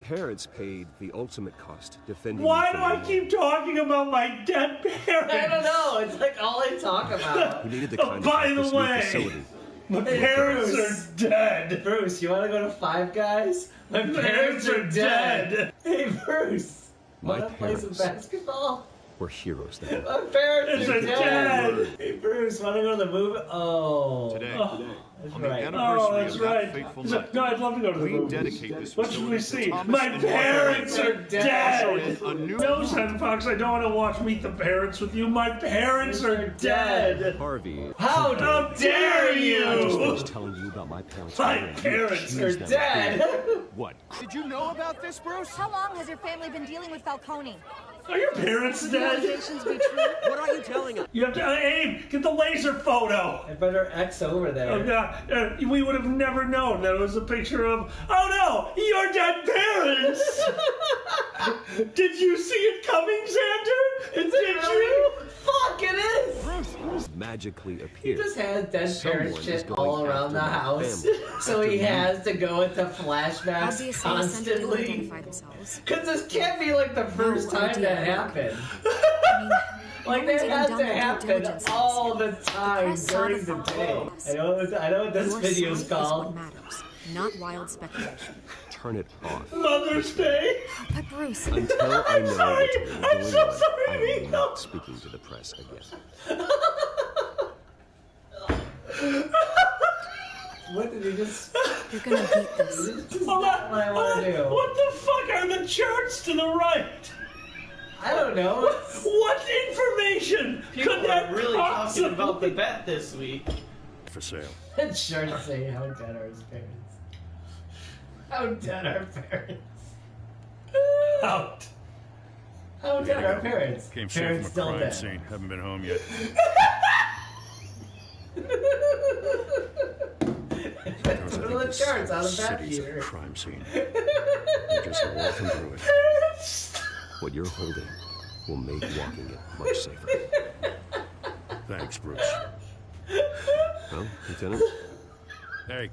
Parents paid the ultimate cost defending. Why do I keep talking about my dead parents? I don't know. It's like all I talk about. He needed the kind By of the this new way, facility. my parents are dead. Bruce, you want to go to Five Guys? My parents are dead. Hey, Bruce. My Want to play some parents basketball? were heroes then. My parents are dead. dead. Hey, Bruce, want to go to the movie? Oh. Today, That's on the right. anniversary That's of that right. fateful No, night, I'd love to go to the we movies. dedicate this What should we facility see? to Thomas My and Martha parents Wayne. are dead. A new No, Santa Fox, I don't want to watch Meet the Parents with you. My parents are dead. Harvey, How dare you? I just finished telling you about my parents. My already. parents You are accused them of dead. being- What? Did you know about this, Bruce? How long has your family been dealing with Falcone? Are your parents dead? Allegations be true? What are you telling us? You have to aim. Get the laser photo. I better X over there. Oh, God. We would have never known that it was a picture of, oh no, your dead parents. Did you see it coming, Xander? Did you? Fuck, it is! Magically He appeared. just has dead Someone parent is shit going all around the after my house. family. So he has to go into flashbacks Obviously, the center didn't constantly. identify themselves. Because this can't be like the first No time idea. that happened. I mean, Like no that one's even has done to their due happen diligence all on the time press saw during the the day. photos. I know what this Your video's side is called. what matters, not wild speculation. Turn it off. Mother's Day. But Bruce, Until I know sorry. what's really I'm going so on, sorry, I am Miko. not speaking to the press again. What did he just... you're gonna beat this. This is not what I want to do. What the fuck are the charts to the right? I don't know. What information could that possibly... bet this week. For sale. It's sure to say how dead are his parents. How dead are parents? Out. How dead are parents? Came straight Parents from a still crime dead. scene. Haven't been home yet. That's one of the charts on the back City's a here. crime scene. We're just walking through it. What you're holding will make walking it much safer. Thanks, Bruce. Well, Lieutenant? Hey,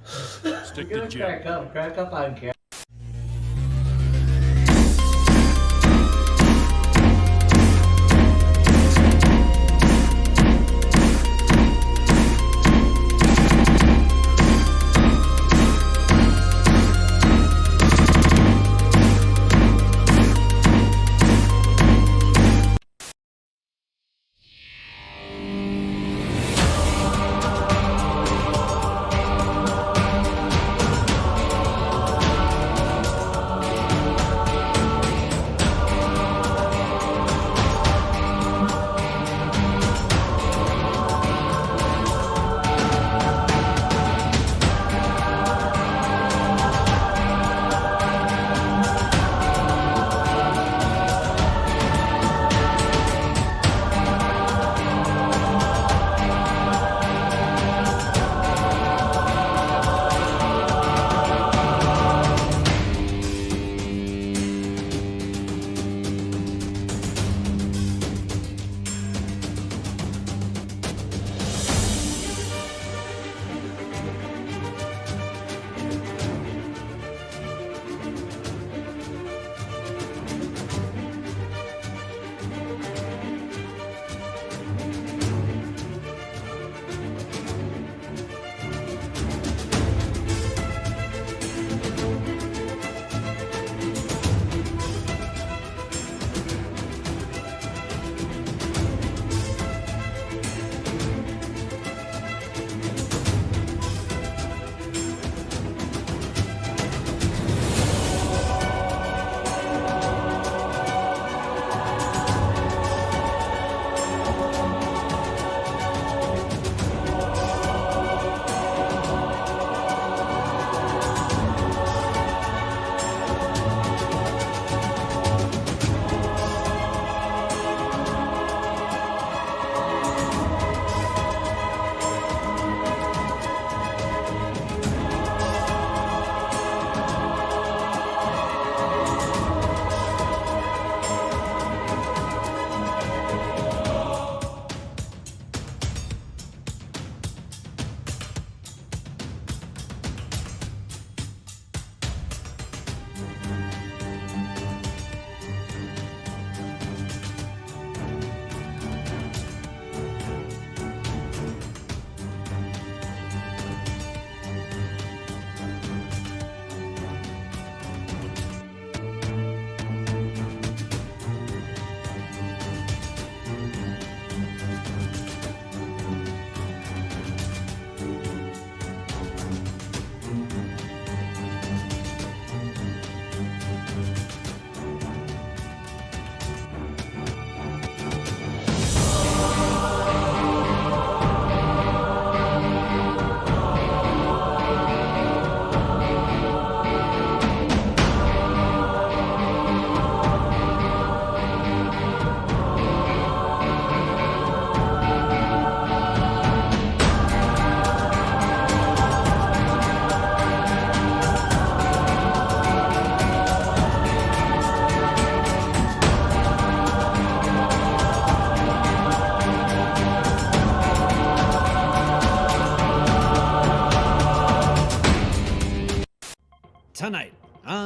stick You're to gonna Jim. crack up on camera.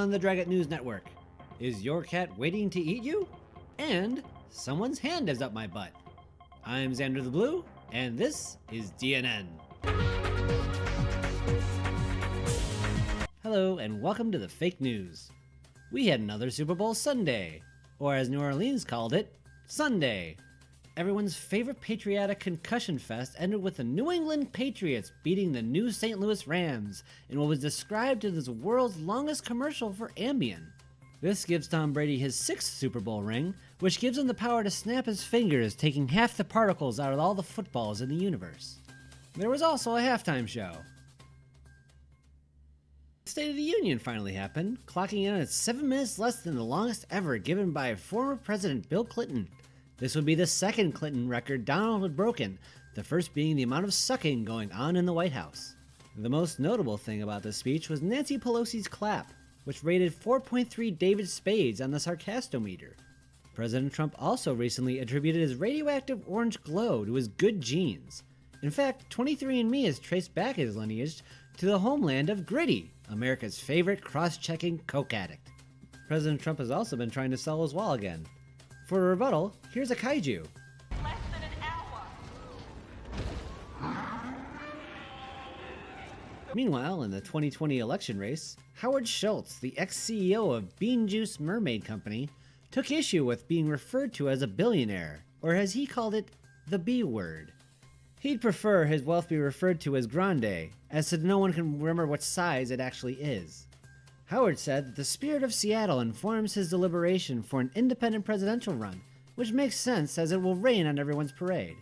on the Dragon News Network. Is your cat waiting to eat you? And someone's hand is up my butt. I'm Xander the Blue, and this is DNN. Hello, and welcome to the fake news. We had another Super Bowl Sunday, or as New Orleans called it, Sunday. Everyone's favorite patriotic concussion fest ended with the New England Patriots beating the new St. Louis Rams in what was described as the world's longest commercial for Ambien. This gives Tom Brady his 6th Super Bowl ring, which gives him the power to snap his fingers, taking half the particles out of all the footballs in the universe. There was also a halftime show. The State of the Union finally happened, clocking in at 7 minutes less than the longest ever given by former President Bill Clinton. This would be the second Clinton record Donald had broken, the first being the amount of sucking going on in the White House. The most notable thing about this speech was Nancy Pelosi's clap, which rated 4.3 David Spades on the Sarcastometer. President Trump also recently attributed his radioactive orange glow to his good genes. In fact, 23andMe has traced back his lineage to the homeland of Gritty, America's favorite cross-checking coke addict. President Trump has also been trying to sell his wall again. For a rebuttal, here's a kaiju. Less than an hour. Meanwhile, in the 2020 election race, Howard Schultz, the ex-CEO of Bean Juice Mermaid Company, took issue with being referred to as a billionaire, or as he called it, the B word. He'd prefer his wealth be referred to as grande, as so no one can remember what size it actually is. Howard said that the spirit of Seattle informs his deliberation for an independent presidential run, which makes sense as it will rain on everyone's parade.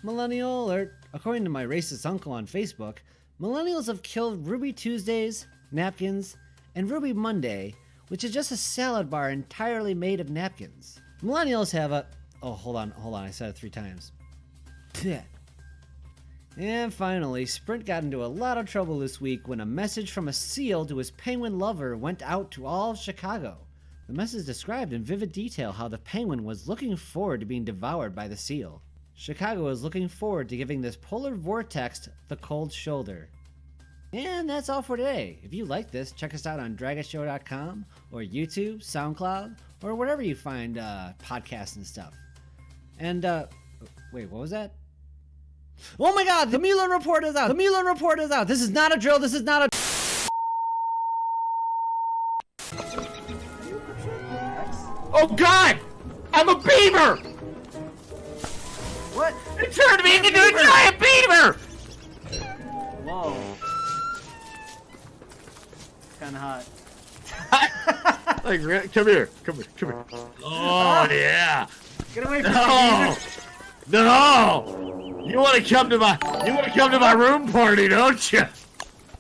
Millennial alert, according to my racist uncle on Facebook, millennials have killed Ruby Tuesdays, napkins, and Ruby Monday, which is just a salad bar entirely made of napkins. Millennials have a... Oh, hold on, I said it 3 times. And finally, Sprint got into a lot of trouble this week when a message from a seal to his penguin lover went out to all of Chicago. The message described in vivid detail how the penguin was looking forward to being devoured by the seal. Chicago is looking forward to giving this polar vortex the cold shoulder. And that's all for today. If you like this, check us out on dragonshow.com or YouTube, SoundCloud, or wherever you find podcasts and stuff. And, wait, what was that? Oh my god, the Mueller report is out! The Mueller report is out! This is not a drill, this is not a... Oh God! I'm a beaver! What? It turned me into a giant beaver! Whoa. It's kinda hot. Like, come here. Oh yeah! Get away from me, No! No! You want to come to my room party, don't you?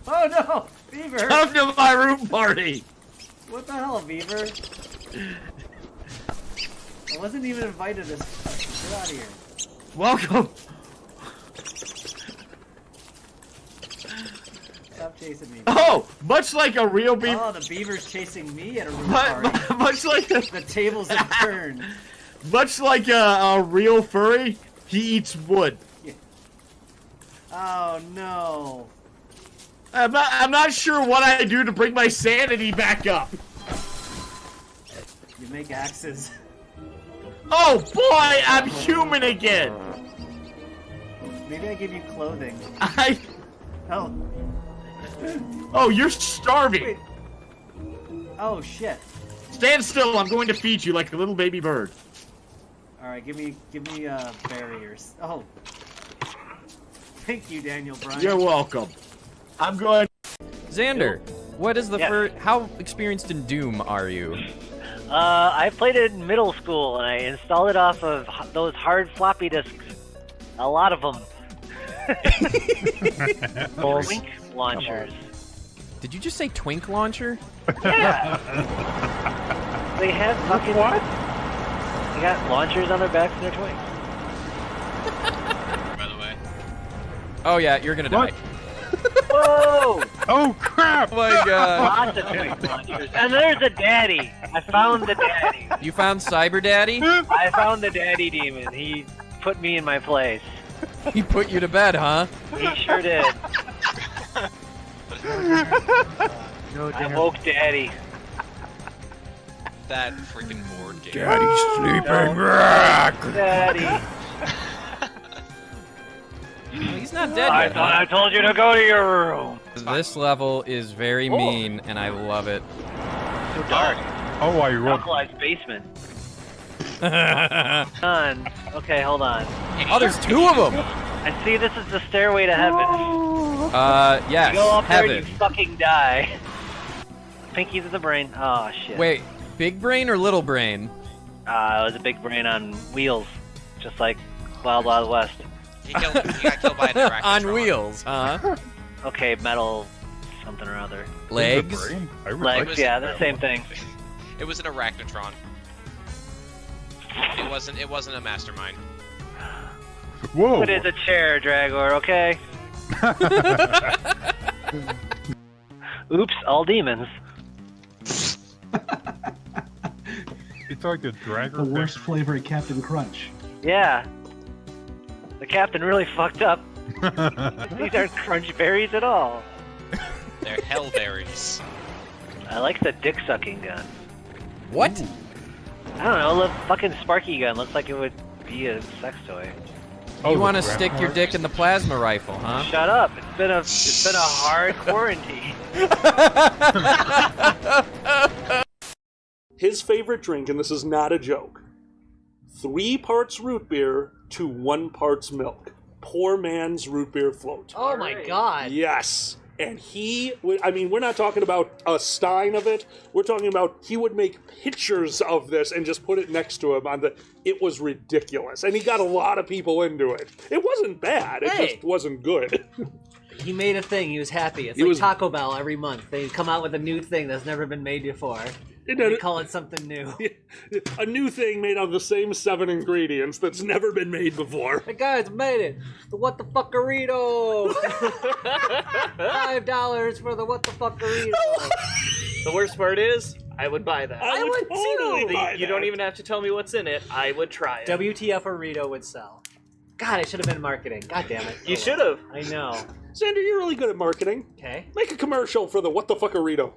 Oh no! Beaver! Come to my room party! What the hell, Beaver? I wasn't even invited to this. Get out of here. Welcome! Stop chasing me. Oh! Much like a real beaver... Oh, the beaver's chasing me at a room party. Much like a... The tables have turned. Much like a real furry, he eats wood. Yeah. Oh no. I'm not sure what I do to bring my sanity back up. You make axes. Oh boy, I'm human again. Maybe I give you clothing. Oh. Oh, you're starving. Wait. Oh shit. Stand still. I'm going to feed you like a little baby bird. All right, give me barriers. Oh. Thank you, Daniel Bryan. You're welcome. I'm going. Xander, what is the Yeah. first? How experienced in Doom are you? I played it in middle school, and I installed it off of those hard floppy disks. A lot of them. Twink launchers. Did you just say Twink launcher? Yeah. They have fucking... What? They got launchers on their backs and their Twinks. By the way. Oh yeah, you're gonna die. Whoa! Oh crap! Oh my god. Lots of Twink launchers. And there's a daddy. I found the daddy. You found Cyber Daddy? I found the daddy demon. He put me in my place. He put you to bed, huh? He sure did. I woke daddy. that freaking board game. Daddy's sleeping rock. Daddy. He's not dead I yet. thought I told you to go to your room. This level is very mean, and I love it. Too dark. Oh, I wrote. Alkali's basement. On. Okay, hold on. Oh, there's two of them. I see this is the stairway to heaven. Yes, You go up there heaven. and you fucking die. Pinkies of the brain. Oh, shit. Wait, big brain or little brain? It was a big brain on wheels. Just like Wild Wild West. He got killed by an arachnotron. On wheels, huh? Okay, metal something or other. Legs? Legs, yeah, the same thing. It was an arachnotron. It wasn't a mastermind. Whoa. Put it in a chair, Dragor, okay? Oops, all demons. It's like the dragger. The worst flavor of Captain Crunch. Yeah. The captain really fucked up. These aren't crunch berries at all. They're hellberries. I like the dick sucking gun. What? I don't know, the fucking sparky gun looks like it would be a sex toy. You want to stick your dick in the plasma rifle, huh? Shut up! It's been a hard quarantine. His favorite drink, and this is not a joke, 3 parts root beer to 1 parts milk. Poor man's root beer float. Oh my god. Yes. And we're not talking about a stein of it. We're talking about he would make pictures of this and just put it next to him it was ridiculous. And he got a lot of people into it. It wasn't bad. It just wasn't good. He made a thing. He was happy. It's like Taco Bell every month. They come out with a new thing that's never been made before. They call it something new. A new thing made of the same 7 ingredients that's never been made before. Hey guys, made it! The What the Fuckerito! $5 for the What the Fuckerito! The worst part is, I would buy that. I would totally too! You don't even have to tell me what's in it. I would try it. WTF Burrito would sell. God, I should have been marketing. God damn it. You should have. I know. Xander, you're really good at marketing. Okay. Make a commercial for the What the Fuckerito.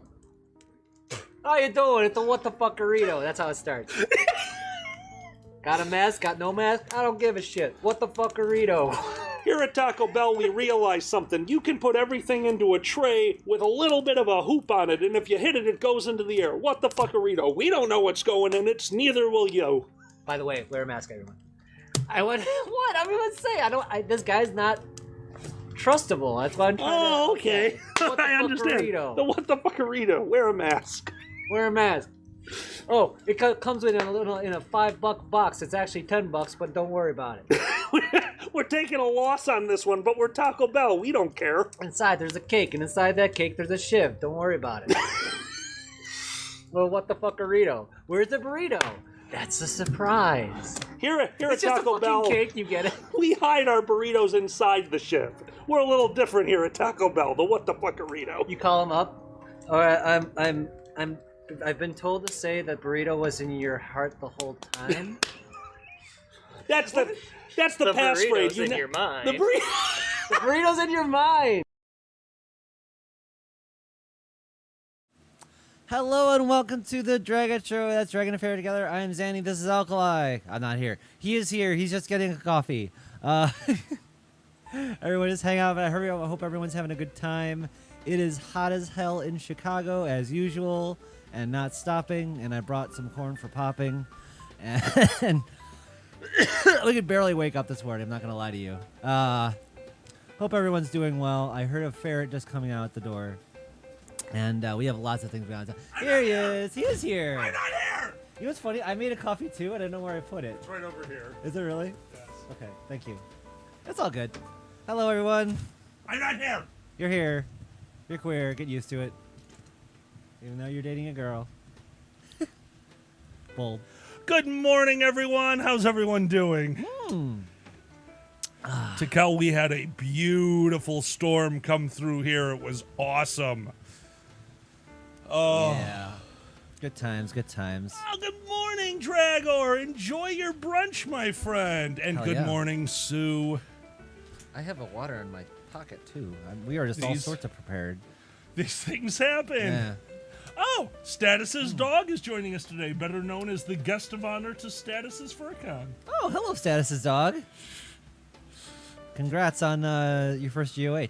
How you doing? It's the What the Fuckerito. That's how it starts. Got a mask? Got no mask? I don't give a shit. What the Fuckerito? Here at Taco Bell, we realized something. You can put everything into a tray with a little bit of a hoop on it, and if you hit it, it goes into the air. What the Fuckerito? We don't know what's going in it, neither will you. By the way, wear a mask, everyone. I would. What? I mean, let's say this guy's not trustable. That's why I'm trying to. Oh, okay. What the I understand. Fuckerito? The What the Fuckerito? Wear a mask. Wear a mask. Oh, it comes in a $5 box. It's actually $10, but don't worry about it. We're taking a loss on this one, but we're Taco Bell. We don't care. Inside there's a cake, and inside that cake there's a shiv. Don't worry about it. Well, what the Fuckerito? Where's the burrito? That's a surprise. Here at It's just Taco a fucking Bell, cake. You get it. we hide our burritos inside the shiv. We're a little different here at Taco Bell. The What the Fuckerito? You call him up. All right, I've been told to say that burrito was in your heart the whole time. That's the The passphrase. burrito's in your mind. The The burrito's in your mind. Hello and welcome to the Dragon Show. That's Dragon Affair Together. I am Zanny. This is Alkali. I'm not here. He is here. He's just getting a coffee. Everyone just hang out. I hope everyone's having a good time. It is hot as hell in Chicago as usual and not stopping. And I brought some corn for popping. And we could barely wake up this morning. I'm not going to lie to you. Hope everyone's doing well. I heard a ferret just coming out the door. And we have lots of things going on. Here he is. He is here. I'm not here. You know what's funny? I made a coffee too, and I don't know where I put it. It's right over here. Is it really? Yes. Okay, thank you. That's all good. Hello, everyone. I'm not here. You're here. You're queer. Get used to it. Even though you're dating a girl. Bold. Good morning, everyone. How's everyone doing? Tikel, we had a beautiful storm come through here. It was awesome. Oh. Yeah. Good times, good times. Oh, good morning, Dragor. Enjoy your brunch, my friend. And Hell good yeah. morning, Sue. I have a water in my pocket, too. We are just all sorts of prepared. These things happen. Yeah. Oh, Status's dog is joining us today, better known as the guest of honor to Status's FurCon. Oh, hello, Status's dog. Congrats on your first GOH.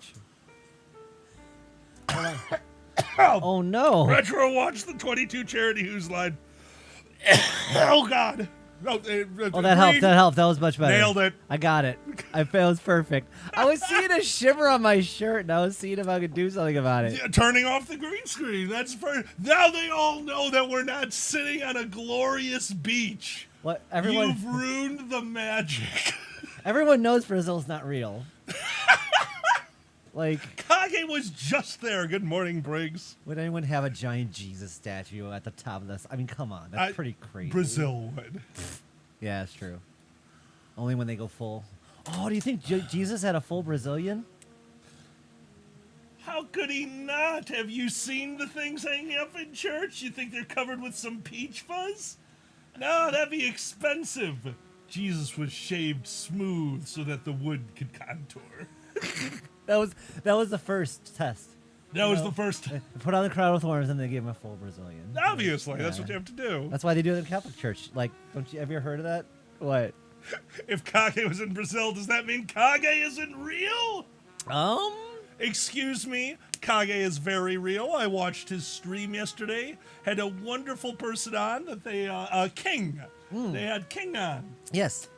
Oh no! Retro watch the 22 charity who's line. Oh God! No, Oh, that helped. That helped. That was much better. Nailed it. I got it. It was perfect. I was seeing a shimmer on my shirt, and I was seeing if I could do something about it. Yeah, turning off the green screen. That's for now. They all know that we're not sitting on a glorious beach. What? Everyone. You've ruined the magic. Everyone knows Brazil's not real. Like, Kage was just there. Good morning, Briggs. would anyone have a giant Jesus statue at the top of this? I mean, come on, that's pretty crazy. Brazil would. Yeah, that's true. Only when they go full. Oh, do you think Jesus had a full Brazilian? How could he not? Have you seen the things hanging up in church? You think they're covered with some peach fuzz? No, that'd be expensive. Jesus was shaved smooth so that the wood could contour. That was the first test. That was the first. They put on the crown of thorns and they gave him a full Brazilian. Obviously, that's what you have to do. That's why they do it in Catholic Church. Like, have you ever heard of that? What? If Kage was in Brazil, does that mean Kage isn't real? Excuse me, Kage is very real. I watched his stream yesterday. Had a wonderful person on that they King. They had King on. Yes.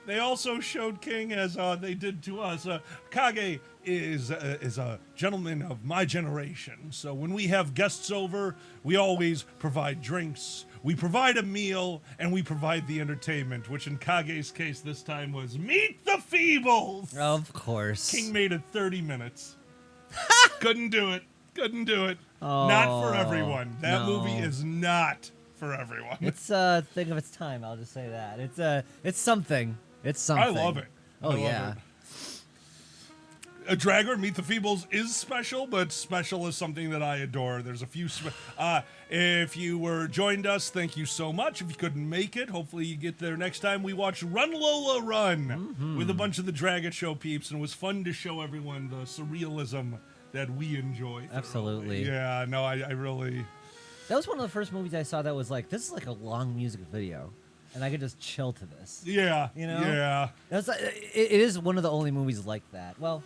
They also showed King as they did to us. Kage is a gentleman of my generation. So when we have guests over, we always provide drinks, we provide a meal, and we provide the entertainment, which in Kage's case this time was Meet the Feebles. Of course. King made it 30 minutes. Couldn't do it. Couldn't do it. Oh, Not for everyone. That no. movie is not for everyone. It's a thing of its time. I'll just say that. It's something. It's something. I love it. Oh, I love yeah. it. A Dragger, Meet the Feebles is special, but special is something that I adore. There's a few. If you were joined us, thank you so much. If you couldn't make it, hopefully you get there next time. We watched Run Lola Run with a bunch of the Dragon Show peeps, and it was fun to show everyone the surrealism that we enjoy. Thoroughly. Absolutely. Yeah, no, I really. That was one of the first movies I saw that was like, this is like a long music video. And I could just chill to this. Yeah. You know? Yeah. That's, it is one of the only movies like that. Well,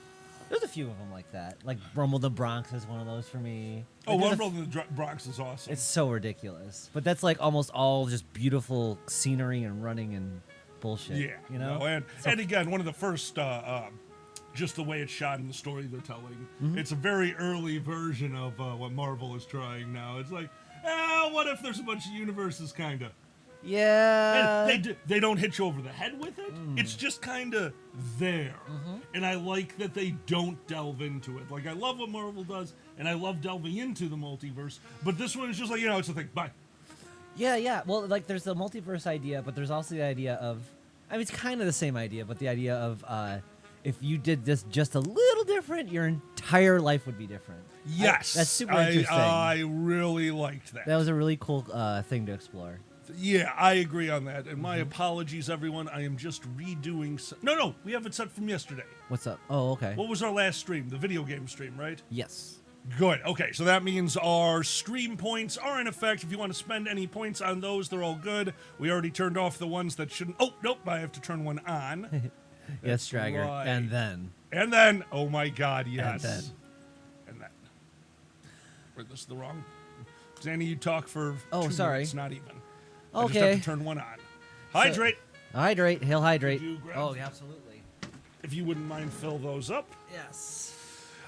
there's a few of them like that. Like Rumble in the Bronx is one of those for me. Like, Rumble in the Bronx is awesome. It's so ridiculous. But that's like almost all just beautiful scenery and running and bullshit. Yeah. You know? No, and again, one of the first, just the way it's shot and the story they're telling. It's a very early version of what Marvel is trying now. It's like, what if there's a bunch of universes, kind of? Yeah. And they don't hit you over the head with it. It's just kind of there. And I like that they don't delve into it. Like, I love what Marvel does, and I love delving into the multiverse. But this one is just like, it's a thing. Bye. Yeah. Well, like, there's the multiverse idea, but there's also the idea of, I mean, it's kind of the same idea, but the idea of if you did this just a little different, your entire life would be different. Yes. That's super interesting. I really liked that. That was a really cool thing to explore. Yeah, I agree on that. And my apologies, everyone. I am just redoing... No, we have it set from yesterday. What's up? Oh, okay. What was our last stream? The video game stream, right? Yes. Good. Okay, so that means our stream points are in effect. If you want to spend any points on those, they're all good. We already turned off the ones that shouldn't... Oh, nope, I have to turn one on. Yes, Dragger. Right. And then. And then. Oh, my God, yes. And then. Or this is the wrong... Zanny, you talk for 2 sorry. minutes, not even. Okay. I just have to turn one on. Hydrate. Hydrate. Hail hydrate. Oh, yeah, absolutely. If you wouldn't mind, fill those up. Yes.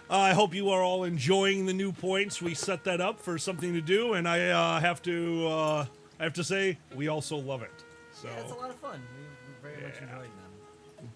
I hope you are all enjoying the new points. We set that up for something to do, and I have to say we also love it. So Yeah, it's a lot of fun. We very much enjoyed them.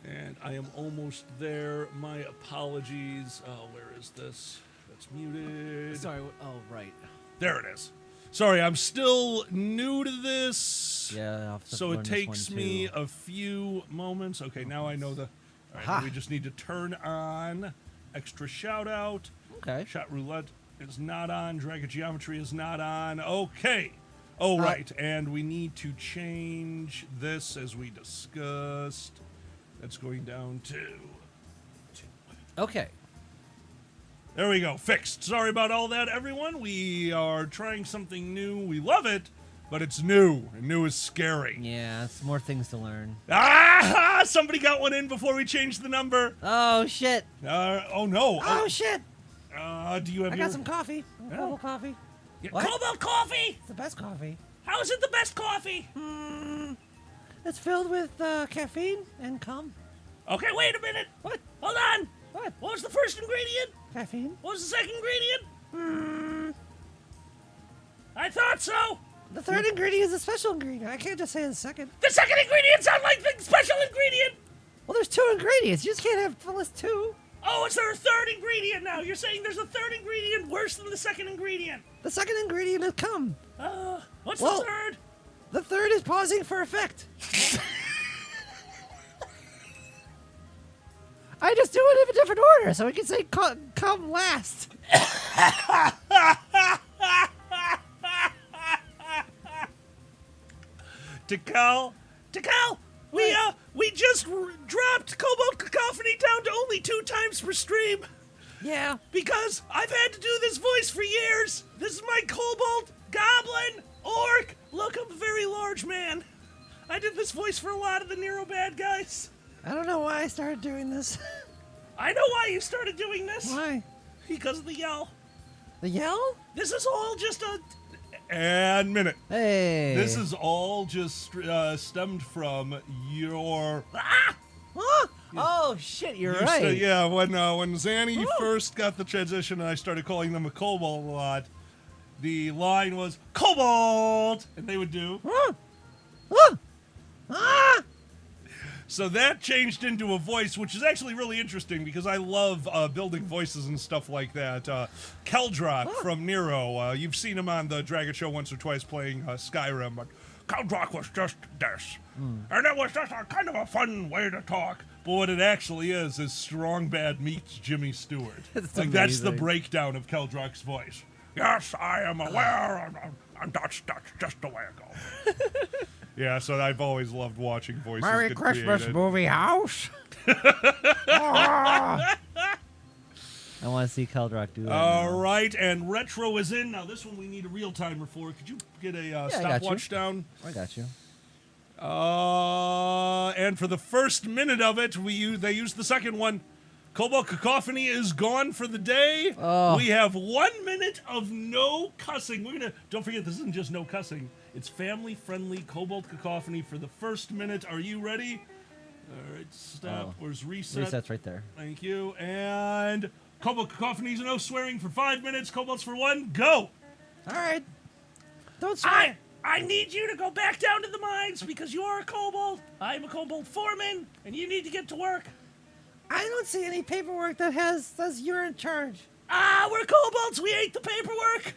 And I am almost there. My apologies. Oh, where is this? That's muted. Sorry. Oh, right. There it is. Sorry, I'm still new to this. Yeah, I'll have to so learn it this takes one, me too. a few moments. Okay, now I know the... All right, we just need to turn on extra shout out. Okay. Shot roulette is not on. Dragon geometry is not on. Okay. Oh, right. And we need to change this as we discussed. That's going down to... Okay. There we go. Fixed. Sorry about all that, everyone. We are trying something new. We love it, but it's new, and new is scary. Yeah, it's more things to learn. Ah! Somebody got one in before we changed the number. Oh, shit. Oh, no. Oh, shit. Do you have I got some coffee. Cobalt coffee. Yeah, What? Cobalt coffee? It's the best coffee. How is it the best coffee? It's filled with caffeine and cum. Okay, wait a minute. What? Hold on. What? What was the first ingredient? Caffeine. What was the second ingredient? I thought so. The third ingredient is a special ingredient. I can't just say the second. The second ingredient sounds like the special ingredient. Well, there's 2 ingredients. You just can't have the list 2. Oh, is there a third ingredient now? You're saying there's a third ingredient worse than the second ingredient? The second ingredient is cum. What's Well- the third? The third is pausing for effect. I just do it in a different order, so we can say come last. Tikal, we just dropped Cobalt Cacophony down to only 2 times per stream. Yeah. Because I've had to do this voice for years. This is my Cobalt, Goblin, Orc. Look, I'm a very large man. I did this voice for a lot of the Nero bad guys. I don't know why I started doing this. I know why you started doing this. Why? Because of the yell. The yell? This is all just a... And minute. Hey. This is all just stemmed from your... Huh? Oh, shit, you're right. Yeah, when Zanny first got the transition and I started calling them a Cobalt a lot, the line was, Cobalt! And they would do... So that changed into a voice, which is actually really interesting because I love building voices and stuff like that. Keldrock from Nero, you've seen him on the Dragon Show once or twice playing Skyrim, but Keldrock was just this. And it was just a kind of a fun way to talk. But what it actually is Strong Bad meets Jimmy Stewart. That's the breakdown of Keldrock's voice. Yes, I am aware, and that's just the way it goes. Yeah, so I've always loved watching voices Merry get Christmas, created. movie house. I want to see Keldrock do that. All right, and Retro is in. Now, this one we need a real timer for. Could you get a stopwatch down? I got you. And for the first minute of it, they used the second one. Cobalt Cacophony is gone for the day. Oh. We have 1 minute of no cussing. Don't forget, this isn't just no cussing. It's family-friendly Cobalt Cacophony for the first minute. Are you ready? All right, stop. Where's reset? Reset's right there. Thank you. And Cobalt Cacophony's no swearing for 5 minutes. Cobalt's for 1. Go. All right. Don't swear. I need you to go back down to the mines because you are a Cobalt. I'm a Cobalt foreman, and you need to get to work. I don't see any paperwork that says you're in charge. We're Cobalts. We ate the paperwork.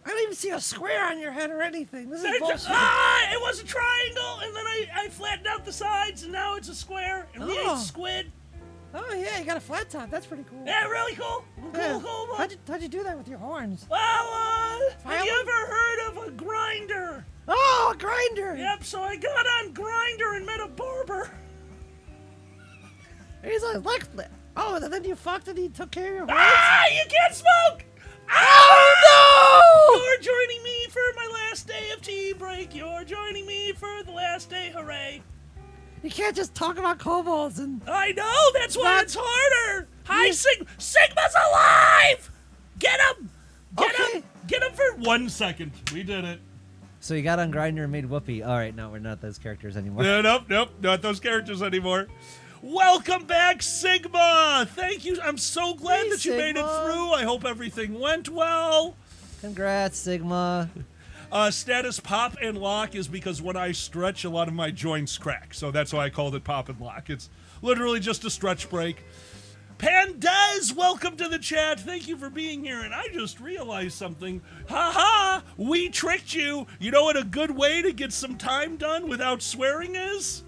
I don't even see a square on your head or anything. This is bullshit. It was a triangle, and then I flattened out the sides, and now it's a square, and we ate squid. Oh, yeah, you got a flat top. That's pretty cool. Yeah, really cool. Yeah. Cool. How'd you do that with your horns? Well, have you ever heard of a grinder? Oh, a grinder. Yep, so I got on Grinder and met a barber. He's like, look. Oh, and then you fucked and he took care of your horns? You can't smoke! Oh, no! You're joining me for my last day of tea break. You're joining me for the last day, hooray. You can't just talk about kobolds and... I know, that's why it's harder. Hi, Sigma's alive! Get him! Get him for 1 second. We did it. So you got on Grindr and made Whoopi. All right, no, we're not those characters anymore. Nope, not those characters anymore. Welcome back, Sigma! Thank you. I'm so glad that you made it through. I hope everything went well. Congrats, Sigma. Status pop and lock is because when I stretch, a lot of my joints crack. So that's why I called it pop and lock. It's literally just a stretch break. Pandez, welcome to the chat. Thank you for being here. And I just realized something. Ha! We tricked you. You know what a good way to get some time done without swearing is?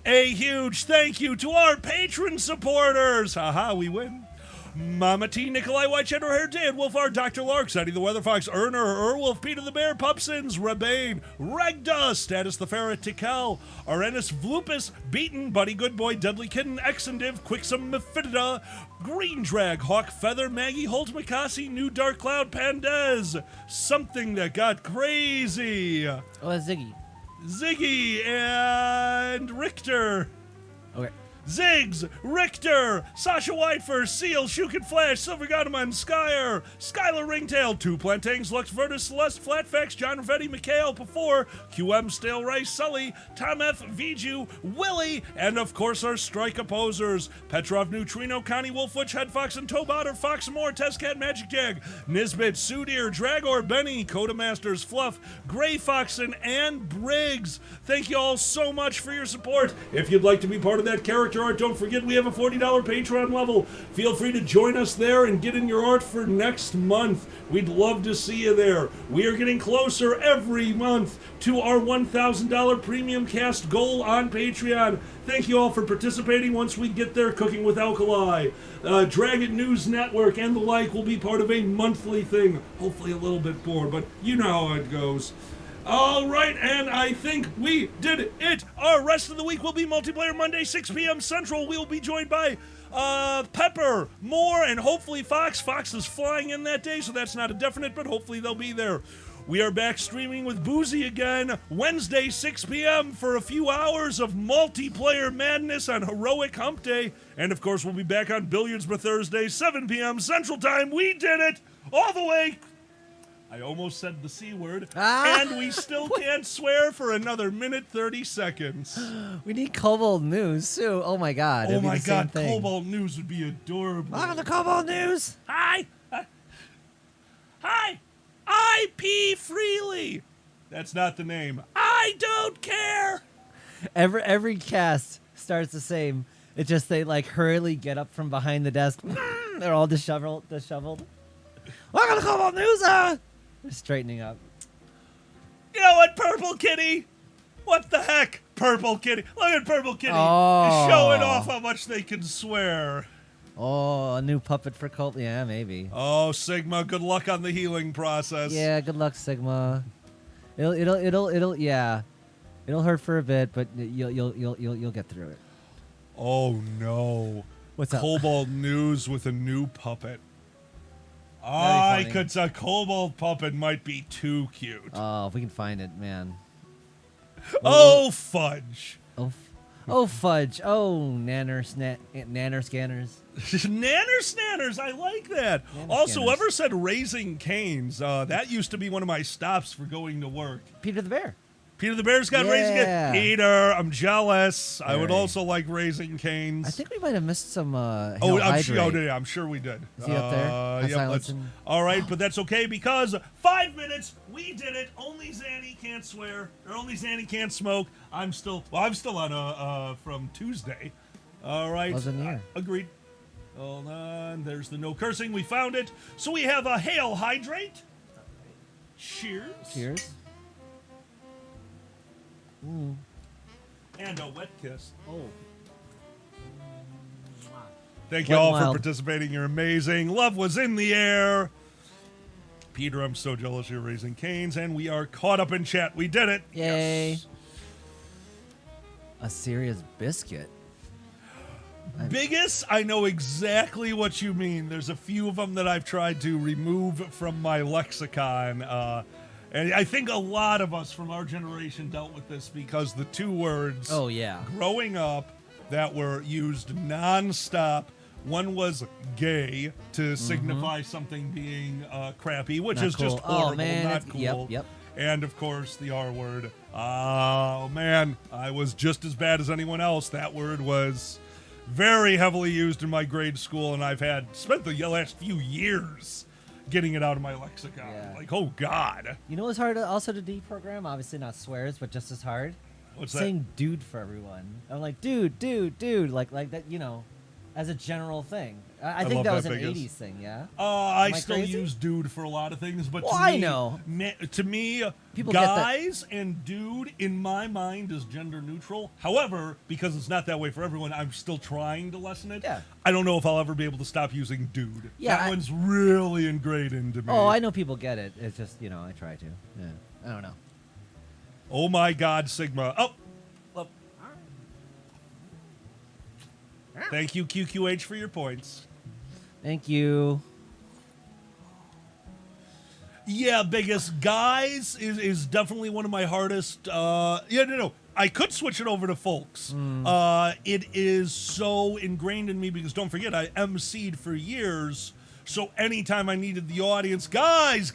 A huge thank you to our patron supporters. We win. Mama T, Nikolai White, Cheddar Hair, Dan Wolfhard, Dr. Lark, Sadie the Weather Fox, Erner, Erwolf, Peter the Bear, Pupsins, Rebane, Regda, Status the Ferret, Tikal, Arenis Vlupus, Beaten, Buddy Goodboy, Deadly Kitten, Exendiv, Quixum, Mephidida, Green Drag, Hawk Feather, Maggie, Holt McCassie, New Dark Cloud, Pandez, Something That Got Crazy, Ziggy, and Richter. Okay. Ziggs, Richter, Sasha Whitefur, Seal, Shukin Flash, Silver Godeman, Skyer, Skylar Ringtail, Two Plantains, Lux Vertus, Celeste, Flatfax, John Ravetti, Mikhail, Pafor, QM, Stale Rice, Sully, Tom F, Viju, Willie, and of course our strike opposers, Petrov, Neutrino, Connie, Wolfwitch, Headfox, and Tobotter, Fox Moore, Testcat, Magic Jag, Nisbet, Sudir, Dragor, Benny, Codemasters, Fluff, Gray Foxen, and Briggs. Thank you all so much for your support. If you'd like to be part of that character art, don't forget we have a $40 Patreon level. Feel free to join us there and get in your art for next month. We'd love to see you there. We are getting closer every month to our $1,000 premium cast goal on Patreon. Thank you all for participating. Once we get there, Cooking with Alkali, Dragon News Network, and the like will be part of a monthly thing. Hopefully a little bit more, but you know how it goes. All right, and I think we did it. Our rest of the week will be Multiplayer Monday, 6 p.m. Central. We'll be joined by Pepper, Moore, and hopefully Fox. Fox is flying in that day, so that's not a definite, but hopefully they'll be there. We are back streaming with Boozy again Wednesday, 6 p.m. for a few hours of multiplayer madness on Heroic Hump Day. And, of course, we'll be back on Billiards for Thursday, 7 p.m. Central Time. We did it all the way. I almost said the C word, and we still can't swear for another minute 30 seconds. We need Cobalt News, too. Oh, my God. Oh, my God. Cobalt News would be adorable. Welcome to Cobalt News. Hi. Hi. I pee freely. That's not the name. I don't care. Every cast starts the same. It's just they, like, hurriedly get up from behind the desk. They're all disheveled. Welcome to Cobalt News, They're straightening up. You know what, Purple Kitty? What the heck, Purple Kitty? Look at Purple Kitty. Is showing off how much they can swear. Oh, a new puppet for Colt? Yeah, maybe. Oh, Sigma, good luck on the healing process. Yeah, good luck, Sigma. Yeah. It'll hurt for a bit, but you'll get through it. Oh no. What's up? Cobalt News with a new puppet. A Cobalt puppet might be too cute. Oh, if we can find it, man. Oh, fudge. Oh, fudge. Oh, nanner scanners. Nanner Snanners, I like that. Also, whoever said Raising Canes, that used to be one of my stops for going to work. Peter the Bear. Peter the Bear's got Raising Canes. Peter, I'm jealous. I would also like Raising Canes. I think we might have missed some I'm sure we did. Is he up there? All right, but that's okay because 5 minutes, we did it. Only Zanny can't swear, or only Zanny can't smoke. I'm still on from Tuesday. All right. Wasn't here. Agreed. Hold on. There's the no cursing. We found it. So we have a Hail Hydrate. Cheers. Mm. And a wet kiss. Oh. Thank you all for participating. You're amazing. Love was in the air. Peter, I'm so jealous you're Raising Canes, and we are caught up in chat. We did it. Yay. Yes. A serious biscuit. Biggest, I know exactly what you mean. There's a few of them that I've tried to remove from my lexicon. And I think a lot of us from our generation dealt with this because the two words growing up that were used nonstop, one was gay to signify something being crappy, which is just horrible, not cool. Yep. And, of course, the R word. Oh, man, I was just as bad as anyone else. That word was very heavily used in my grade school, and I've spent the last few years getting it out of my lexicon. Yeah. Like, oh, God. You know what's hard also to deprogram? Obviously not swears, but just as hard. What's that? Saying dude for everyone. I'm like, dude. Like that, as a general thing. I think love that was an biggest. 80s thing, yeah? I Am I still crazy? use dude for a lot of things, but Well, to I me, know. To me, People get that- guys and dude in my mind is gender neutral. However, because it's not that way for everyone, I'm still trying to lessen it. Yeah. I don't know if I'll ever be able to stop using dude. Yeah, that I- one's really ingrained into me. Oh, I know people get it. It's just, I try to. Yeah. I don't know. Oh my God, Sigma. Oh. Love. Thank you, QQH, for your points. Thank you. Yeah, biggest guys is definitely one of my hardest. No. I could switch it over to folks. It is so ingrained in me because don't forget, I emceed for years. So anytime I needed the audience, guys,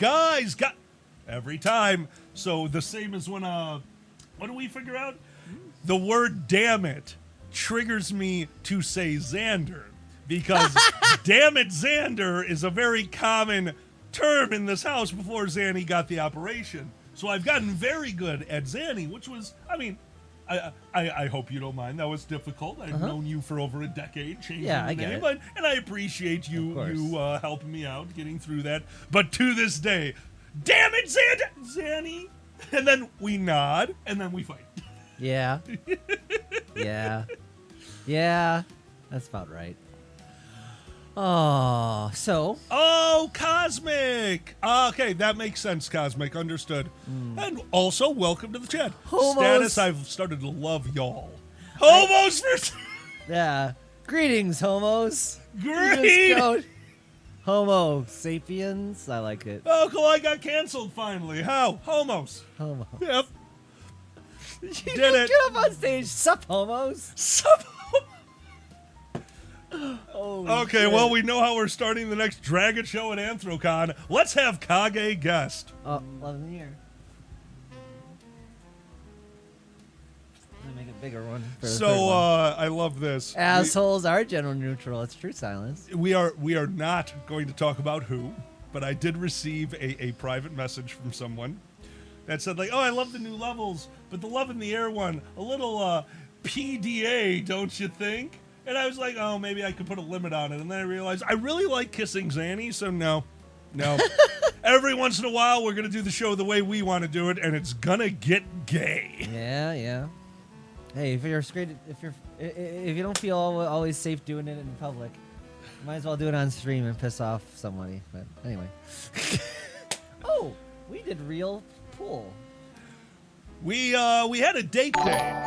every time. So the same as when what do we figure out? The word "damn it" triggers me to say Xander because "damn it, Xander" is a very common term in this house before Zanny got the operation. So I've gotten very good at Zanny, which was, I hope you don't mind. That was difficult. I've known you for over a decade, changing Yeah, the I get name, it. and I appreciate you course. helping me out getting through that. But to this day, damn it, Zanny, and then we nod, and then we fight. Yeah. Yeah. Yeah. That's about right. Oh, so. Oh, Cosmic! Okay, that makes sense, Cosmic. Understood. And also, welcome to the chat. Homos. Status, I've started to love y'all. Homos for... Yeah. Greetings, homos. Great! You just go- Homo sapiens. I like it. Oh, cool, I got canceled finally. How? Homos. Homo. Yep. You Did just it. get up on stage. Sup, homos. Sup? Holy Okay, shit. well, we know how we're starting the next Dragon Show at Anthrocon. Let's have Kage guest. Oh, 11 year. Let me make a bigger one. For the third So, one. I love this. Assholes are general neutral. It's true silence. We are not going to talk about who, but I did receive a private message from someone that said, like, oh, I love the new levels, but the Love in the Air one, a little PDA, don't you think? And I was like, oh, maybe I could put a limit on it. And then I realized I really like kissing Zanny, so no. Every once in a while, we're going to do the show the way we want to do it, and it's going to get gay. Yeah, yeah. Hey, if you don't feel always safe doing it in public, might as well do it on stream and piss off somebody. But anyway. Oh, we did real pool. We had a date day.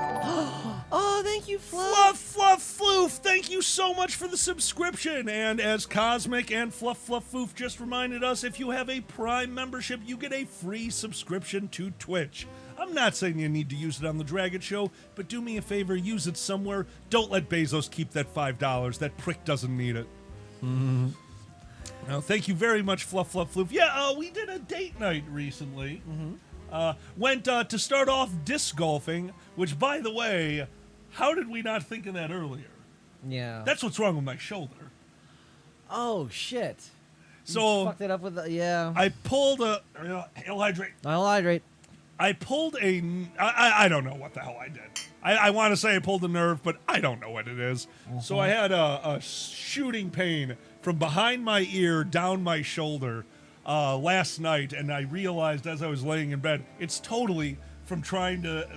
Oh, thank you, Fluff. Floof. Thank you so much for the subscription. And as Cosmic and Foof just reminded us, if you have a Prime membership, you get a free subscription to Twitch. I'm not saying you need to use it on the Dragon Show, but do me a favor, use it somewhere. Don't let Bezos keep that $5. That prick doesn't need it. Mm-hmm. Well, thank you very much, Floof. Yeah, we did a date night recently. Went to start off disc golfing, which, by the way, how did we not think of that earlier? Yeah. That's what's wrong with my shoulder. Oh, shit. So You fucked it up with the, yeah. I pulled a Hail Hydrate. I'll hydrate. I pulled I don't know what the hell I did. I want to say I pulled a nerve, but I don't know what it is. So I had a shooting pain from behind my ear down my shoulder last night, and I realized as I was laying in bed, it's totally from trying to,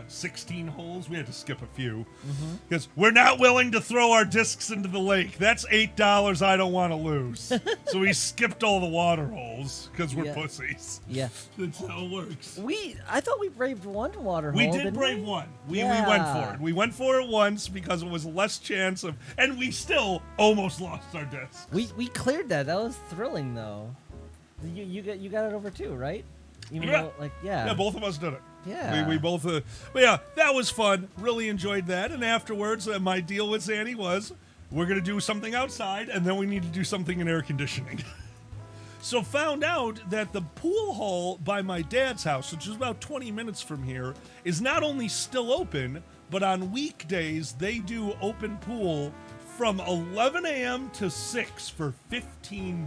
16 holes? We had to skip a few. Because we're not willing to throw our discs into the lake. That's $8 I don't want to lose. So we skipped all the water holes because we're pussies. Yeah. That's how it works. I thought we braved one water We hole. did didn't brave one. We Yeah. went for it. We went for it once because it was less chance of, and we still almost lost our discs. We cleared that. That was thrilling, though. You got it over too, right? Even Yeah. though, yeah. Yeah, both of us did it. Yeah. We both, but yeah, that was fun. Really enjoyed that. And afterwards, my deal with Zanny was, we're going to do something outside, and then we need to do something in air conditioning. So found out that the pool hall by my dad's house, which is about 20 minutes from here, is not only still open, but on weekdays, they do open pool from 11 a.m. to 6 for $15.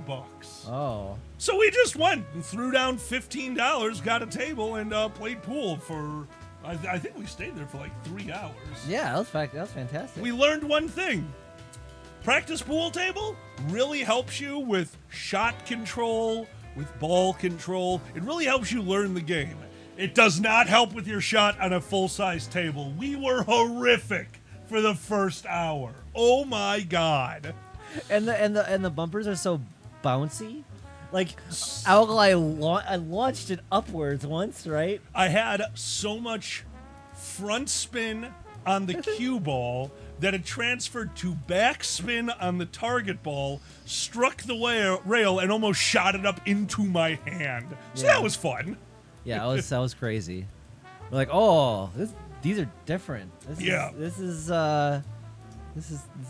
Oh. So we just went and threw down $15, got a table, and played pool for, I think we stayed there for like 3 hours. Yeah, that was fantastic. We learned one thing. Practice pool table really helps you with shot control, with ball control. It really helps you learn the game. It does not help with your shot on a full-size table. We were horrific for the first hour. Oh my god. And the bumpers are so bouncy. Like, Alkali, I launched it upwards once, right? I had so much front spin on the cue ball that it transferred to backspin on the target ball, struck the rail, and almost shot it up into my hand. So that was fun. Yeah, that was crazy. We're like, oh, these are different. This is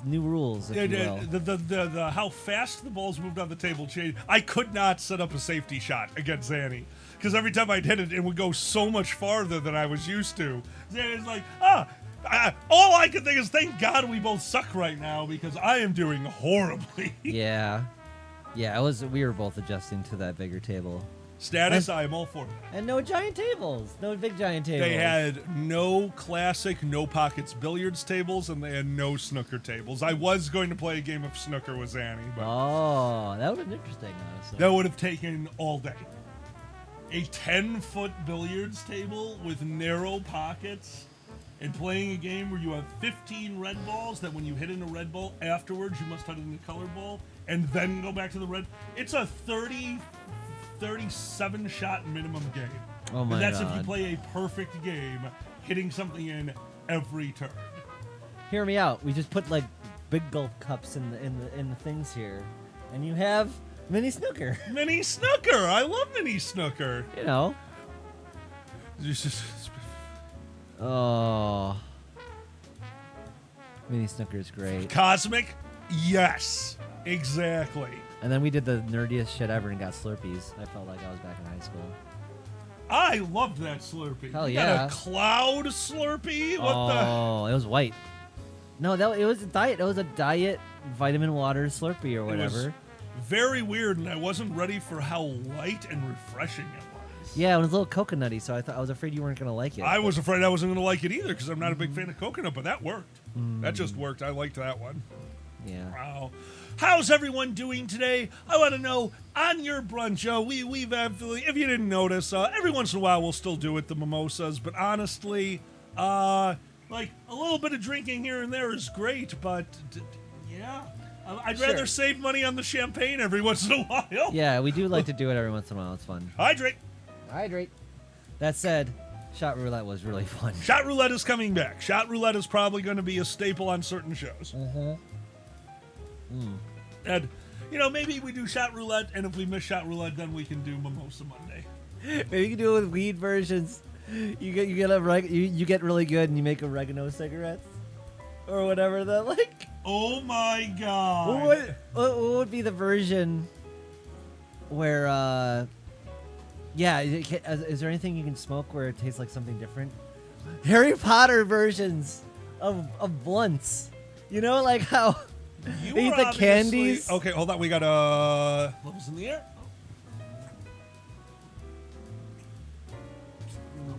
new rules, if you will. The how fast the balls moved on the table changed. I could not set up a safety shot against Zanny because every time I'd hit it, it would go so much farther than I was used to. Zanny's like, all I can think is, thank God we both suck right now because I am doing horribly. Yeah, we were both adjusting to that bigger table. Status, I am all for it. And no giant tables. No big giant tables. They had no classic, no pockets billiards tables, and they had no snooker tables. I was going to play a game of snooker with Zanny, but that would have been interesting, honestly. That would have taken all day. A 10-foot billiards table with narrow pockets and playing a game where you have 15 red balls that when you hit in a red ball, afterwards you must hit in a color ball and then go back to the red. It's a 37 shot minimum game. Oh my God. And that's God. if you play a perfect game, hitting something in every turn. Hear me out. We just put like big golf cups in the things here, and you have mini snooker. Mini snooker. I love mini snooker. You know. Oh. Mini snooker is great. Cosmic? Yes. Exactly. And then we did the nerdiest shit ever and got Slurpees. I felt like I was back in high school. I loved that Slurpee. Hell You yeah. got a cloud Slurpee? What Oh, it was white. No, it was a diet. It was a diet vitamin water Slurpee or whatever. It was very weird, and I wasn't ready for how light and refreshing it was. Yeah, it was a little coconutty, so I was afraid you weren't gonna like it. I was afraid I wasn't going to like it either because I'm not a big fan of coconut, but that worked. That just worked. I liked that one. Yeah. Wow. How's everyone doing today? I want to know on your brunch. We've actually, if you didn't notice, every once in a while we'll still do it, the mimosas. But honestly, like a little bit of drinking here and there is great. But yeah, I'd rather save money on the champagne every once in a while. Yeah, we do like to do it every once in a while. It's fun. Hydrate. That said, shot roulette was really fun. Shot roulette is coming back. Shot roulette is probably going to be a staple on certain shows. And, maybe we do shot roulette, and if we miss shot roulette, then we can do Mimosa Monday. Maybe you can do it with weed versions. You get really good, and you make oregano cigarettes, or whatever. That like. Oh my God! What would be the version where? Is there anything you can smoke where it tastes like something different? Harry Potter versions of blunts. You know, like how. You They eat the candies. Okay, hold on. We got levels in the air.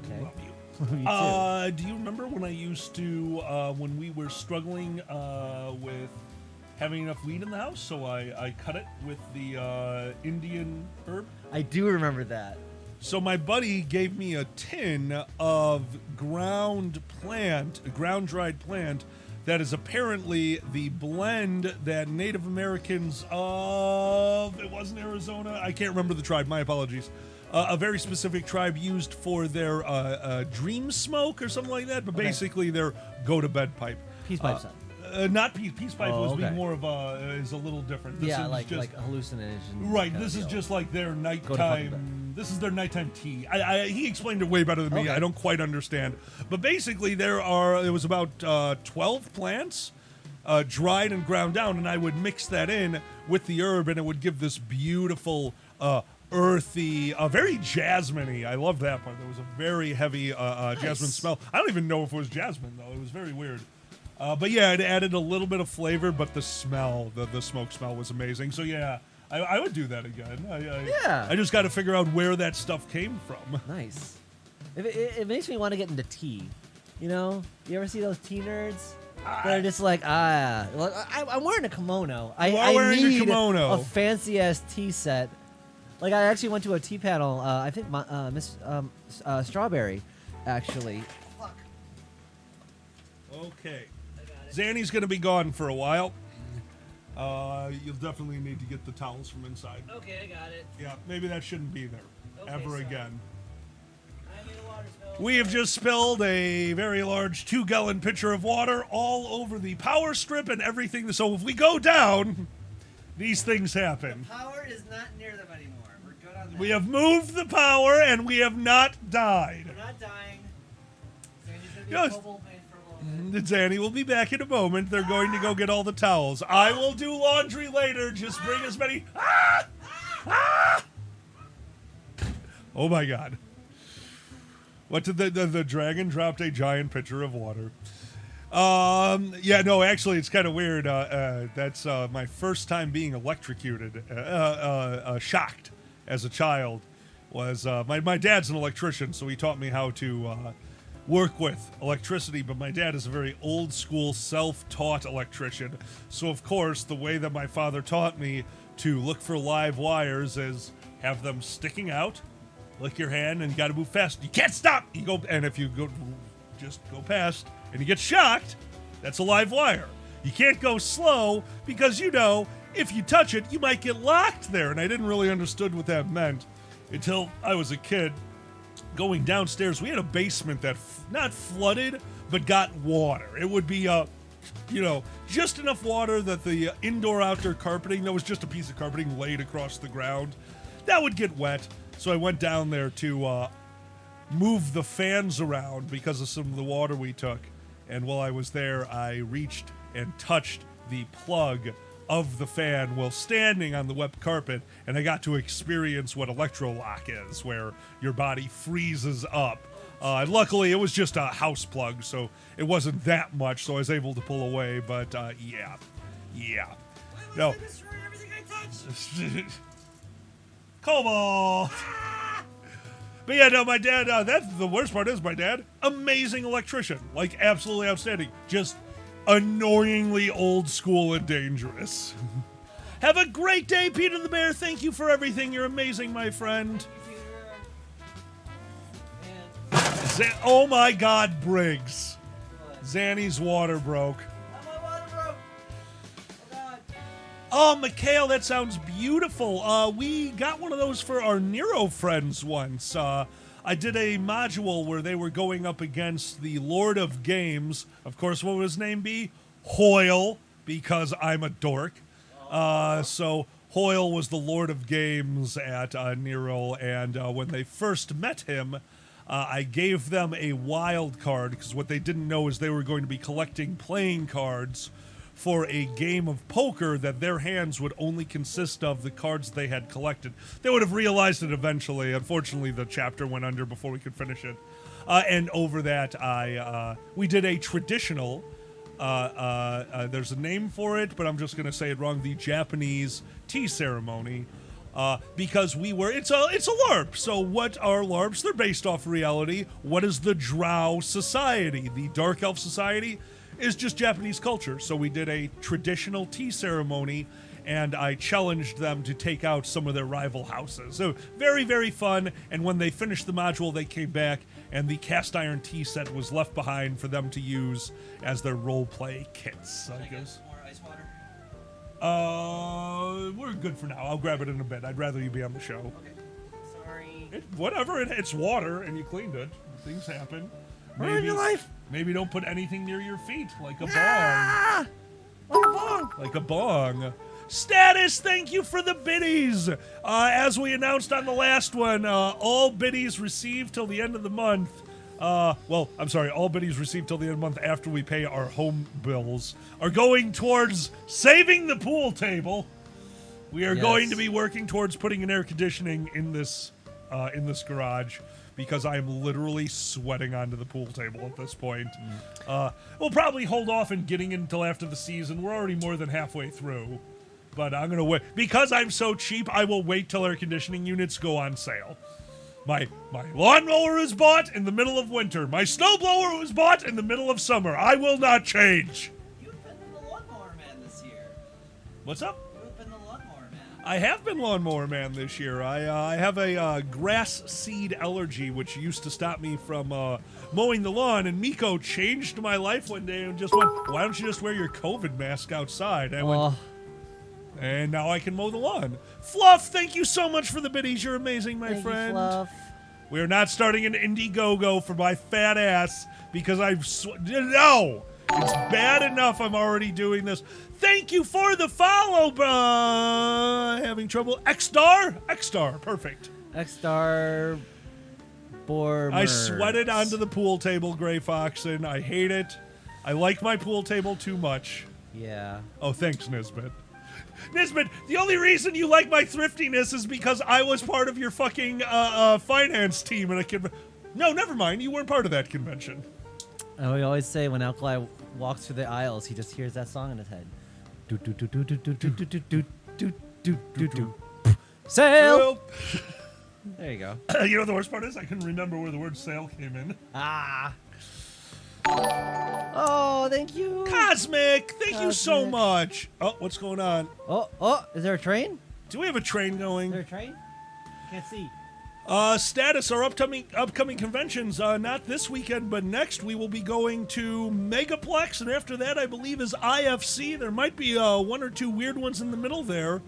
Okay. Love you. Me too. Do you remember when I used to when we were struggling with having enough weed in the house? So I cut it with the Indian herb. I do remember that. So my buddy gave me a tin of ground dried plant. That is apparently the blend that Native Americans of, it wasn't Arizona, I can't remember the tribe, my apologies. A very specific tribe used for their dream smoke or something like that, but basically their go-to-bed pipe. Peace pipe sound. Not peace pipe was okay. more of is a little different. This Yeah, is like just, hallucination. right, kind this of is deal. just like their Go to fucking nighttime. This is their nighttime tea. He explained it way better than me. Okay. I don't quite understand. But basically, there was about 12 plants dried and ground down, and I would mix that in with the herb, and it would give this beautiful, earthy, very jasmine-y. I love that part. There was a very heavy jasmine smell. I don't even know if it was jasmine, though. It was very weird. But yeah, it added a little bit of flavor, but the smell, the smoke smell was amazing. So yeah, I would do that again. I just got to figure out where that stuff came from. Nice. It makes me want to get into tea. You know? You ever see those tea nerds? They're just like, well, I'm wearing a kimono. You are I wearing a need kimono. a fancy ass tea set. Like I actually went to a tea panel. I think Miss Strawberry, actually. Okay. Zanny's gonna be gone for a while. You'll definitely need to get the towels from inside. Okay, I got it. Yeah, maybe that shouldn't be there ever sorry. again. I need a water spill. We have just spilled a very large 2-gallon pitcher of water all over the power strip and everything. So if we go down, these things happen. Power is not near them anymore. We're good on that. We have moved the power and we have not died. We're not dying. Sandy's gonna be Yes. a mobile man for a little bit. Zanny will be back in a moment. They're going to go get all the towels. I will do laundry later. Just bring as many. Oh my God. What did the dragon dropped a giant pitcher of water? Yeah, no, actually, it's kind of weird. That's my first time being electrocuted, shocked as a child. Was my dad's an electrician, so he taught me how to work with electricity. But my dad is a very old school, self-taught electrician. So of course, the way that my father taught me to look for live wires is have them sticking out. Lick your hand and you got to move fast. You can't stop. You go, and if you go, just go past and you get shocked, that's a live wire. You can't go slow because if you touch it, you might get locked there. And I didn't really understood what that meant until I was a kid. Going downstairs, we had a basement that not flooded but got water. It would be just enough water that the indoor-outdoor carpeting, that was just a piece of carpeting laid across the ground, that would get wet. So I went down there to move the fans around because of some of the water we took. And while I was there, I reached and touched the plug of the fan while standing on the wet carpet, and I got to experience what electrolock is, where your body freezes up. And luckily, it was just a house plug, so it wasn't that much, so I was able to pull away, but yeah. No. Cobalt! But yeah, no, my dad, that's the worst part is my dad, amazing electrician. Like, absolutely outstanding. Just annoyingly old school and dangerous. Have a great day, Peter the Bear. Thank you for everything. You're amazing, my friend. Oh my God, Briggs. Zanny's water broke. Oh, Mikhail, that sounds beautiful. We got one of those for our Nero friends once. I did a module where they were going up against the Lord of Games. Of course, what would his name be? Hoyle, because I'm a dork. So Hoyle was the Lord of Games at Nero, and when they first met him, I gave them a wild card, because what they didn't know is they were going to be collecting playing cards for a game of poker that their hands would only consist of the cards they had collected. They would have realized it eventually. Unfortunately, the chapter went under before we could finish it. And over that, we did a traditional, there's a name for it, but I'm just going to say it wrong, the Japanese tea ceremony. Because it's a LARP. So what are LARPs? They're based off reality. What is the Drow Society? The Dark Elf Society is just Japanese culture. So we did a traditional tea ceremony, and I challenged them to take out some of their rival houses. So very, very fun. And when they finished the module, they came back, and the cast iron tea set was left behind for them to use as their role play kits, I guess. More ice water? We're good for now. I'll grab it in a bit. I'd rather you be on the show. Okay. Sorry. It's water, and you cleaned it. Things happen. Ruin your life. Maybe don't put anything near your feet, like a bong. Ah! Like a bong. Like a bong. Status, thank you for the biddies. As we announced on the last one, all biddies received till the end of the month. All biddies received till the end of the month after we pay our home bills are going towards saving the pool table. We are going to be working towards putting an air conditioning in this garage, because I am literally sweating onto the pool table at this point. We'll probably hold off on getting it until after the season. We're already more than halfway through. But I'm going to wait. Because I'm so cheap, I will wait till air conditioning units go on sale. My lawnmower was bought in the middle of winter. My snowblower was bought in the middle of summer. I will not change. You've been the lawnmower man this year. What's up? You've been the lawnmower man. I have been lawnmower man this year. I have a grass seed allergy, which used to stop me from mowing the lawn. And Miko changed my life one day and just went, "Why don't you just wear your COVID mask outside?" I went, and now I can mow the lawn. Fluff, thank you so much for the biddies. You're amazing, my friend. Fluff. We are not starting an Indiegogo for my fat ass because no, it's bad enough I'm already doing this. Thank you for the follow, having trouble. X-Star, perfect. X-Star, I sweated onto the pool table, Gray Foxen. I hate it. I like my pool table too much. Yeah. Oh, thanks, Nisbet. Nisbet, the only reason you like my thriftiness is because I was part of your fucking finance team at a convention. No, never mind. You weren't part of that convention. We always say when Alkali walks through the aisles, he just hears that song in his head. Do do do do do do do do do do do do do. Sail. There you go. You know what the worst part is? I couldn't remember where the word sail came in. Oh, thank you. Cosmic, thank you so much. Oh, what's going on? Oh, is there a train? Do we have a train going? Is there a train? I can't see. Status, our upcoming conventions, not this weekend, but next we will be going to Megaplex, and after that I believe is IFC. There might be one or two weird ones in the middle there.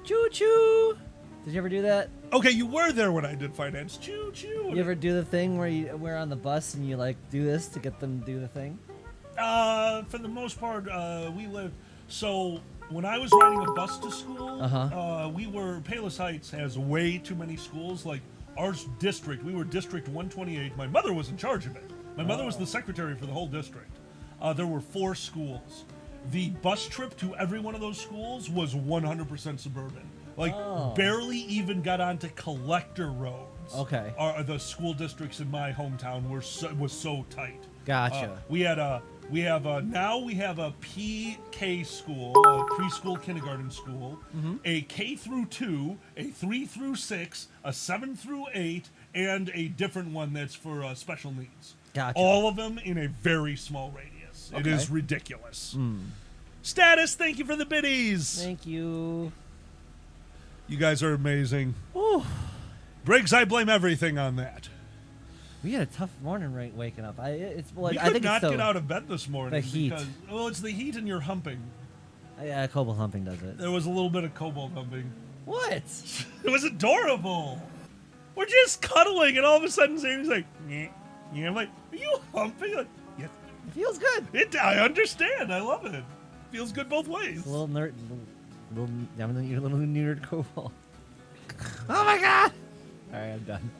Choo-choo. Did you ever do that? Okay, you were there when I did finance. Choo-choo. You ever do the thing where we're on the bus and you like do this to get them to do the thing? For the most part, we lived... So... When I was riding a bus to school, Palos Heights has way too many schools. Like, our district, we were District 128. My mother was in charge of it. My mother was the secretary for the whole district. There were 4 schools. The bus trip to every one of those schools was 100% suburban. Like, barely even got onto collector roads. Okay. The school districts in my hometown was so tight. Gotcha. We have a PK school, a preschool kindergarten school, a K through 2, a 3 through 6, a 7 through 8, and a different one that's for special needs. Gotcha. All of them in a very small radius. Okay. It is ridiculous. Status, thank you for the biddies. Thank you. You guys are amazing. Ooh. Briggs, I blame everything on that. We had a tough morning waking up. You could not get out of bed this morning. The heat. Because, well, it's the heat and you're humping. Yeah, kobold humping does it. There was a little bit of kobold humping. What? It was adorable. We're just cuddling, and all of a sudden, Sam's like, "Nyeh." Yeah, I'm like, "Are you humping?" Like, yes. It feels good. I understand. I love it. Feels good both ways. It's a little nerd, little nerd kobold. Oh my god! All right, I'm done.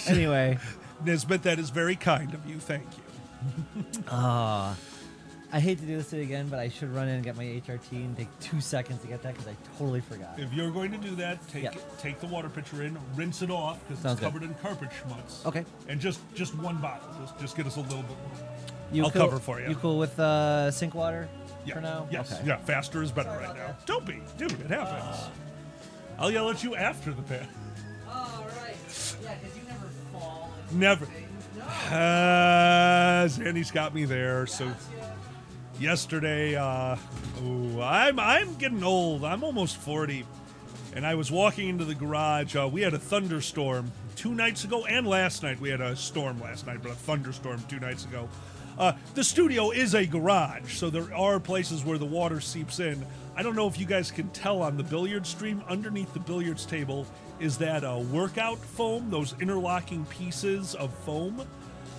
Anyway. Nisbet, that is very kind of you. Thank you. I hate to do this again, but I should run in and get my HRT and take 2 seconds to get that because I totally forgot. If you're going to do that, take the water pitcher in, rinse it off because it's covered in carpet schmutz. Okay. And just one bottle. Just get us a little bit more. I'll cover for you. You cool with sink water for now? Yes. Okay. Yeah, faster is better right now. Don't be. Dude, it happens. I'll yell at you after the pan. Oh, right. Yeah, because you never fall. Never. Zandy's got me there. So yesterday, I'm getting old. I'm almost 40, and I was walking into the garage. We had a thunderstorm 2 nights ago, and last night we had a storm last night, but a thunderstorm 2 nights ago. The studio is a garage, so there are places where the water seeps in. I don't know if you guys can tell on the billiard stream. Underneath the billiards table is that workout foam, those interlocking pieces of foam.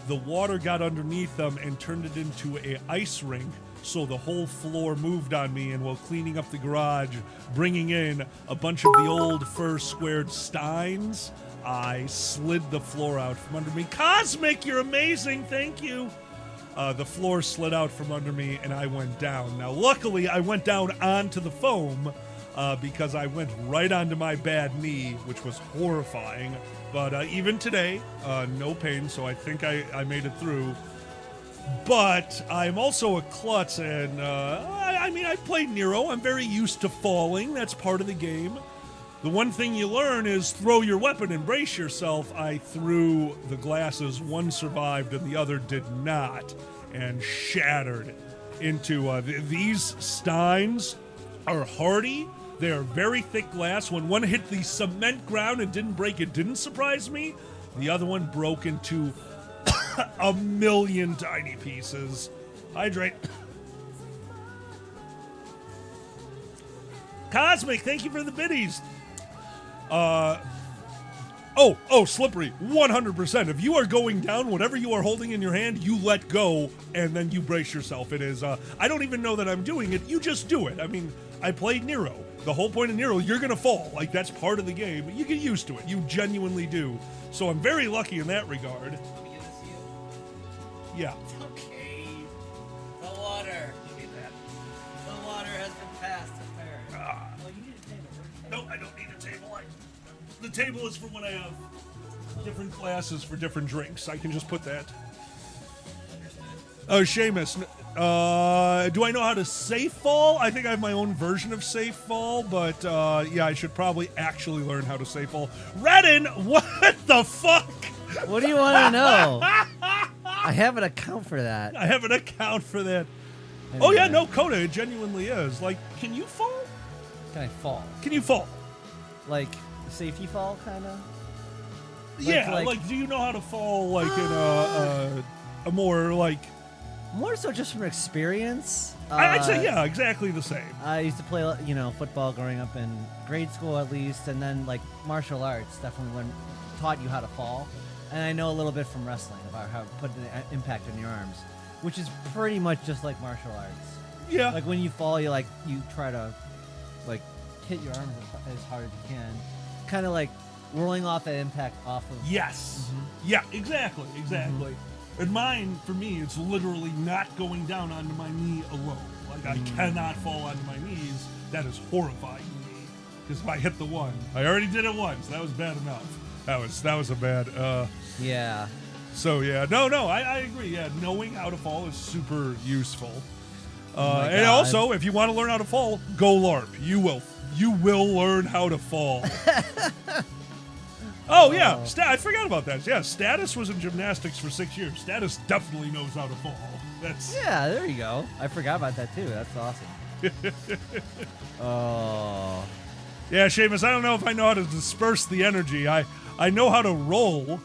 The water got underneath them and turned it into an ice rink, so the whole floor moved on me, and while cleaning up the garage, bringing in a bunch of the old fur squared steins, I slid the floor out from under me. Cosmic, you're amazing, thank you. The floor slid out from under me, and I went down. Now, luckily, I went down onto the foam because I went right onto my bad knee, which was horrifying. But even today, no pain, so I think I made it through. But I'm also a klutz, and I played Nero. I'm very used to falling. That's part of the game. The one thing you learn is throw your weapon and brace yourself. I threw the glasses. One survived and the other did not, and shattered into these steins are hardy. They are very thick glass. When one hit the cement ground and didn't break, it didn't surprise me. The other one broke into a million tiny pieces. Hydrate. Cosmic, thank you for the biddies. Slippery, 100%. If you are going down, whatever you are holding in your hand, you let go, and then you brace yourself. It is, I don't even know that I'm doing it. You just do it. I mean, I played Nero. The whole point of Nero, you're going to fall. Like, that's part of the game. You get used to it. You genuinely do. So I'm very lucky in that regard. Yeah. Okay. The water. The water has been passed. No, I don't need a table. The table is for when I have different glasses for different drinks. I can just put that. Oh, Seamus. Do I know how to safe fall? I think I have my own version of safe fall, but yeah, I should probably actually learn how to safe fall. Redden, what the fuck? What do you want to know? I have an account for that. I have an account for that. Oh yeah, no, Coda, it genuinely is. Like, can you fall? Can I fall? Can you fall? Like safety fall, kind of? Yeah, like, do you know how to fall, like, in a more, like... More so just from experience. I'd say, yeah, exactly the same. I used to play, football growing up in grade school at least, and then, like, martial arts definitely taught you how to fall. And I know a little bit from wrestling about how to put an impact on your arms, which is pretty much just like martial arts. Yeah. Like, when you fall, you try to, like, hit your arms as hard as you can. Kind of like rolling off that impact off of... Yes. Mm-hmm. Yeah, exactly. Mm-hmm. And mine, for me, it's literally not going down onto my knee alone. Like, I cannot fall onto my knees. That is horrifying to me. Because if I hit the one, I already did it once. That was bad enough. That was a bad... Yeah. So, yeah. No, I agree. Yeah, knowing how to fall is super useful. And also, if you want to learn how to fall, go LARP. You will learn how to fall. Oh, yeah. I forgot about that. Yeah, Status was in gymnastics for 6 years. Status definitely knows how to fall. Yeah, there you go. I forgot about that, too. That's awesome. Oh. Yeah, Seamus, I don't know if I know how to disperse the energy. I know how to roll.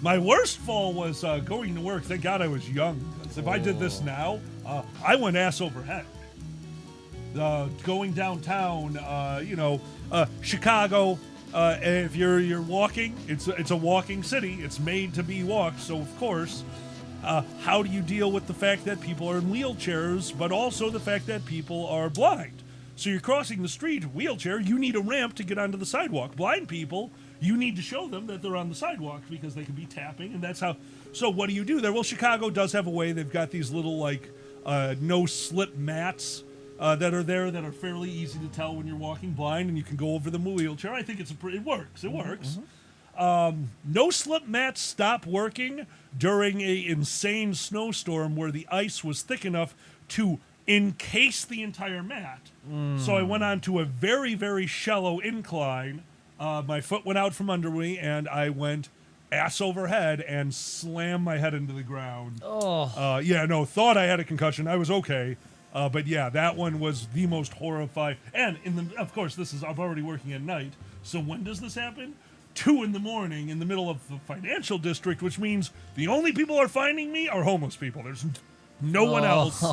My worst fall was going to work. Thank God I was young. If I did this now, I went ass over head. Going downtown, Chicago. If you're walking, it's a walking city. It's made to be walked. So of course, how do you deal with the fact that people are in wheelchairs, but also the fact that people are blind? So you're crossing the street, wheelchair. You need a ramp to get onto the sidewalk. Blind people, you need to show them that they're on the sidewalk because they can be tapping, and that's how. So what do you do there? Well, Chicago does have a way. They've got these little no-slip mats that are there that are fairly easy to tell when you're walking blind, and you can go over them with a wheelchair. I think it works. It works. No-slip mats stop working during a insane snowstorm where the ice was thick enough to encase the entire mat. So I went on to a very, very shallow incline. My foot went out from under me, and I went ass over head and slammed my head into the ground. Thought I had a concussion. I was okay. But yeah, that one was the most horrifying. And of course, I'm already working at night. So when does this happen? 2 in the morning in the middle of the financial district, which means the only people are finding me are homeless people. There's no one else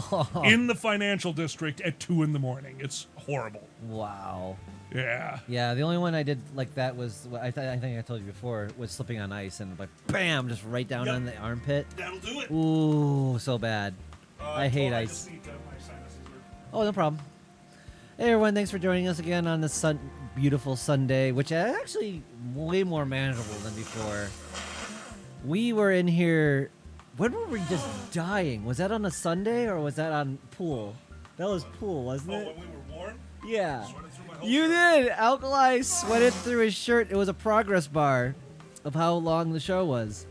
in the financial district at 2 in the morning. It's horrible. Wow. Yeah. Yeah, the only one I did like that was, I think I told you before, was slipping on ice and like, bam, just right down on the armpit. That'll do it. Ooh, so bad. I hate ice. Oh, no problem. Hey, everyone, thanks for joining us again on this beautiful Sunday, which is actually way more manageable than before. We were in here... When were we just dying? Was that on a Sunday or was that on pool? That was pool, wasn't it? When we were born? Yeah. You did! Alkali sweated through his shirt. It was a progress bar of how long the show was.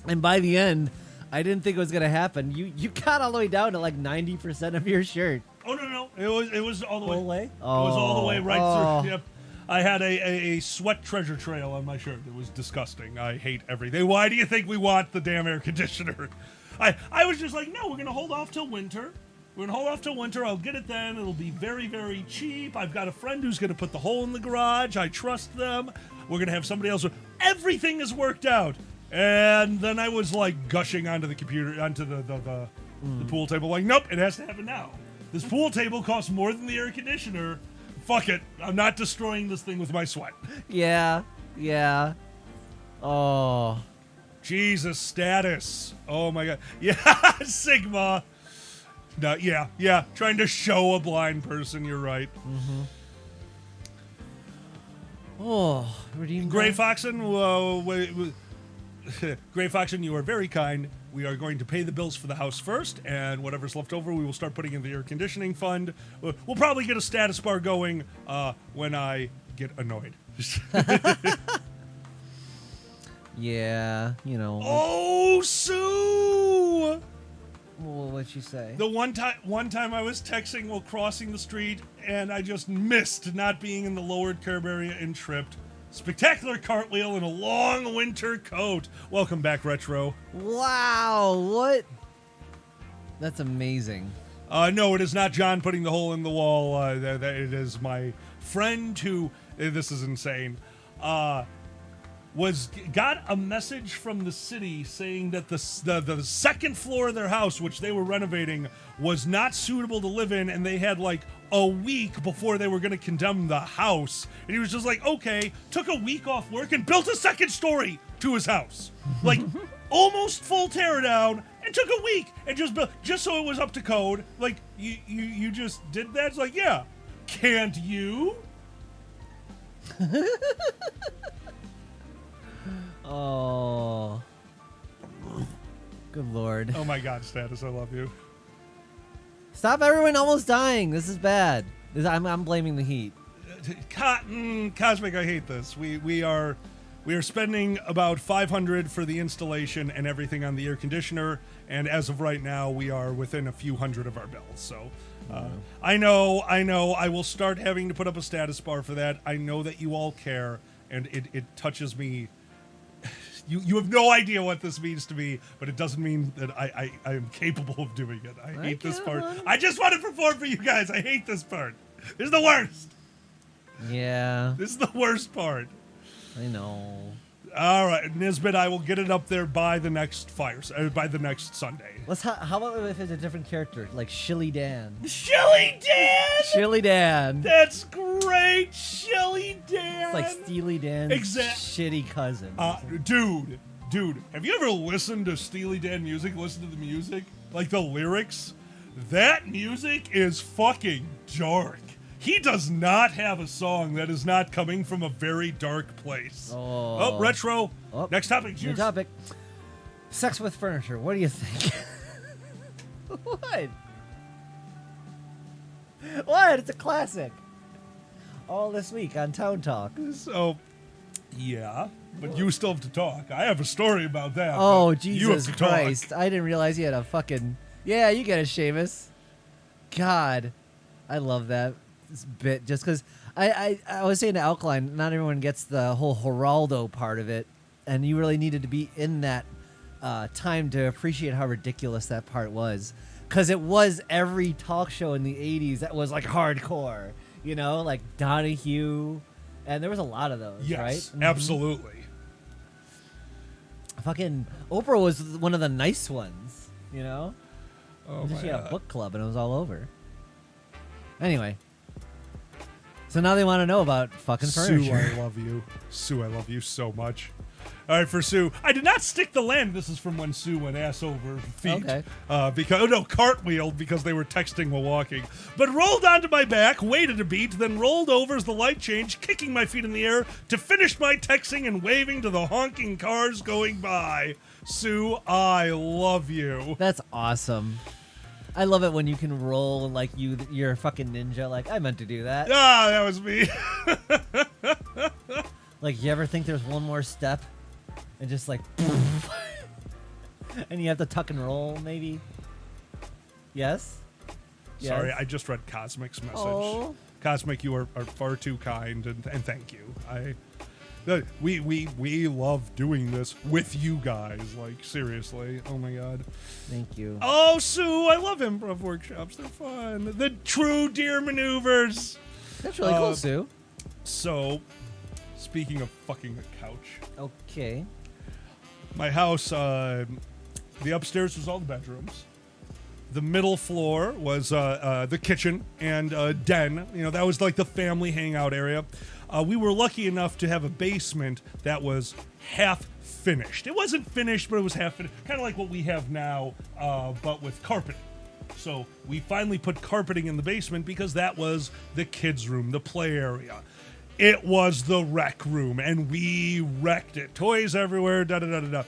And by the end, I didn't think it was going to happen. You got all the way down to like 90% of your shirt. Oh, no. It was all the way. Whole way? It was all the way right through. Yep. I had a sweat treasure trail on my shirt. It was disgusting. I hate everything. Why do you think we want the damn air conditioner? I was just like, no, we're going to hold off till winter. We're going to hold off till winter. I'll get it then. It'll be very, very cheap. I've got a friend who's going to put the hole in the garage. I trust them. We're going to have somebody else. Everything is worked out. And then I was like gushing onto the computer, onto the pool table. Like, nope, it has to happen now. This pool table costs more than the air conditioner. Fuck it. I'm not destroying this thing with my sweat. Yeah. Oh. Jesus, status. Oh my god. Yeah, Sigma. No, yeah. Trying to show a blind person. You're right. Mm-hmm. Oh, redeem Gray Foxen, Gray Foxen, you are very kind. We are going to pay the bills for the house first, and whatever's left over, we will start putting in the air conditioning fund. We'll probably get a status bar going when I get annoyed. Yeah, you know. Oh, Sue! Well, what'd she say? The one time I was texting while crossing the street, and I just missed not being in the lowered curb area and tripped. Spectacular cartwheel in a long winter coat. Welcome back, Retro. Wow, what? That's amazing. No, it is not John putting the hole in the wall. It is my friend who, this is insane, got a message from the city saying that the second floor of their house, which they were renovating, was not suitable to live in, and they had like a week before they were going to condemn the house. And he was just like, okay, took a week off work and built a second story to his house. Like, almost full tear down, and took a week and just built, just so it was up to code. Like, you just did that? It's like, yeah. Can't you? Oh. Good lord. Oh my god, Status, I love you. Stop everyone almost dying. This is bad. I'm blaming the heat. Cosmic, I hate this. We are spending about $500 for the installation and everything on the air conditioner, and as of right now, we are within a few hundred of our bills. So, I know. I will start having to put up a status bar for that. I know that you all care, and it touches me. You have no idea what this means to me, but it doesn't mean that I am capable of doing it. I hate this part. I just want to perform for you guys. I hate this part. This is the worst. Yeah. This is the worst part. I know. All right, Nisbet, I will get it up there by the next by the next Sunday. How about if it's a different character, like Shilly Dan? Shilly Dan! Shilly Dan. That's great, Shilly Dan. It's like Steely Dan's shitty cousin. Dude, have you ever listened to Steely Dan music? Listen to the music, like the lyrics. That music is fucking dark. He does not have a song that is not coming from a very dark place. Oh, Retro. Oh, next topic. New topic. Sex with furniture. What do you think? What? What? It's a classic. All this week on Town Talk. So, yeah, but you still have to talk. I have a story about that. Oh, Jesus Christ. I didn't realize you had a fucking... Yeah, you get it, Seamus. God. I love that bit just because I was saying to Alkaline, not everyone gets the whole Geraldo part of it, and you really needed to be in that time to appreciate how ridiculous that part was, because it was every talk show in the 80s that was like hardcore, you know, like Donahue, and there was a lot of those. Yes, right? Mm-hmm. Absolutely. Fucking Oprah was one of the nice ones, you know. Oh, she had a book club and it was all over. Anyway, so now they want to know about fucking furniture. Sue, I love you. Sue, I love you so much. All right, for Sue, I did not stick the land. This is from when Sue went ass over feet. Okay. Cartwheeled because they were texting while walking. But rolled onto my back, waited a beat, then rolled over as the light changed, kicking my feet in the air to finish my texting and waving to the honking cars going by. Sue, I love you. That's awesome. I love it when you can roll like you're a fucking ninja. Like, I meant to do that. Ah, that was me. Like, you ever think there's one more step and just like and you have to tuck and roll maybe? Yes? Sorry, I just read Cosmic's message. Oh, Cosmic, you are far too kind, and thank you. We love doing this with you guys. Like, seriously. Oh, my God. Thank you. Oh, Sue, I love improv workshops. They're fun. The true deer maneuvers. That's really cool, Sue. So, speaking of fucking a couch. Okay. My house, the upstairs was all the bedrooms. The middle floor was the kitchen and den. You know, that was like the family hangout area. We were lucky enough to have a basement that was half finished. It wasn't finished, but it was half finished. Kind of like what we have now, but with carpeting. So we finally put carpeting in the basement because that was the kids' room, the play area. It was the rec room, and we wrecked it. Toys everywhere, da-da-da-da-da.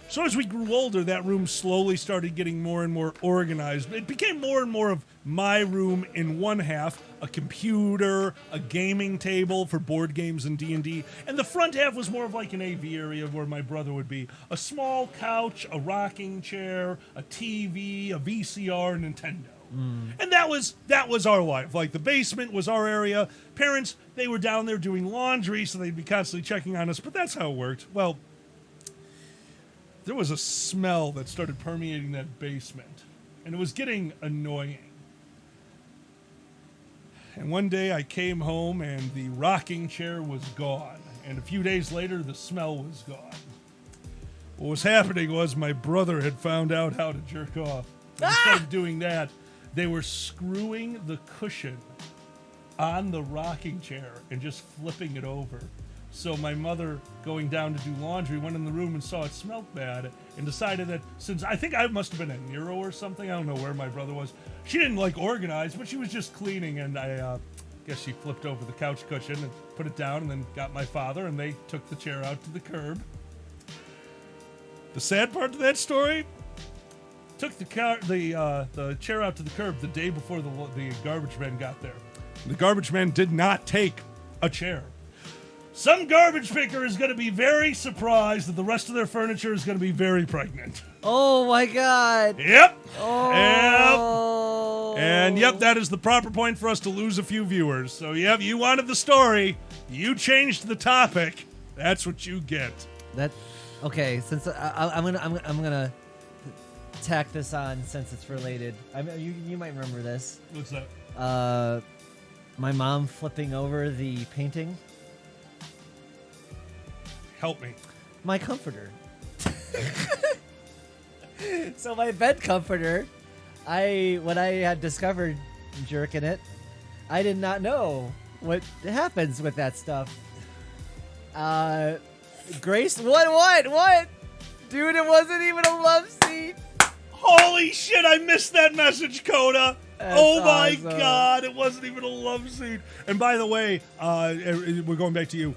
So as we grew older, that room slowly started getting more and more organized. It became more and more of my room in one half, a computer, a gaming table for board games and D&D, and the front half was more of like an AV area where my brother would be. A small couch, a rocking chair, a TV, a VCR, Nintendo. And that was our life. Like, the basement was our area. Parents, they were down there doing laundry, so they'd be constantly checking on us, but that's how it worked. Well, there was a smell that started permeating that basement, and it was getting annoying. And one day I came home, and the rocking chair was gone, and a few days later, the smell was gone. What was happening was my brother had found out how to jerk off. Instead of doing that, they were screwing the cushion on the rocking chair and just flipping it over. So my mother, going down to do laundry, went in the room and saw it smelled bad and decided that, since I think I must have been at Nero or something, I don't know where my brother was. She didn't like organize, but she was just cleaning, and I guess she flipped over the couch cushion and put it down, and then got my father, and they took the chair out to the curb. The sad part of that story, took the chair out to the curb the day before the garbage men got there. The garbage men did not take a chair. Some garbage picker is going to be very surprised that the rest of their furniture is going to be very pregnant. Oh my God. Yep. Oh. Yep. And yep, that is the proper point for us to lose a few viewers. So yep, you wanted the story, you changed the topic. That's what you get. Okay. Since I'm gonna tack this on since it's related. You might remember this. What's that? My mom flipping over the painting. Help me. My comforter. So my bed comforter, when I had discovered jerking it, I did not know what happens with that stuff. Grace, what? Dude, it wasn't even a love seat. Holy shit, I missed that message, Coda. That's oh my awesome. God, it wasn't even a love scene. And by the way, we're going back to you.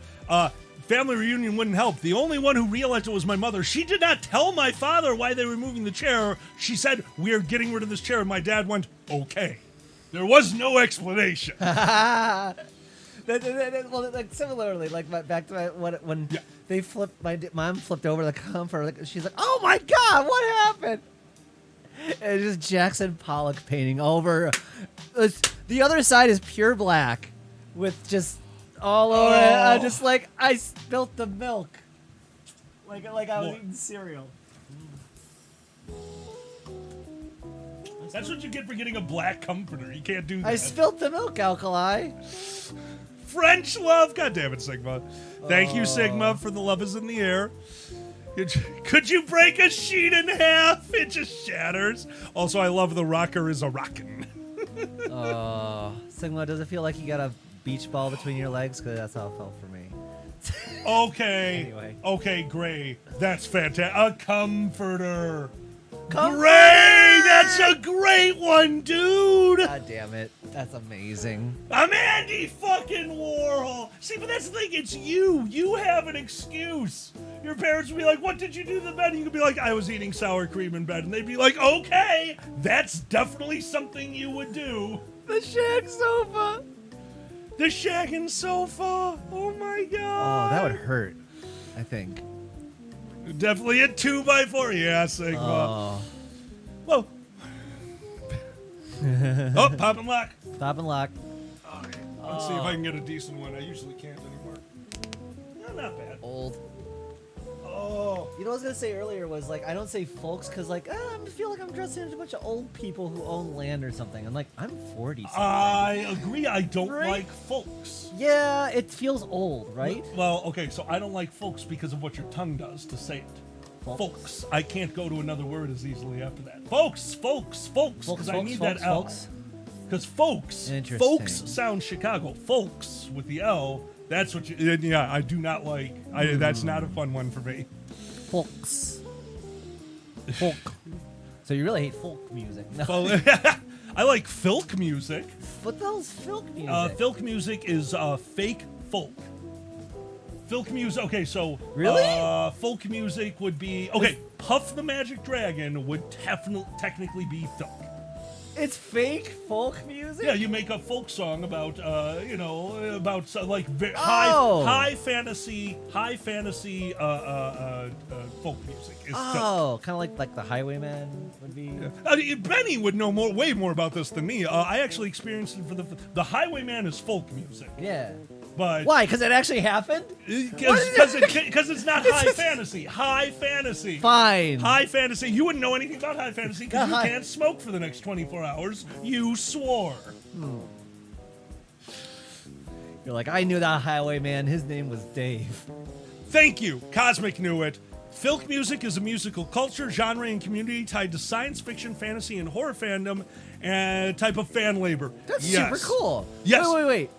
Family reunion wouldn't help. The only one who realized it was my mother. She did not tell my father why they were moving the chair. She said, "We are getting rid of this chair." And my dad went, "Okay." There was no explanation. Well, like similarly, like back to when they flipped, my mom flipped over the comforter. Like, she's like, "Oh my God, what happened?" And it's just Jackson Pollock painting over. The other side is pure black with just all over it. I'm just like, I spilt the milk. Like I was eating cereal. That's what you get for getting a black comforter. You can't do that. I spilt the milk, Alkali. French love. God damn it, Sigma. Thank you, Sigma, for the love is in the air. Could you break a sheet in half? It just shatters. Also, I love the rocker is a rockin'. Sigma, does it feel like you got a beach ball between your legs? Because that's how it felt for me. Okay. Anyway. Okay, Gray. That's fantastic. A comforter. Gray! That's a great one, dude! God damn it. That's amazing. I'm Andy fucking Warhol! See, but that's the thing, it's you. You have an excuse. Your parents would be like, "What did you do to the bed?" And you could be like, "I was eating sour cream in bed." And they'd be like, "Okay, that's definitely something you would do." The shag sofa. The shagging sofa. Oh my God. Oh, that would hurt, I think. Definitely a 2x4. Yeah, Sigma. Oh. Whoa. Oh, pop and lock. Pop and lock. Okay. Let's see if I can get a decent one. I usually can't anymore. No, not bad. Old. Oh. You know what I was gonna say earlier was like I don't say folks because like I feel like I'm dressing as a bunch of old people who own land or something. I'm like I'm 40. I agree. I don't like folks. Yeah, it feels old, right? Well, okay, so I don't like folks because of what your tongue does to say it. Folks. I can't go to another word as easily after that. Folks. Because I need that L. Because folks sound Chicago. Folks with the L. That's what you. Yeah, I do not like. That's not a fun one for me. Folks. Folk. So you really hate folk music? No. I like filk music. What the hell is filk music? Filk music is fake folk. Filk music. Okay, so really, folk music would be okay. Puff the Magic Dragon would technically be filk. It's fake folk music. Yeah, you make a folk song about, about like high fantasy folk music. Is folk. Kind of like the Highwayman would be. Yeah. Benny would know way more about this than me. I actually experienced it for the Highwayman is folk music. Yeah. But why? Because it actually happened? Because it's not high fantasy. High fantasy. Fine. High fantasy. You wouldn't know anything about high fantasy because you can't smoke for the next 24 hours. You swore. You're like, I knew that Highwayman. His name was Dave. Thank you. Cosmic knew it. Filk music is a musical culture, genre, and community tied to science fiction, fantasy, and horror fandom and type of fan labor. That's super cool. Yes. Wait.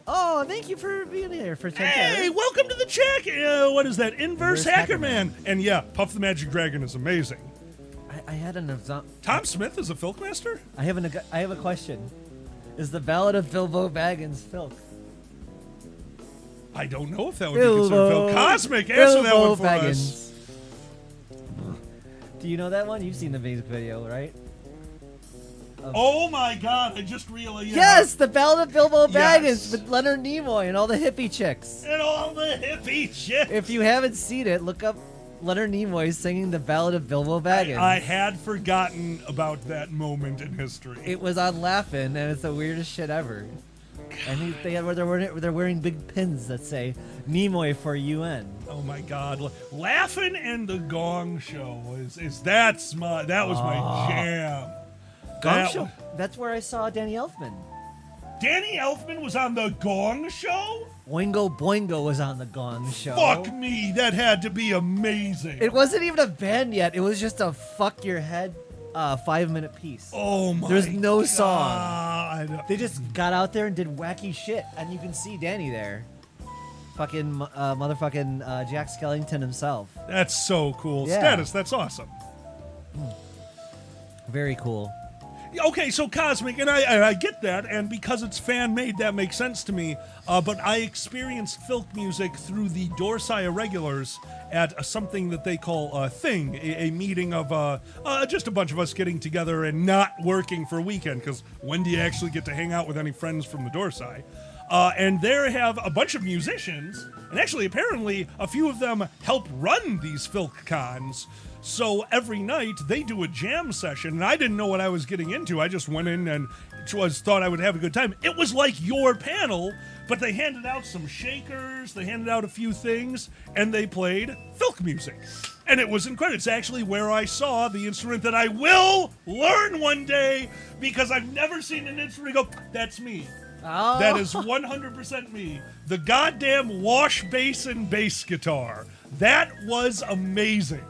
Oh, thank you for being here for 10 Hey, welcome to the check. What is that? Inverse Hacker Man. And yeah, Puff the Magic Dragon is amazing. I had an Tom Smith is a filk master? I have a question. Is the Ballad of Bilbo Baggins filk? I don't know if that would be considered filk. Cosmic, answer that one for us. Do you know that one? You've seen the music video, right? Oh my God! I just realized. Yeah. Yes, the Ballad of Bilbo Baggins with Leonard Nimoy and all the hippie chicks. And all the hippie chicks. If you haven't seen it, look up Leonard Nimoy singing the Ballad of Bilbo Baggins. I had forgotten about that moment in history. It was on Laugh-In, and it's the weirdest shit ever. And they're wearing big pins that say Nimoy for UN. Oh my God! Laughing and the Gong Show that was my jam. Gong Show. That's where I saw Danny Elfman. Danny Elfman was on the Gong Show? Oingo Boingo was on the Gong Show. Fuck me, that had to be amazing. It wasn't even a band yet. It was just a fuck your head 5-minute piece. Oh my There's no God. song. They just got out there and did wacky shit, and you can see Danny there. Fucking motherfucking Jack Skellington himself. That's so cool. Yeah. Status, that's awesome. Very cool. Okay, so Cosmic, and I get that, and because it's fan-made, that makes sense to me, but I experienced filk music through the Dorsai Irregulars at something that they call a thing, a meeting of just a bunch of us getting together and not working for a weekend, because when do you actually get to hang out with any friends from the Dorsai? And there have a bunch of musicians, and actually, apparently, a few of them help run these filk cons. So every night they do a jam session, and I didn't know what I was getting into. I just went in and thought I would have a good time. It was like your panel, but they handed out some shakers, they handed out a few things, and they played filk music. And it was incredible. It's actually where I saw the instrument that I will learn one day, because I've never seen an instrument go, that's me. Oh. That is 100% me. The goddamn wash basin bass guitar. That was amazing.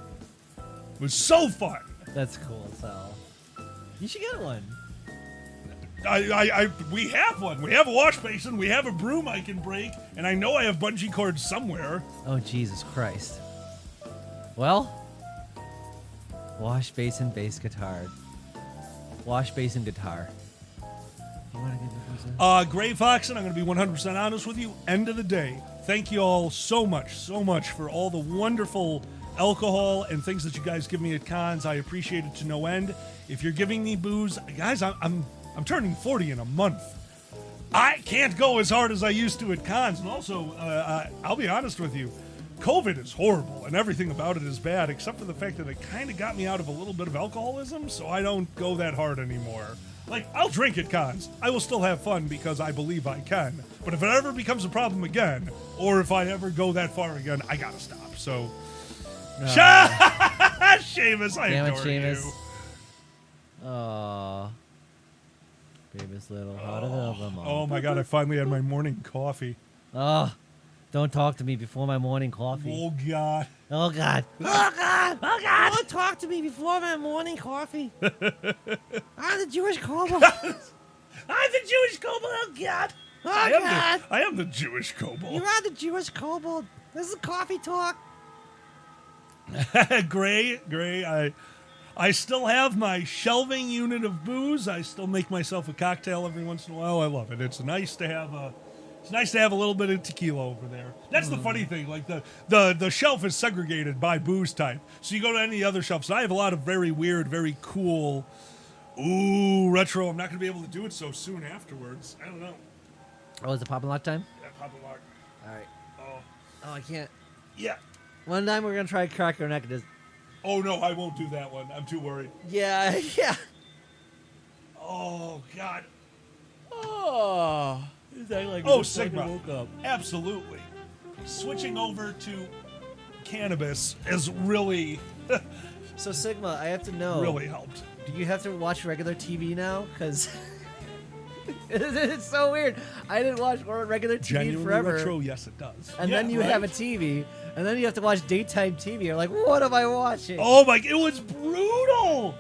It was so fun. That's cool, Sal. You should get one. We have one. We have a wash basin. We have a broom I can break, and I know I have bungee cords somewhere. Oh, Jesus Christ. Well, wash basin bass guitar. Wash basin guitar. You want to give me Gray Fox, and I'm going to be 100% honest with you. End of the day, thank you all so much for all the wonderful alcohol and things that you guys give me at cons. I appreciate it to no end. If you're giving me booze, guys, I'm turning 40 in a month. I can't go as hard as I used to at cons. And also, I'll be honest with you, COVID is horrible and everything about it is bad, except for the fact that it kind of got me out of a little bit of alcoholism, so I don't go that hard anymore. Like, I'll drink at cons. I will still have fun because I believe I can. But if it ever becomes a problem again, or if I ever go that far again, I gotta stop. So, Seamus, I Damn it, adore Seamus. you. Aww. Famous little heart of them all. Oh my god, I finally had my morning coffee. Oh, don't talk to me before my morning coffee. Oh god. Oh god. Oh god. Oh god. Don't talk to me before my morning coffee. I'm the Jewish kobold. I'm the Jewish kobold. Oh god. Oh god. I am the Jewish kobold. You are the Jewish kobold. This is coffee talk. Gray. I still have my shelving unit of booze. I still make myself a cocktail every once in a while. I love it. It's nice to have a little bit of tequila over there. That's the funny thing. Like the shelf is segregated by booze type. So you go to any other shelves. And I have a lot of very weird, very cool. Ooh, retro. I'm not going to be able to do it so soon afterwards. I don't know. Oh, is it popping lock time? Yeah, pop a lock. All right. Oh, I can't. yeah. One time we're gonna try crack your neck. Oh no, I won't do that one. I'm too worried. Yeah. Oh god. Oh. Is that like Sigma. woke up? Absolutely. Switching over to cannabis is really, So Sigma, I have to know. really helped. Do you have to watch regular TV now? Because it's so weird. I didn't watch regular TV Genuinely forever. retro, yes it does. And Yeah, then you right? have a TV, and then you have to watch daytime TV. You're like, what am I watching? Oh my! It was brutal.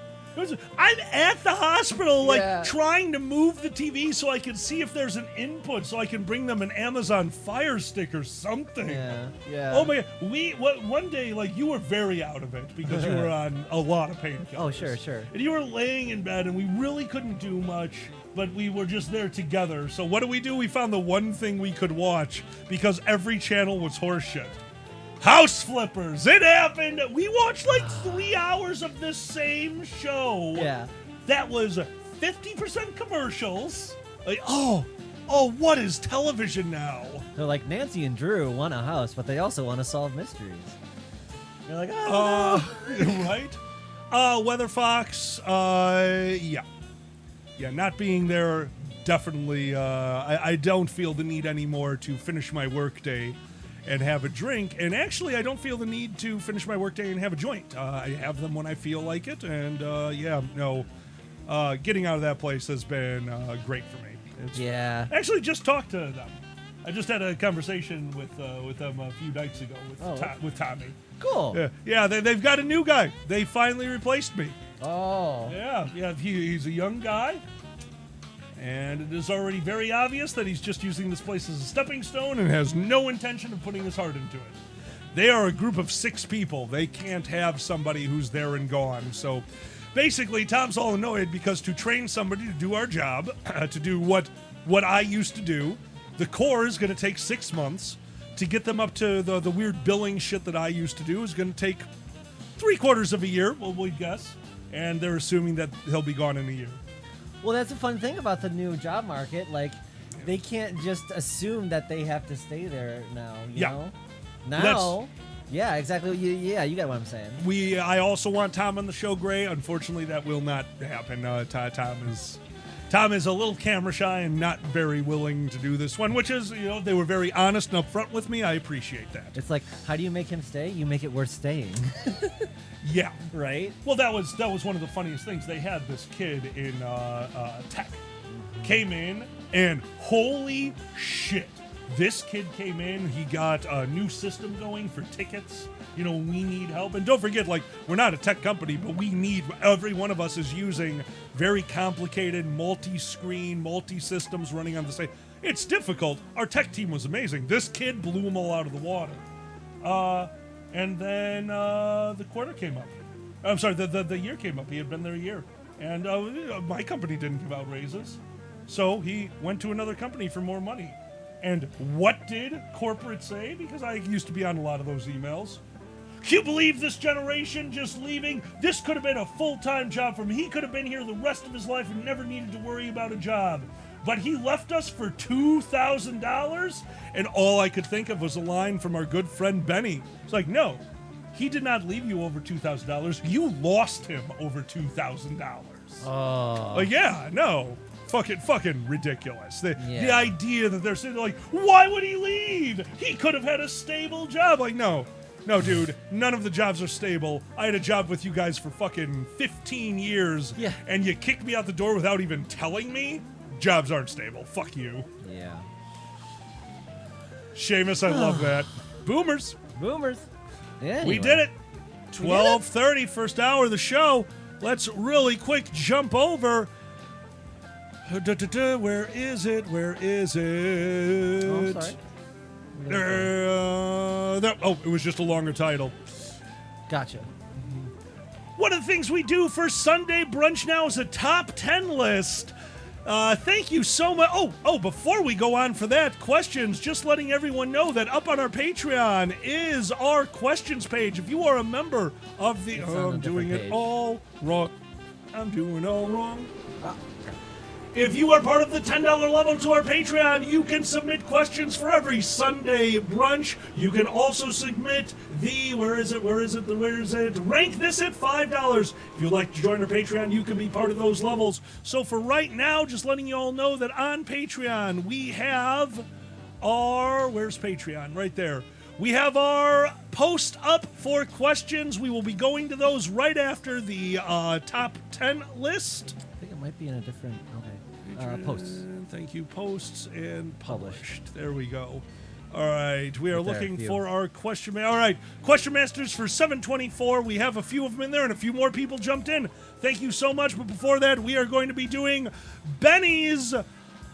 I'm at the hospital, like Yeah. trying to move the TV so I can see if there's an input, so I can bring them an Amazon Fire Stick or something. Yeah. Oh my! One day, like you were very out of it because you were on a lot of painkillers. Oh, sure. And you were laying in bed, and we really couldn't do much, but we were just there together. So what do? We found the one thing we could watch because every channel was horseshit. House Flippers. It happened. We watched like 3 hours of this same show. Yeah. That was 50% commercials. Like, oh, what is television now? They're like, Nancy and Drew want a house, but they also want to solve mysteries. You're like, oh, no. Right? Weather Fox. Yeah, not being there definitely. I don't feel the need anymore to finish my workday and have a drink. And actually, I don't feel the need to finish my workday and have a joint. I have them when I feel like it. And getting out of that place has been great for me. Yeah. Actually, just talked to them. I just had a conversation with them a few nights ago with Tommy. Cool. Yeah. They've got a new guy. They finally replaced me. Oh. Yeah. He's a young guy. And it is already very obvious that he's just using this place as a stepping stone and has no intention of putting his heart into it. They are a group of 6 people. They can't have somebody who's there and gone. So basically, Tom's all annoyed because to train somebody to do our job, to do what I used to do, the core is going to take 6 months. To get them up to the weird billing shit that I used to do is going to take 3/4 of a year, well, we guess. And they're assuming that he'll be gone in a year. Well, that's a fun thing about the new job market. Like, they can't just assume that they have to stay there now, you know? Now, yeah, exactly. You got what I'm saying. I also want Tom on the show, Gray. Unfortunately, that will not happen. Tom is a little camera shy and not very willing to do this one, which is, they were very honest and upfront with me. I appreciate that. It's like, how do you make him stay? You make it worth staying. Yeah. Right? Well, that was one of the funniest things. They had this kid in tech. Came in, and holy shit. This kid came in, he got a new system going for tickets. We need help. And don't forget, we're not a tech company, but every one of us is using very complicated multi-screen, multi-systems running on the same. It's difficult. Our tech team was amazing. This kid blew them all out of the water. And then the quarter came up. I'm sorry, the year came up. He had been there a year. And my company didn't give out raises. So he went to another company for more money. And what did corporate say? Because I used to be on a lot of those emails. Can you believe this generation just leaving? This could have been a full-time job for him. He could have been here the rest of his life and never needed to worry about a job. But he left us for $2,000? And all I could think of was a line from our good friend Benny. It's like, no, he did not leave you over $2,000. You lost him over $2,000. Oh. Yeah, no. Fucking ridiculous. The idea that they're sitting like, why would he leave? He could have had a stable job. Like, no, dude, none of the jobs are stable. I had a job with you guys for fucking 15 years, and you kicked me out the door without even telling me? Jobs aren't stable. Fuck you. Yeah. Seamus, I love that. Boomers. Yeah. We did it. 12:30, first hour of the show. Let's really quick jump over. Where is it? Oh, I'm sorry. It was just a longer title. Gotcha. One of the things we do for Sunday Brunch now is a top 10 list. Thank you so much. Before we go on for that, questions, just letting everyone know that up on our Patreon is our questions page. If you are a member of the... I'm doing it all wrong. I'm doing all wrong. If you are part of the $10 level to our Patreon, you can submit questions for every Sunday brunch. You can also submit the, where is it? Rank this at $5. If you'd like to join our Patreon, you can be part of those levels. So for right now, just letting you all know that on Patreon, we have our, where's Patreon? Right there. We have our post up for questions. We will be going to those right after the top 10 list. I think it might be in a different, posts. Thank you, posts and published. There we go. All right, we are looking for our question. All right, question masters for 724. We have a few of them in there, and a few more people jumped in. Thank you so much. But before that, we are going to be doing Benny's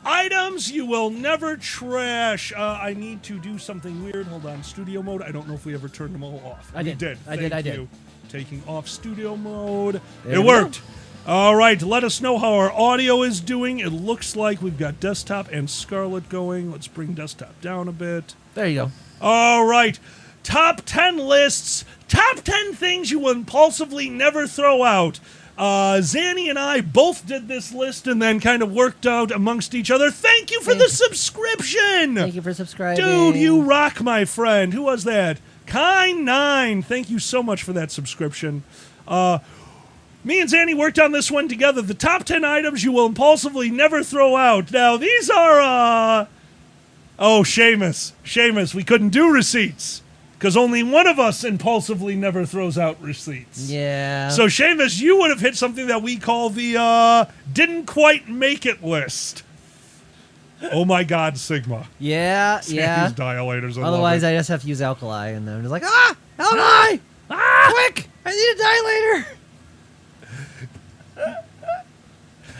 items you will never trash. I need to do something weird. Hold on, studio mode. I don't know if we ever turned them all off. I did. I did. Taking off studio mode. There It we worked. go. All right, let us know how our audio is doing. It looks like we've got desktop and Scarlet going. Let's bring desktop down a bit. There you go. All right, top 10 lists. Top 10 things you will impulsively never throw out. Zanny and I both did this list and then kind of worked out amongst each other. Thank you for the subscription. Thank you for subscribing. Dude, you rock, my friend. Who was that? Kind9. Thank you so much for that subscription. Me and Zanny worked on this one together. The top 10 items you will impulsively never throw out. Now, these are, Seamus, we couldn't do receipts. Because only one of us impulsively never throws out receipts. Yeah. So, Seamus, you would have hit something that we call the, didn't quite make it list. Oh my God, Sigma. Yeah. These dilators. Otherwise, I just have to use alkali, and then it's like, alkali! Quick! I need a dilator!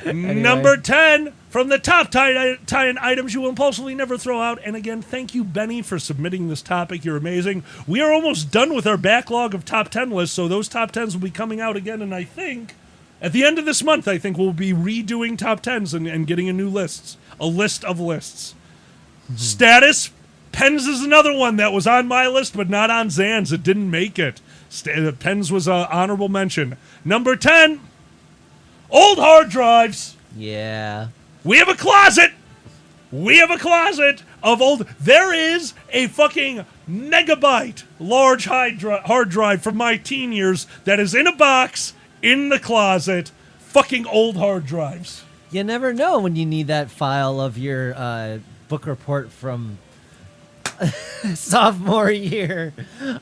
Anyway. Number 10 from the top 10 items you will impulsively never throw out. And again, thank you, Benny, for submitting this topic. You're amazing. We are almost done with our backlog of top 10 lists, so those top 10s will be coming out again. And I think at the end of this month, I think we'll be redoing top 10s and getting a new list of lists. Status, Pens is another one that was on my list, but not on Zan's. It didn't make it. Pens was an honorable mention. Number 10. Old hard drives. Yeah. We have a closet. Of old. There is a fucking megabyte large hard drive from my teen years that is in a box in the closet. Fucking old hard drives. You never know when you need that file of your book report from sophomore year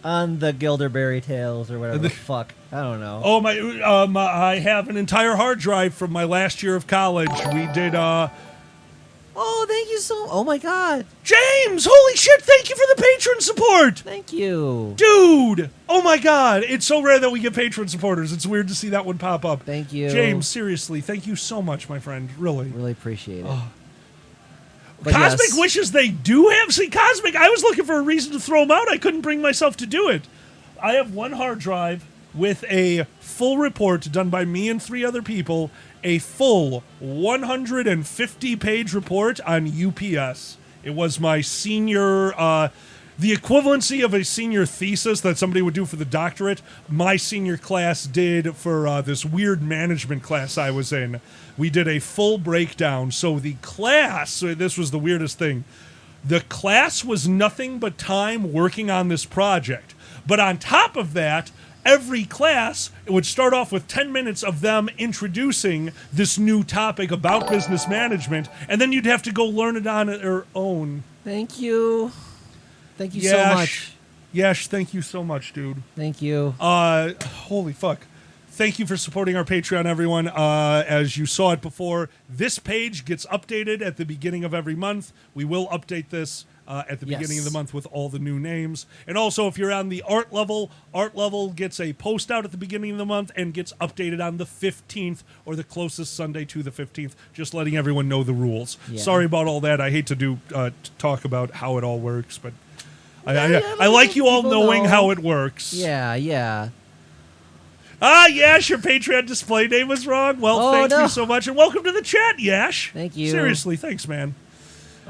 on the Gilderberry Tales or whatever the fuck. I don't know. Oh my! I have an entire hard drive from my last year of college. We did. Oh, thank you so. Oh my God, James! Holy shit! Thank you for the patron support. Thank you, dude. Oh my God! It's so rare that we get patron supporters. It's weird to see that one pop up. Thank you, James. Seriously, thank you so much, my friend. Really appreciate it. But Cosmic wishes they do have. See, Cosmic, I was looking for a reason to throw them out. I couldn't bring myself to do it. I have one hard drive with a full report done by me and 3 other people, a full 150-page report on UPS. It was my senior, the equivalency of a senior thesis that somebody would do for the doctorate. My senior class did for this weird management class I was in. We did a full breakdown. So the class, so this was the weirdest thing. The class was nothing but time working on this project. But on top of that, every class would start off with 10 minutes of them introducing this new topic about business management, and then you'd have to go learn it on your own. Thank you. Thank you so much. Yash, thank you so much, dude. Thank you. Holy fuck. Thank you for supporting our Patreon, everyone. As you saw it before, this page gets updated at the beginning of every month. We will update this at the beginning of the month with all the new names. And also, if you're on the art level gets a post out at the beginning of the month and gets updated on the 15th or the closest Sunday to the 15th, just letting everyone know the rules. Yeah. Sorry about all that. I hate to talk about how it all works, but I like you all knowing how it works. Yeah. Yash, your Patreon display name was wrong. Well, thank you so much, and welcome to the chat, Yash. Thank you. Seriously, thanks, man.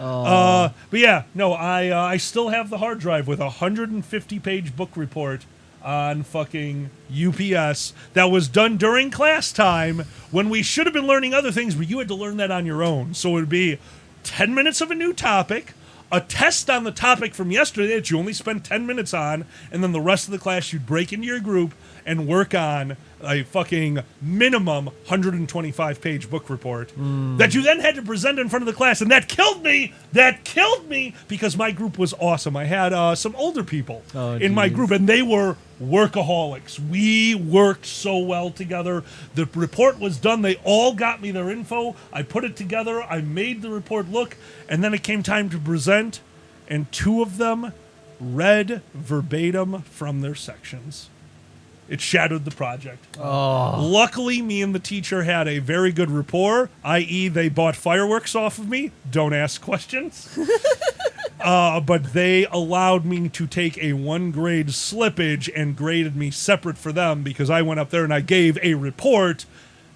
Oh. But yeah, no, I still have the hard drive with a 150-page book report on fucking UPS that was done during class time when we should have been learning other things, but you had to learn that on your own. So it would be 10 minutes of a new topic, a test on the topic from yesterday that you only spent 10 minutes on, and then the rest of the class you'd break into your group and work on a fucking minimum 125-page book report that you then had to present in front of the class, and that killed me. That killed me because my group was awesome. I had some older people in my group, and they were workaholics. We worked so well together. The report was done. They all got me their info. I put it together. I made the report look, and then it came time to present, and two of them read verbatim from their sections. It shattered the project. Oh. Luckily, me and the teacher had a very good rapport, i.e. they bought fireworks off of me. Don't ask questions. But they allowed me to take a 1-grade slippage and graded me separate for them because I went up there and I gave a report.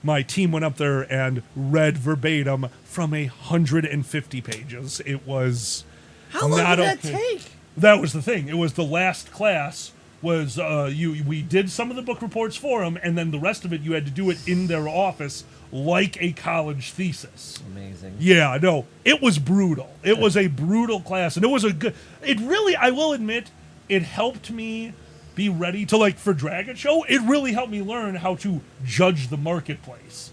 My team went up there and read verbatim from 150 pages. It was How long not did that okay. take? That was the thing. It was the last class. We did some of the book reports for them, and then the rest of it you had to do it in their office like a college thesis. Amazing. Yeah, no, it was brutal. It was a brutal class, and it was a good. It really, I will admit, it helped me be ready to for Dragon Show. It really helped me learn how to judge the marketplace.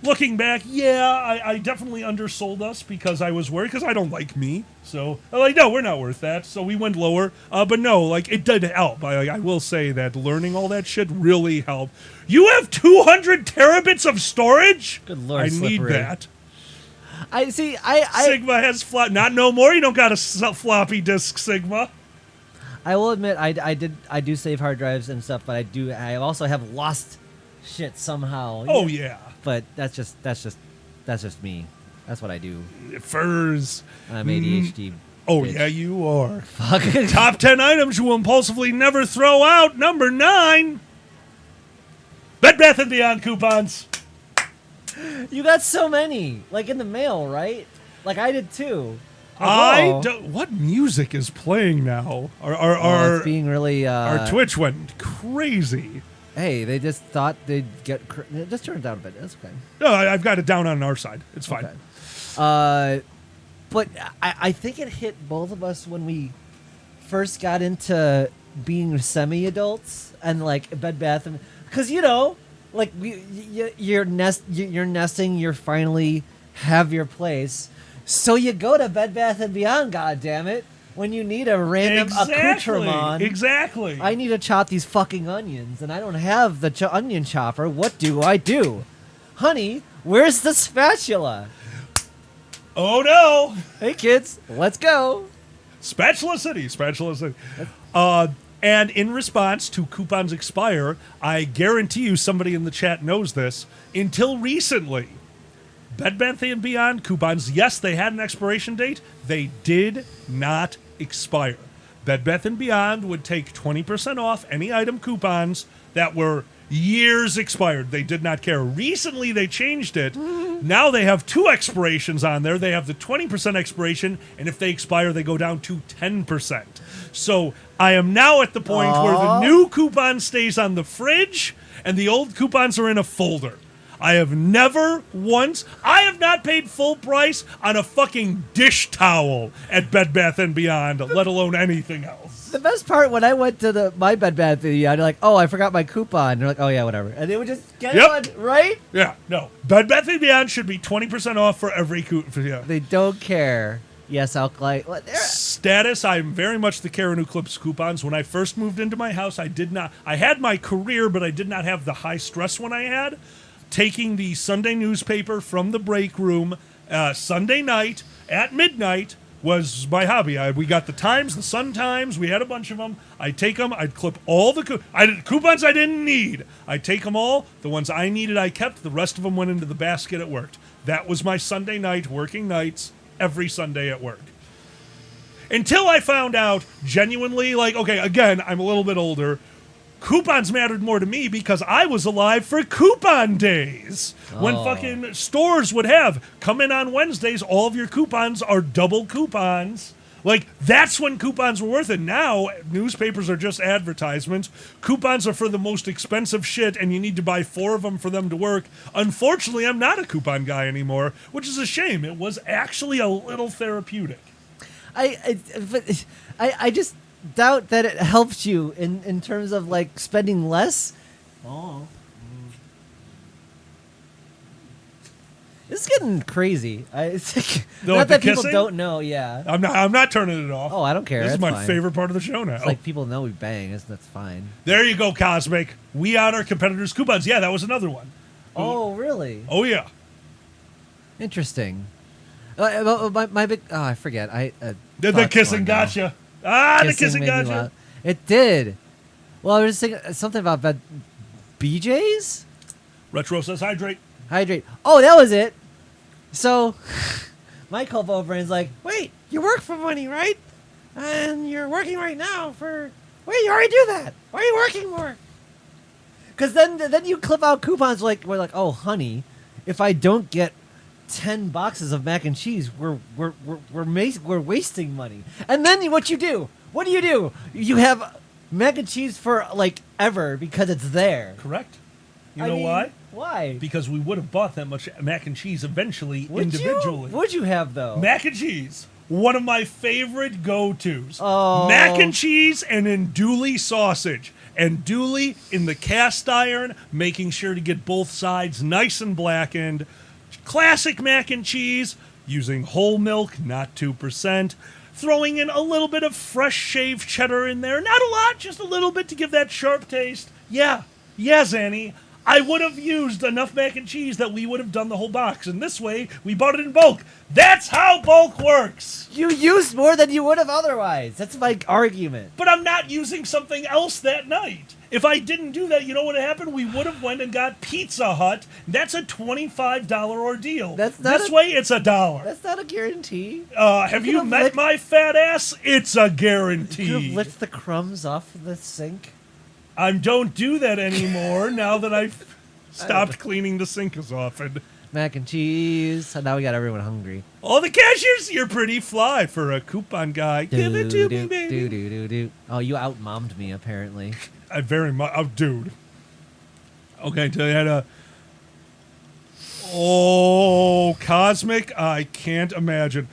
Looking back, I definitely undersold us because I was worried because I don't like me. So I'm no, we're not worth that. So we went lower. But no, it did help. I will say that learning all that shit really helped. You have 200 terabits of storage? Good Lord, I Slippery. need that. I Sigma has not no more. You don't got a floppy disk, Sigma. I will admit I do save hard drives and stuff, but I also have lost shit somehow. Oh yeah. But that's just me. That's what I do. Furs. I'm ADHD. Oh bitch. yeah, you are. Fuck. Top 10 items you will impulsively never throw out. Number 9. Bed Bath & Beyond coupons. You got so many, in the mail, right? I did too. What music is playing now? It's being really. Our Twitch went crazy. Hey, they just thought they'd get. Just turn it down a bit. That's okay. No, I've got it down on our side. It's fine. Okay. But I think it hit both of us when we first got into being semi-adults and Bed Bath, because you're nesting. You're finally have your place, so you go to Bed Bath & Beyond. God damn it! When you need a random accoutrement. Exactly. I need to chop these fucking onions, and I don't have the onion chopper. What do I do? Honey, where's the spatula? Oh, no. Hey, kids, let's go. Spatula City. And in response to coupons expire, I guarantee you somebody in the chat knows this, until recently, Bed Bath & Beyond coupons, yes, they had an expiration date. They did not expire. Bed Bath & Beyond would take 20% off any item coupons that were years expired. They did not care. Recently, they changed it. Now they have 2 expirations on there. They have the 20% expiration, and if they expire, they go down to 10%. So I am now at the point where the new coupon stays on the fridge, and the old coupons are in a folder. I have never once, I have not paid full price on a fucking dish towel at Bed Bath & Beyond, let alone anything else. The best part, when I went to my Bed Bath & Beyond, they're like, oh, I forgot my coupon. They're like, oh, yeah, whatever. And they would just get one, right? Yeah, no. Bed Bath & Beyond should be 20% off for every coupon. Yeah. They don't care. Yes, Alkali. Status, I'm very much the Karen who clips coupons. When I first moved into my house, I had my career, but I did not have the high stress one I had. Taking the Sunday newspaper from the break room Sunday night at midnight was my hobby. We got the Times, the Sun Times. We had a bunch of them. I'd take them. I'd clip all the coupons I didn't need. I'd take them all. The ones I needed, I kept. The rest of them went into the basket at work. That was my Sunday night, working nights, every Sunday at work. Until I found out genuinely, like, okay, again, I'm a little bit older. Coupons mattered more to me because I was alive for coupon days. When fucking stores would have, come in on Wednesdays, all of your coupons are double coupons. Like, that's when coupons were worth it. Now, newspapers are just advertisements. Coupons are for the most expensive shit, and you need to buy 4 of them for them to work. Unfortunately, I'm not a coupon guy anymore, which is a shame. It was actually a little therapeutic. I just doubt that it helps you in terms of, like, spending less. Oh. This is getting crazy. Not that people don't know. Yeah, I'm not turning it off. Oh, I don't care. This is That's my fine. favorite part of the show now. It's like people know we bang. That's fine. There you go, Cosmic. We honor competitors' coupons. Yeah, that was another one. Oh, really? Oh, yeah. Interesting. My big. Oh, I forget. The kissing gotcha. The kissing gotcha. It did. Well, I was just thinking something about BJ's. Retro says hydrate. Hydrate. Oh, that was it. So, Mike called over and is like, wait, you work for money, right? And you're working right now for... Wait, you already do that. Why are you working more? Because then you clip out coupons we're like, oh, honey, if I don't get 10 boxes of mac and cheese, we're wasting money. And then what you do? What do? You have mac and cheese for, like, ever because it's there. Correct. You know why? Why? Because we would have bought that much mac and cheese eventually, individually. Would you have, though? Mac and cheese. One of my favorite go-tos. Oh. Mac and cheese and andouille sausage. Andouille in the cast iron, making sure to get both sides nice and blackened. Classic mac and cheese, using whole milk, not 2%. Throwing in a little bit of fresh shaved cheddar in there. Not a lot, just a little bit to give that sharp taste. Yeah, Zanny. I would have used enough mac and cheese that we would have done the whole box. And this way, we bought it in bulk. That's how bulk works. You used more than you would have otherwise. That's my argument. But I'm not using something else that night. If I didn't do that, you know what happened? We would have went and got Pizza Hut. That's a $25 ordeal. This way, it's $1. That's not a guarantee. Have you met my fat ass? It's a guarantee. You could have licked the crumbs off the sink. I don't do that anymore now that I've stopped cleaning the sink as often. Mac and cheese. Now we got everyone hungry. Oh, the cashiers, you're pretty fly for a coupon guy. Give it to me, baby. Oh, you out-mommed me, apparently. I very much. Oh, dude. Okay, until you had a... Oh, Cosmic, I can't imagine.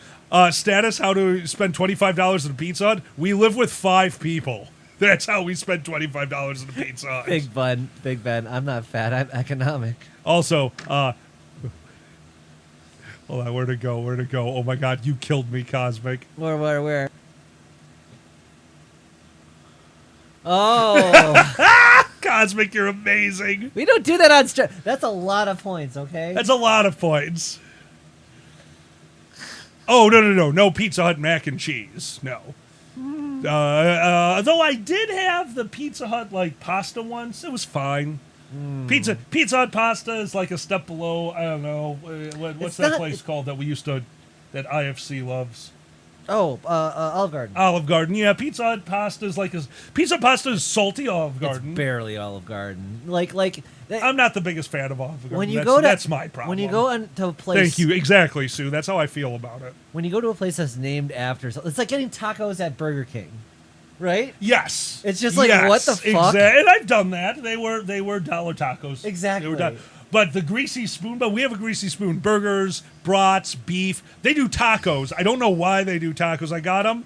Status, how to spend $25 at a Pizza Hut? We live with 5 people. That's how we spend $25 at a Pizza Hut. Big Ben. I'm not fat. I'm economic. Also, hold on. Where to go? Oh, my God. You killed me, Cosmic. Where? Oh. Cosmic, you're amazing. We don't do that on stream. That's a lot of points, okay? That's a lot of points. Oh, no. No Pizza Hut mac and cheese. No. Though I did have the Pizza Hut like pasta once, it was fine. Pizza Hut pasta is like a step below. I don't know what's that place called that that IFC loves. Oh, Olive Garden. Olive Garden, yeah. Pizza Hut pasta is pizza pasta is salty Olive Garden. It's barely Olive Garden. Like I'm not the biggest fan of Olive Garden. When you that's my problem. When you go into a place, thank you, exactly, Sue. That's how I feel about it. When you go to a place that's named after, it's like getting tacos at Burger King, right? Yes. It's just like what the fuck. And I've done that. They were dollar tacos. Exactly. But the greasy spoon, but we have a greasy spoon. Burgers, brats, beef. They do tacos. I don't know why they do tacos. I got them.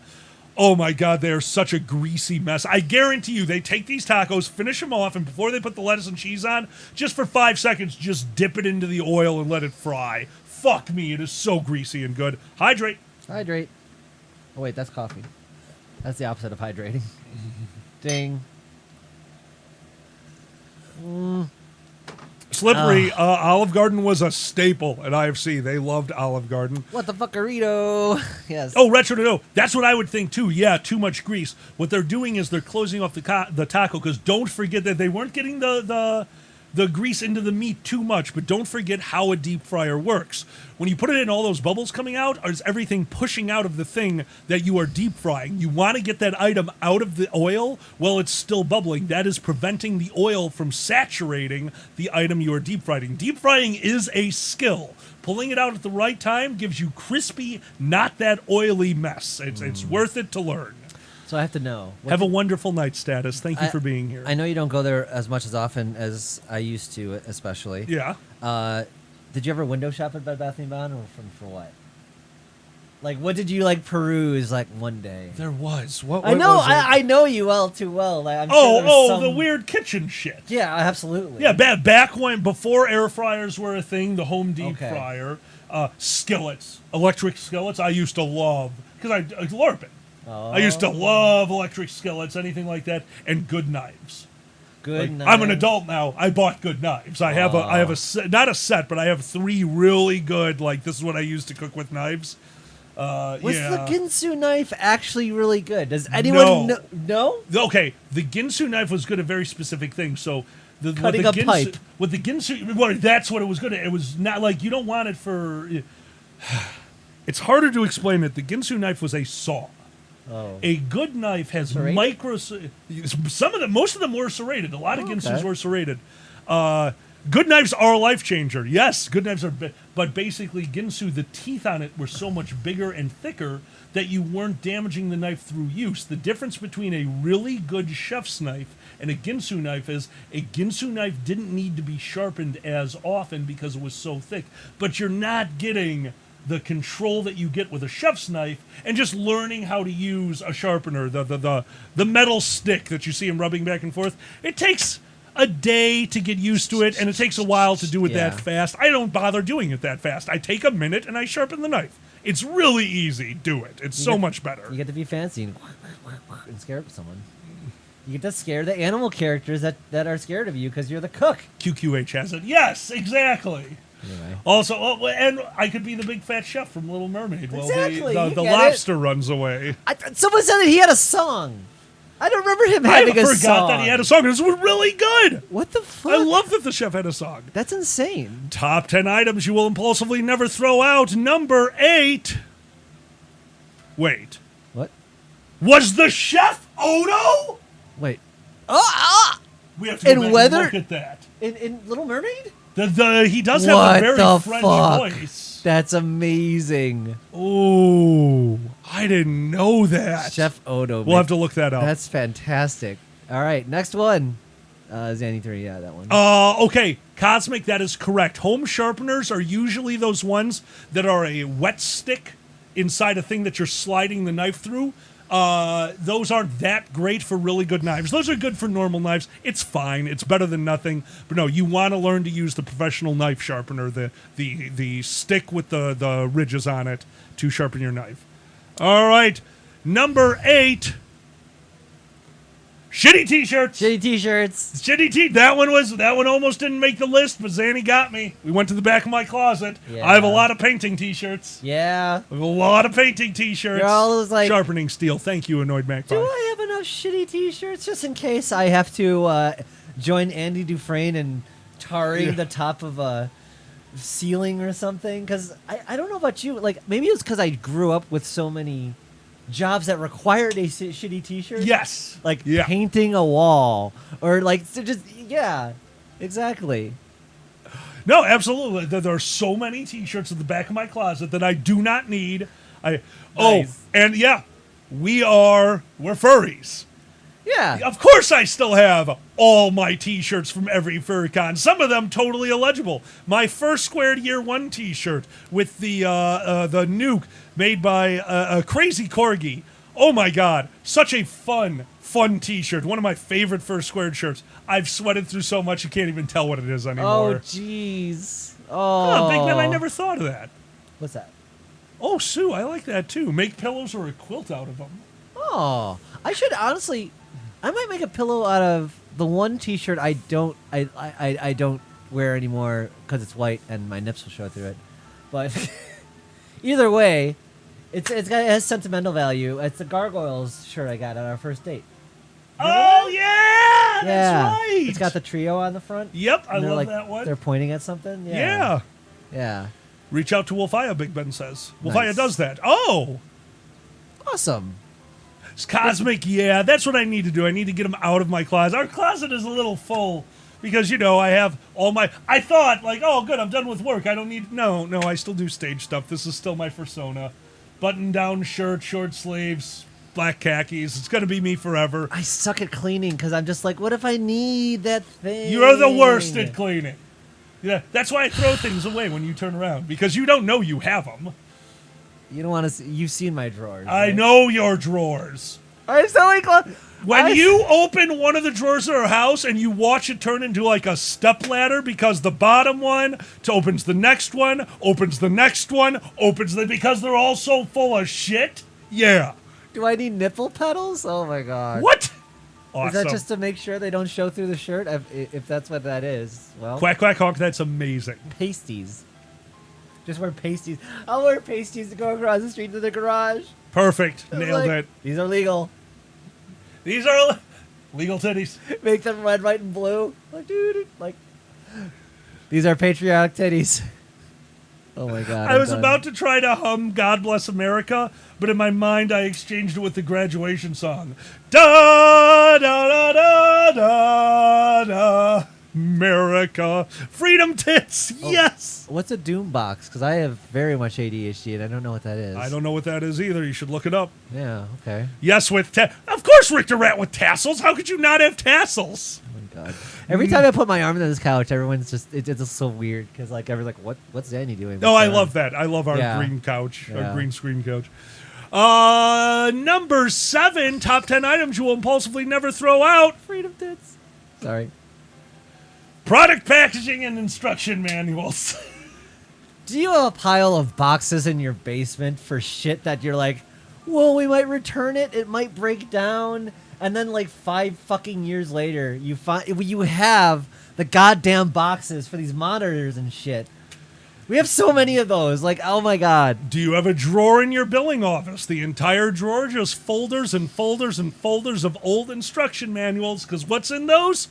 Oh my God, they are such a greasy mess. I guarantee you, they take these tacos, finish them off, and before they put the lettuce and cheese on, just for 5 seconds, just dip it into the oil and let it fry. Fuck me, it is so greasy and good. Hydrate. Hydrate. Oh wait, that's coffee. That's the opposite of hydrating. Ding. Slippery. Olive Garden was a staple at IFC. They loved Olive Garden. What the fuckerito? Yes. Oh, retro to know. That's what I would think too. Yeah, too much grease. What they're doing is they're closing off the taco, because don't forget that they weren't getting the grease into the meat too much, but don't forget how a deep fryer works. When you put it in, all those bubbles coming out, is everything pushing out of the thing that you are deep frying. You want to get that item out of the oil while it's still bubbling. That is preventing the oil from saturating the item you are deep frying. Deep frying is a skill. Pulling it out at the right time gives you crispy, not that oily mess. It's worth it to learn. So I have to know. Have a wonderful night, Status. Thank you for being here. I know you don't go there as much as often as I used to, especially. Yeah. Did you ever window shop at Bed Bath & Beyond, or for what? Like, what did you peruse one day? There was. What I know. was it? I know you all too well. Like, I'm sure there's the weird kitchen shit. Yeah, absolutely. Yeah, back when before air fryers were a thing, the home deep fryer, skillets, electric skillets. I used to love because I LARPing. I used to love electric skillets, anything like that, and good knives. Knives. I'm an adult now. I bought good knives. I have a set, not a set, but I have 3 really good. This is what I use to cook with knives. Was the Ginsu knife actually really good? Does anyone know? No? Okay, the Ginsu knife was good at a very specific thing. So cutting a pipe. With the Ginsu, well, that's what it was good at. It was not you don't want it for. It's harder to explain it. The Ginsu knife was a saw. Oh. A good knife has most of them were serrated. A lot of Ginsus were serrated. Good knives are a life changer. Yes, good knives are, but basically Ginsu, the teeth on it were so much bigger and thicker that you weren't damaging the knife through use. The difference between a really good chef's knife and a Ginsu knife is a Ginsu knife didn't need to be sharpened as often because it was so thick, but you're not getting the control that you get with a chef's knife, and just learning how to use a sharpener, the metal stick that you see him rubbing back and forth. It takes a day to get used to it, and it takes a while to do it that fast. I don't bother doing it that fast. I take a minute and I sharpen the knife. It's really easy. Do it. It's so much better. You get to be fancy and scare someone. You get to scare the animal characters that are scared of you because you're the cook. QQH has it. Yes, exactly. Anyway. Also, and I could be the big fat chef from Little Mermaid. Exactly. Well, the lobster runs away. Someone said that he had a song. I don't remember him having a song. I forgot that he had a song. It was really good. What the fuck? I love that the chef had a song. That's insane. Top 10 items you will impulsively never throw out. Number 8. Wait. What? Was the chef Odo? Wait. We have to go back and look at that. In Little Mermaid? He does have a very French voice. That's amazing. Oh, I didn't know that. Chef Odo. We'll have to look that up. That's fantastic. All right, next one. Zanny 3, yeah, that one. Okay, Cosmic, that is correct. Home sharpeners are usually those ones that are a wet stick inside a thing that you're sliding the knife through. Those aren't that great for really good knives. Those are good for normal knives. It's fine. It's better than nothing. But no, you want to learn to use the professional knife sharpener, the stick with the ridges on it to sharpen your knife. All right, number 8. Shitty t-shirts. Shitty t-shirts. That one almost didn't make the list, but Zanny got me. We went to the back of my closet. Yeah. I have a lot of painting t-shirts. Yeah. I have a lot of painting t-shirts. They're all sharpening steel. Thank you, Annoyed Magpie. Do I have enough shitty t-shirts just in case I have to join Andy Dufresne in tarring the top of a ceiling or something? Because I don't know about you. Maybe it's because I grew up with so many jobs that required a shitty t-shirt. Yes. Painting a wall or exactly. No, absolutely. There are so many t-shirts at the back of my closet that I do not need. Nice. And we're furries. Yeah. Of course I still have all my T-shirts from every FurCon. Some of them totally illegible. My first Squared Year 1 T-shirt with the nuke made by a crazy corgi. Oh my god, such a fun T-shirt. One of my favorite first Squared shirts. I've sweated through so much you can't even tell what it is anymore. Oh, jeez. Oh, Big Man, I never thought of that. What's that? Oh, Sue, I like that too. Make pillows or a quilt out of them. Oh, I should honestly. I might make a pillow out of the one T-shirt I don't wear anymore because it's white and my nips will show through it. But either way, it has sentimental value. It's the Gargoyles shirt I got on our first date. Oh yeah, that's right. It's got the trio on the front. Yep, I love like, that one. They're pointing at something. Yeah. Yeah. Reach out to Wolfia, Big Ben says. Wolfia Nice. does that. Oh! Awesome. It's cosmic, yeah. That's what I need to do. I need to get them out of my closet. Our closet is a little full because, you know, I have all my... I thought, like, oh, good, I'm done with work. I don't need... No, I still do stage stuff. This is still my persona. Button-down shirt, short sleeves, black khakis. It's going to be me forever. I suck at cleaning because I'm just like, what if I need that thing? You're the worst at cleaning. Yeah, that's why I throw things away when you turn around, because you don't know you have them. You don't want to see... You've seen my drawers. I right? know your drawers. I have so many clothes. When you open one of the drawers of our house and you watch it turn into like a step ladder because the bottom one opens the next one, opens the next one, because they're all so full of shit. Yeah. Do I need nipple pedals? Oh my god. What? Awesome. Is that just to make sure they don't show through the shirt? If that's what that is, well. Quack, quack, honk, that's amazing. Pasties. Just wear pasties. I'll wear pasties to go across the street to the garage. Perfect. Nailed it. These are legal. These are legal titties. Make them red, white, and blue. Like, dude, like. These are patriotic titties. Oh my god. I was about to try to hum God Bless America, but in my mind I exchanged it with the graduation song. Da da da da da da. America. Freedom tits. Oh, yes. What's a doom box? Because I have very much ADHD and I don't know what that is. I don't know what that is either. You should look it up. Yeah, okay. Yes, with of course, Richter Rat with tassels. How could you not have tassels? Oh my god. Every time I put my arm on this couch, everyone's just it's just so weird because like everyone's like, what's Danny doing? Oh, I love that. I love our green couch, our green screen couch. Number 7, top 10 items you will impulsively never throw out. Freedom tits. Sorry. Product packaging and instruction manuals. Do you have a pile of boxes in your basement for shit that you're like, well, we might return it, it might break down, and then like 5 fucking years later, you have the goddamn boxes for these monitors and shit. We have so many of those. Like, oh my god. Do you have a drawer in your billing office? The entire drawer, just folders and folders and folders of old instruction manuals, because what's in those?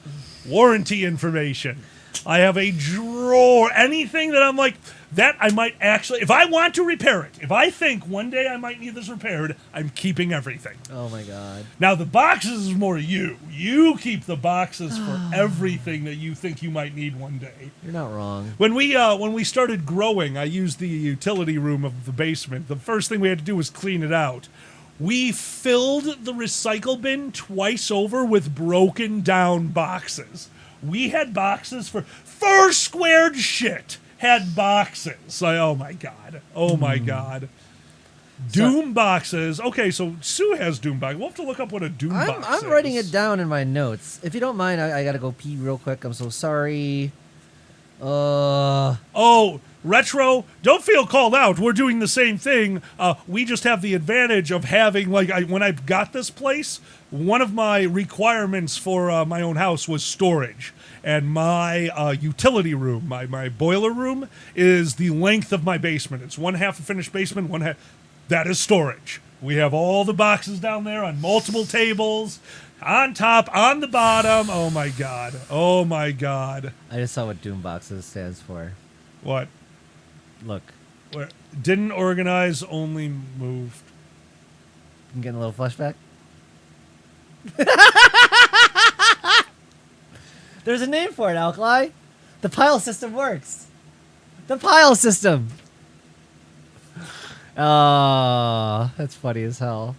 Warranty information. I have a drawer. Anything that I'm like, that I might actually, if I want to repair it, if I think one day I might need this repaired, I'm keeping everything. Oh my god. Now the boxes is more you. You keep the boxes for everything that you think you might need one day. You're not wrong. When we started growing, I used the utility room of the basement. The first thing we had to do was clean it out. We filled the recycle bin twice over with broken down boxes. We had boxes for squared shit. Had boxes. Like, oh my god. Oh my god. Doom boxes. Okay, so Sue has Doom boxes. We'll have to look up what a Doom box is. I'm writing it down in my notes. If you don't mind, I gotta go pee real quick. I'm so sorry. Oh, Retro, don't feel called out. We're doing the same thing. We just have the advantage of having, like, when I got this place, one of my requirements for my own house was storage. And my utility room, my boiler room, is the length of my basement. It's one half a finished basement, one half. That is storage. We have all the boxes down there on multiple tables, on top, on the bottom. Oh my god. Oh my god. I just saw what Doom Boxes stands for. What? Look. Where, didn't organize, only moved. I'm getting a little flashback. There's a name for it, Alkali. The pile system works. The pile system. Oh, that's funny as hell.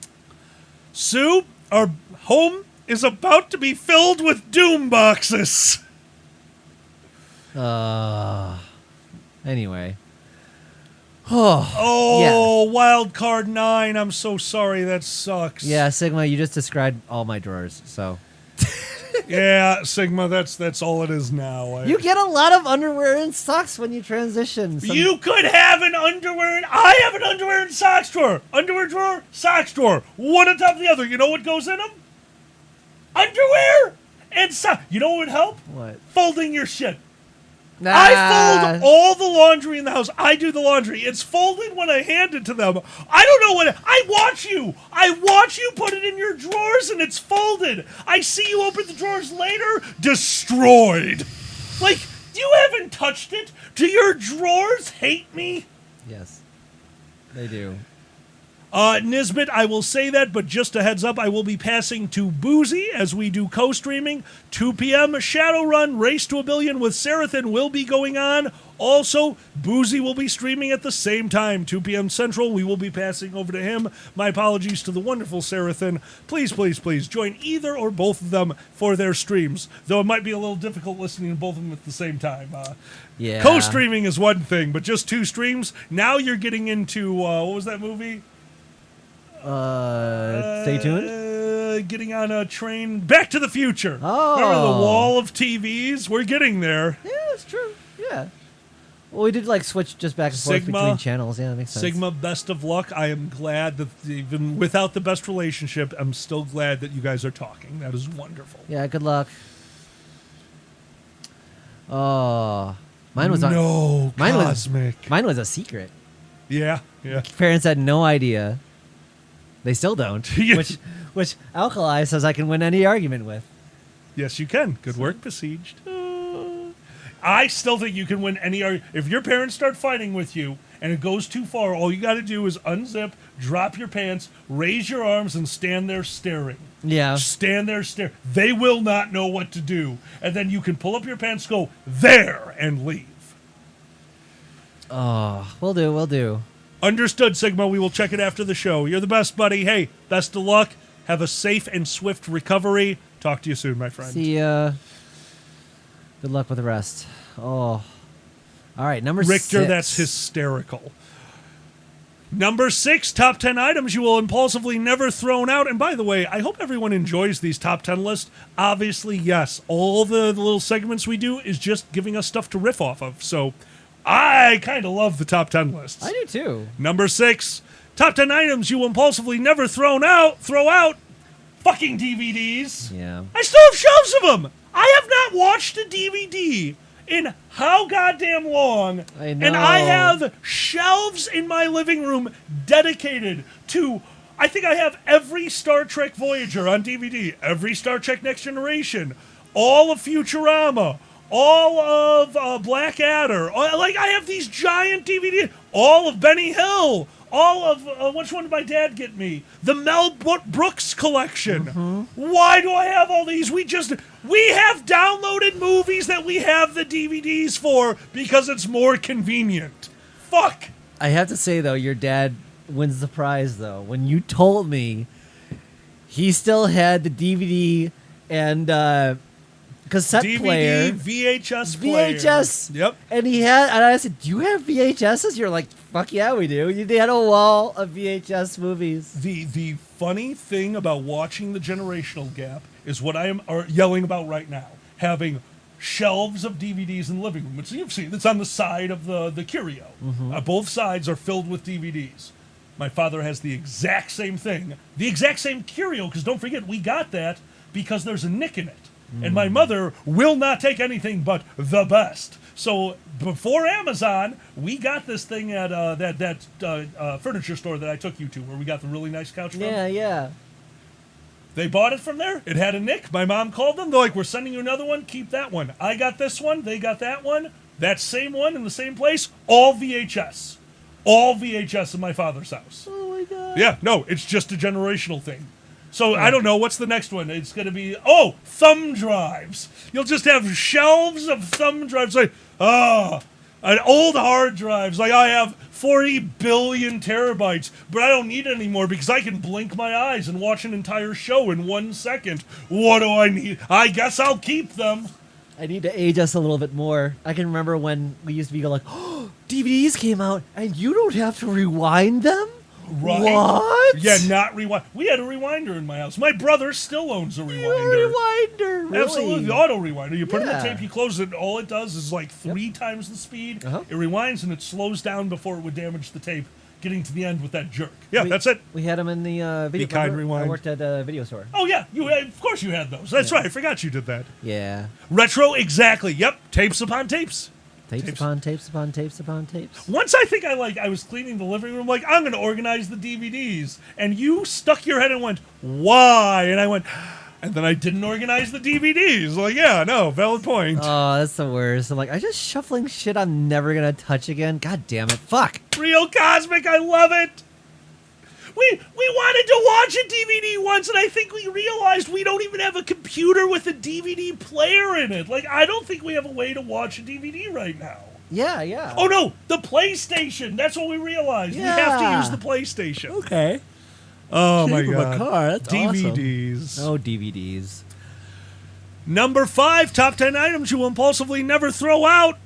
Sue, our home is about to be filled with Doom boxes. Anyway. Oh, Wild Card 9. I'm so sorry. That sucks. Yeah, Sigma, you just described all my drawers, so. Yeah, Sigma, that's all it is now. You get a lot of underwear and socks when you transition. You could have an underwear and I have an underwear and socks drawer. Underwear drawer, socks drawer. One on top of the other. You know what goes in them? Underwear and socks. You know what would help? What? Folding your shit. I fold all the laundry in the house. I do the laundry. It's folded when I hand it to them. I don't know what... I watch you put it in your drawers and it's folded. I see you open the drawers later. Destroyed. Like, you haven't touched it. Do your drawers hate me? Yes. They do. Nisbet, I will say that, but just a heads up, I will be passing to Boozy as we do co-streaming. 2 p.m. Shadowrun Race to a Billion with Sarathan will be going on. Also, Boozy will be streaming at the same time, 2 p.m. Central. We will be passing over to him. My apologies to the wonderful Sarathan. Please, please, please join either or both of them for their streams, though it might be a little difficult listening to both of them at the same time. Yeah. Co-streaming is one thing, but just 2 streams. Now you're getting into, what was that movie? Stay tuned. Getting on a train. Back to the Future. Oh. Remember the wall of TVs? We're getting there. Yeah, that's true. Yeah. Well, we did like switch just back and forth between channels. Yeah, that makes sense. Sigma, best of luck. I am glad that even without the best relationship, I'm still glad that you guys are talking. That is wonderful. Yeah, good luck. Oh, mine was cosmic. Mine was a secret. Yeah, yeah. Parents had no idea. They still don't. Yes. Which Alkali says I can win any argument with. Yes, you can. Good work, Besieged. I still think you can win any argument. If your parents start fighting with you and it goes too far, all you got to do is unzip, drop your pants, raise your arms, and stand there staring. Yeah. Stand there staring. They will not know what to do. And then you can pull up your pants, go there, and leave. Oh, we'll do. Understood, Sigma. We will check it after the show. You're the best, buddy. Hey, best of luck. Have a safe and swift recovery. Talk to you soon, my friend. See ya. Good luck with the rest. Oh. All right, number 6. Richter, that's hysterical. Number 6, top 10 items you will impulsively never thrown out. And by the way, I hope everyone enjoys these top 10 lists. Obviously, yes. All the little segments we do is just giving us stuff to riff off of. So I kind of love the top 10 lists. I do too. Number 6, top 10 items you will impulsively never throw out. Fucking DVDs. Yeah. I still have shelves of them. I have not watched a DVD in how goddamn long. I know. And I have shelves in my living room dedicated to, I think I have every Star Trek Voyager on DVD, every Star Trek Next Generation, all of Futurama, all of Blackadder. Like, I have these giant DVDs, all of Benny Hill, all of, which one did my dad get me? The Mel Brooks collection. Mm-hmm. Why do I have all these? We have downloaded movies that we have the DVDs for because it's more convenient. Fuck. I have to say, though, your dad wins the prize, though. When you told me he still had the DVD and cassette DVD, player. VHS player. VHS. Yep. And I said, do you have VHSs? You're like, fuck yeah, we do. They had a wall of VHS movies. The funny thing about watching the generational gap is what I am yelling about right now. Having shelves of DVDs in the living room, which you've seen. It's on the side of the curio. Mm-hmm. Both sides are filled with DVDs. My father has the exact same thing. The exact same curio, because don't forget, we got that because there's a nick in it. And my mother will not take anything but the best. So before Amazon, we got this thing at that furniture store that I took you to, where we got the really nice couch from. Yeah. They bought it from there. It had a nick. My mom called them. They're like, we're sending you another one. Keep that one. I got this one. They got that one. That same one in the same place. All VHS. All VHS in my father's house. Oh, my God. Yeah, no, it's just a generational thing. So, I don't know, what's the next one? It's going to be, thumb drives. You'll just have shelves of thumb drives. Like, An old hard drives. Like, I have 40 billion terabytes, but I don't need it anymore because I can blink my eyes and watch an entire show in 1 second. What do I need? I guess I'll keep them. I need to age us a little bit more. I can remember when we used to be like, oh, DVDs came out and you don't have to rewind them? Right? What? Yeah, not rewind. We had a rewinder in my house. My brother still owns a rewinder. Rewinder, really? Absolutely, the auto rewinder. You put in the Yeah. tape, you close it, all it does is like 3 times the speed. It rewinds and it slows down before it would damage the tape, getting to the end with that jerk. Yeah, that's it. We had them in the video. Be kind, rewind. I worked at a video store. Oh yeah, of course you had those. That's right. I forgot you did that. Yeah. Retro, exactly. Yep, tapes upon tapes. Tapes upon tapes upon tapes upon tapes. Once I was cleaning the living room, like, I'm going to organize the DVDs. And you stuck your head and went, why? And I went, and then I didn't organize the DVDs. Like, yeah, no, valid point. Oh, that's the worst. I'm like, I'm just shuffling shit I'm never going to touch again. God damn it. Fuck. Real Cosmic, I love it. We wanted to watch a DVD once, and I think we realized we don't even have a computer with a DVD player in it. Like, I don't think we have a way to watch a DVD right now. Yeah, yeah. Oh, no, the PlayStation. That's what we realized. Yeah. We have to use the PlayStation. Okay. Oh, my Shave him a God. car. That's DVDs. awesome. Oh, DVDs. Number 5, top 10 items you impulsively never throw out.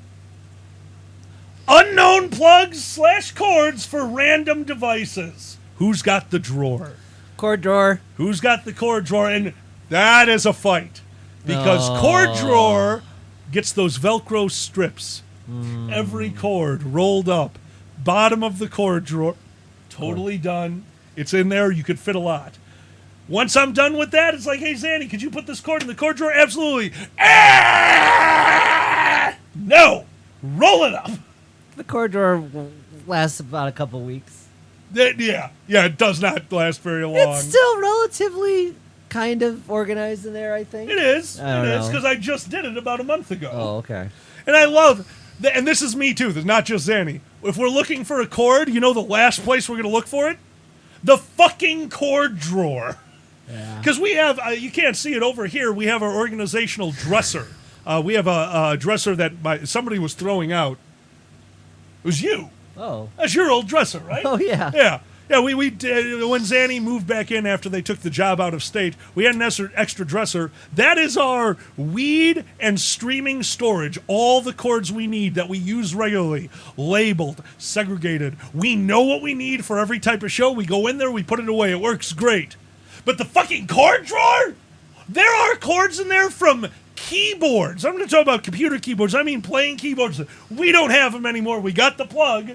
Unknown plugs / cords for random devices. Who's got the drawer? Cord drawer. Who's got the cord drawer? And that is a fight. Because cord drawer gets those Velcro strips. Every cord rolled up. Bottom of the cord drawer. Totally done. It's in there. You could fit a lot. Once I'm done with that, it's like, hey, Zanny, could you put this cord in the cord drawer? Absolutely. No. Roll it up. The cord drawer lasts about a couple weeks. Yeah, it does not last very long. It's still relatively kind of organized in there, I think. It is. I don't know. Because I just did it about a month ago. Oh, okay. And I love, and this is me too, this is not just Zanny. If we're looking for a cord, you know the last place we're going to look for it? The fucking cord drawer. Because we have, you can't see it over here, we have our organizational dresser. We have a dresser that somebody was throwing out. It was you. Oh. That's your old dresser, right? Oh, yeah. Yeah. Yeah, we did, when Zanny moved back in after they took the job out of state, we had an extra dresser. That is our weed and streaming storage. All the cords we need that we use regularly, labeled, segregated. We know what we need for every type of show. We go in there, we put it away. It works great. But the fucking cord drawer? There are cords in there from keyboards. I'm going to talk about computer keyboards. I mean playing keyboards. We don't have them anymore. We got the plug.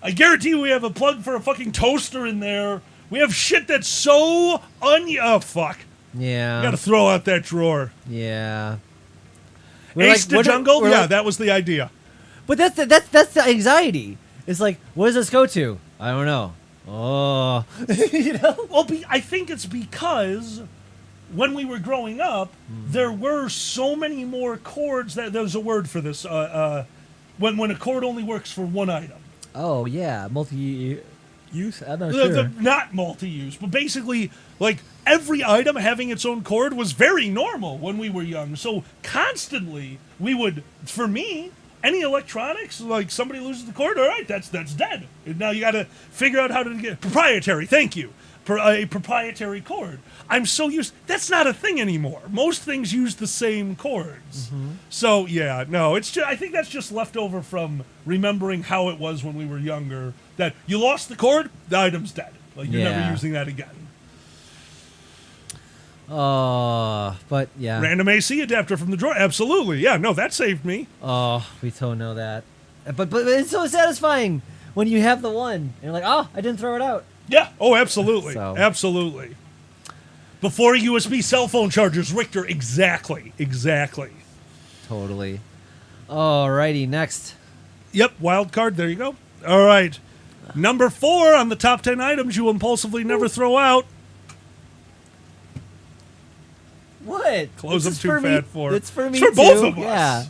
I guarantee you we have a plug for a fucking toaster in there. We have shit that's so oh, fuck. Yeah. You gotta throw out that drawer. Yeah. Ace the Jungle? Yeah, that was the idea. But that's the anxiety. It's like, what does this go to? I don't know. Oh. You know? Well, I think it's because when we were growing up, there were so many more chords that there's a word for this. When a chord only works for one item. Oh, yeah. Multi-use? I'm not sure. Not multi-use, but basically, like, every item having its own chord was very normal when we were young. So constantly, we would, for me, any electronics, like somebody loses the cord, all right, that's dead. And now you got to figure out how to get proprietary. Thank you. A proprietary chord. I'm so used. That's not a thing anymore. Most things use the same chords. So yeah, no, it's just, I think that's just left over from remembering how it was when we were younger. That you lost the chord, the item's dead. Like you're never using that again. But yeah. Random AC adapter from the drawer. Absolutely. Yeah, no, that saved me. Oh, we don't know that. But it's so satisfying when you have the one and you're like, oh, I didn't throw it out. Yeah. Oh, absolutely. Absolutely. Before USB cell phone chargers, Richter. Exactly. Totally. Alrighty, next. Yep, wild card. There you go. All right. Number 4 on the top 10 items you impulsively never throw out. What? Close them too fat for. It's for me It's for too. both of us. Yeah.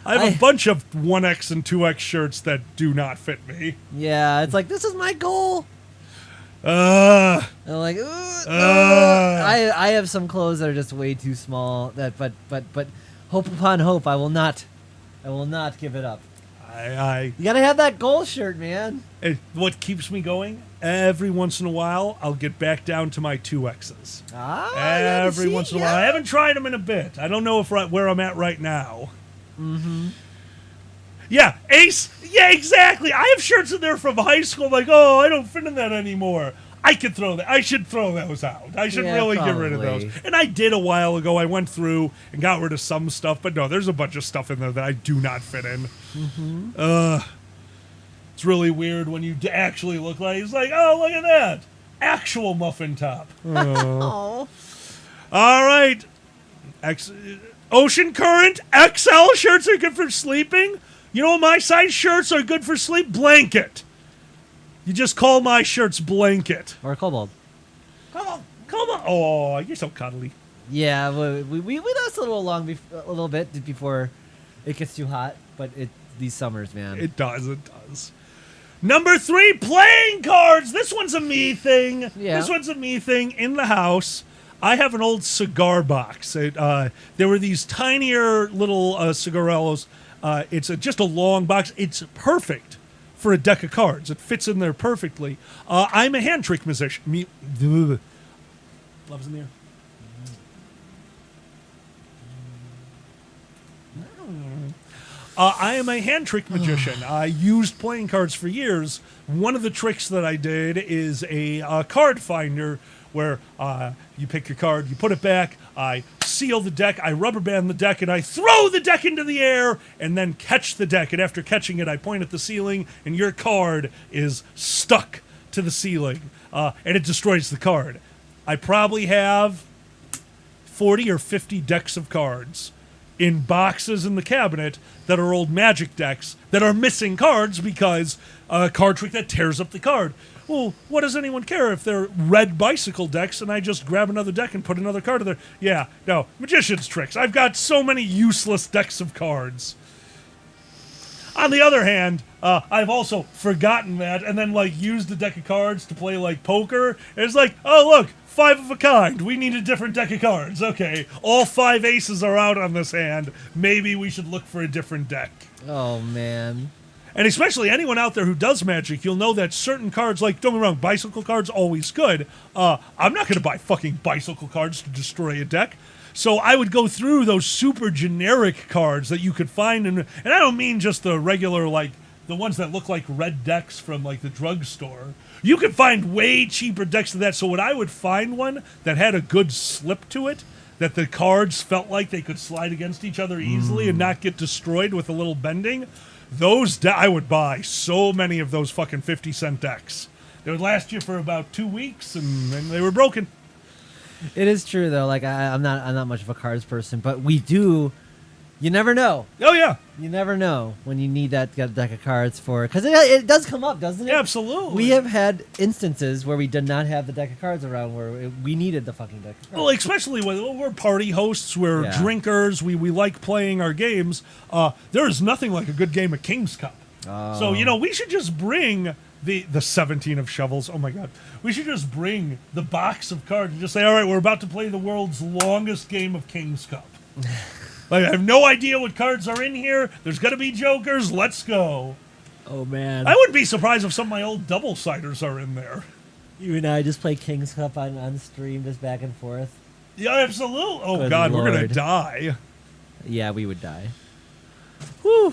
I have a bunch of 1X and 2X shirts that do not fit me. Yeah, it's like, this is my goal. I'm like, I have some clothes that are just way too small. But hope upon hope, I will not give it up. You gotta have that goal shirt, man. What keeps me going? Every once in a while, I'll get back down to my 2Xs. Every once in a while. I haven't tried them in a bit. I don't know where I'm at right now. Mm-hmm. Yeah, Ace. Yeah, exactly. I have shirts in there from high school. I'm like, oh, I don't fit in that anymore. I could throw that. I should throw those out. I should really get rid of those. And I did a while ago. I went through and got rid of some stuff, but no, there's a bunch of stuff in there that I do not fit in. Mm-hmm. It's really weird when you actually look like it's like, oh, look at that, actual muffin top. Oh. All right, Ocean Current XL shirts are good for sleeping. You know what my size shirts are good for sleep? Blanket. You just call my shirts blanket. Or cobalt. Cobalt. Oh, you're so cuddly. Yeah, we last a little bit before it gets too hot, but these summers, man. It does. Number 3, playing cards. This one's a me thing. Yeah. This one's a me thing in the house. I have an old cigar box. There were these tinier little cigarellos. It's just a long box. It's perfect for a deck of cards. It fits in there perfectly. I'm a hand trick musician. Love's in the air. I am a hand trick magician. I used playing cards for years. One of the tricks that I did is a card finder where you pick your card, you put it back, I seal the deck, I rubber band the deck, and I throw the deck into the air and then catch the deck. And after catching it, I point at the ceiling, and your card is stuck to the ceiling, and it destroys the card. I probably have 40 or 50 decks of cards in boxes in the cabinet that are old Magic decks that are missing cards because a card trick that tears up the card. Well, what does anyone care if they're red bicycle decks and I just grab another deck and put another card in there? Yeah, no, magician's tricks. I've got so many useless decks of cards. On the other hand, I've also forgotten that and then used the deck of cards to play poker. And it's like, oh look, 5 of a kind. We need a different deck of cards. Okay, all 5 aces are out on this hand. Maybe we should look for a different deck. Oh, man. And especially anyone out there who does Magic, you'll know that certain cards, don't get me wrong, bicycle cards, always good. I'm not going to buy fucking bicycle cards to destroy a deck. So I would go through those super generic cards that you could find. And I don't mean just the regular, the ones that look like red decks from, the drugstore. You could find way cheaper decks than that. So when I would find one that had a good slip to it, that the cards felt like they could slide against each other easily and not get destroyed with a little bending, I would buy so many of those fucking 50-cent decks. They would last you for about 2 weeks, and then they were broken. It is true though. I'm not much of a cards person, but we do. You never know. Oh yeah, you never know when you need that deck of cards for because it does come up, doesn't it? Absolutely. We have had instances where we did not have the deck of cards around where we needed the fucking deck of cards. Well, especially when we're party hosts, we're drinkers, we like playing our games. There is nothing like a good game of King's Cup. Oh. So we should just bring the 17 of shovels. Oh my god, we should just bring the box of cards and just say, all right, we're about to play the world's longest game of King's Cup. I have no idea what cards are in here. There's going to be jokers. Let's go. Oh, man. I wouldn't be surprised if some of my old double-siders are in there. You and I just play King's Cup on stream, just back and forth. Yeah, absolutely. Oh, Good God, Lord. we're going to die. Yeah, we would die. Whew.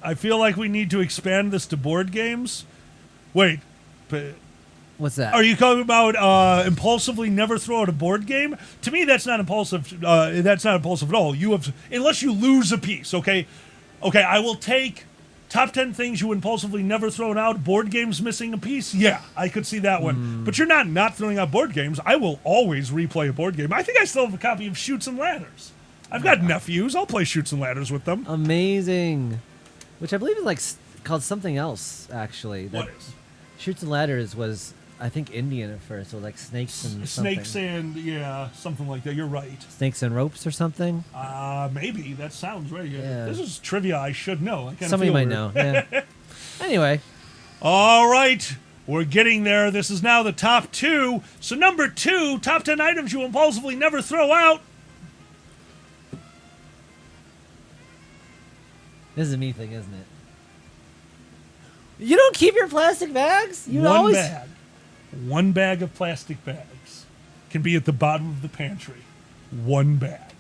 I feel like we need to expand this to board games. Wait. What's that? Are you talking about impulsively never throw out a board game? To me, that's not impulsive. That's not impulsive at all. Unless you lose a piece. Okay, I will take top 10 things you impulsively never thrown out. Board games missing a piece. Yeah, I could see that one. But you're not throwing out board games. I will always replay a board game. I think I still have a copy of Chutes and Ladders. I've got nephews. I'll play Chutes and Ladders with them. Amazing. Which I believe is called something else actually. What is? Chutes and Ladders was. I think Indian at first, so snakes and snakes and something like that. You're right. Snakes and ropes or something. Maybe that sounds right. Yeah. This is trivia I should know. Somebody might know. Yeah. Anyway, all right, we're getting there. This is now the top 2. So number 2, top 10 items you impulsively never throw out. This is a me thing, isn't it? You don't keep your plastic bags? You always... One bag of plastic bags can be at the bottom of the pantry. One bag.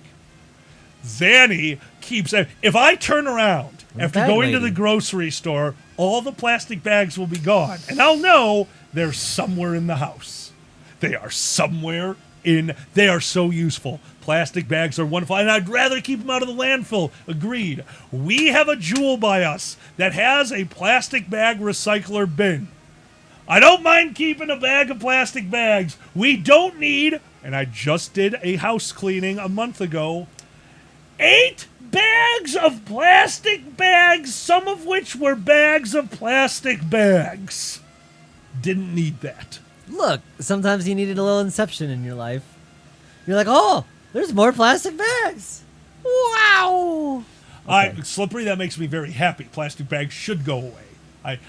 Zanny keeps... If I turn around after going to the grocery store, all the plastic bags will be gone. And I'll know they're somewhere in the house. They are somewhere in... They are so useful. Plastic bags are wonderful, and I'd rather keep them out of the landfill. Agreed. We have a Jewel by us that has a plastic bag recycler bin. I don't mind keeping a bag of plastic bags. We don't need, and I just did a house cleaning a month ago, 8 bags of plastic bags, some of which were bags of plastic bags. Didn't need that. Look, sometimes you needed a little inception in your life. You're like, oh, there's more plastic bags. Wow. Okay. Slippery, that makes me very happy. Plastic bags should go away.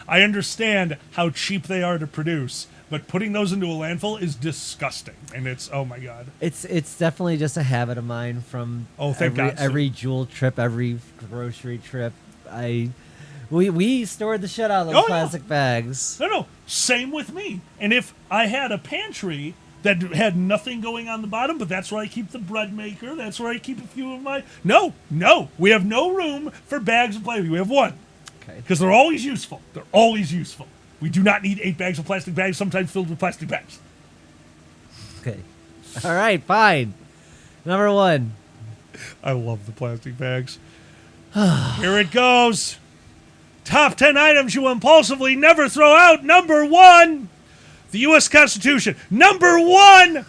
I understand how cheap they are to produce, but putting those into a landfill is disgusting. And it's, oh my God. It's definitely just a habit of mine from every Jewel trip, every grocery trip. We stored the shit out of those plastic bags. No, same with me. And if I had a pantry that had nothing going on the bottom, but that's where I keep the bread maker, that's where I keep a few of my... No, we have no room for bags of plastic. We have one. Okay. Because they're always useful. They're always useful. We do not need 8 bags of plastic bags, sometimes filled with plastic bags. Okay. All right, fine. Number 1. I love the plastic bags. Here it goes. Top 10 items you impulsively never throw out. Number 1, the U.S. Constitution. Number 1,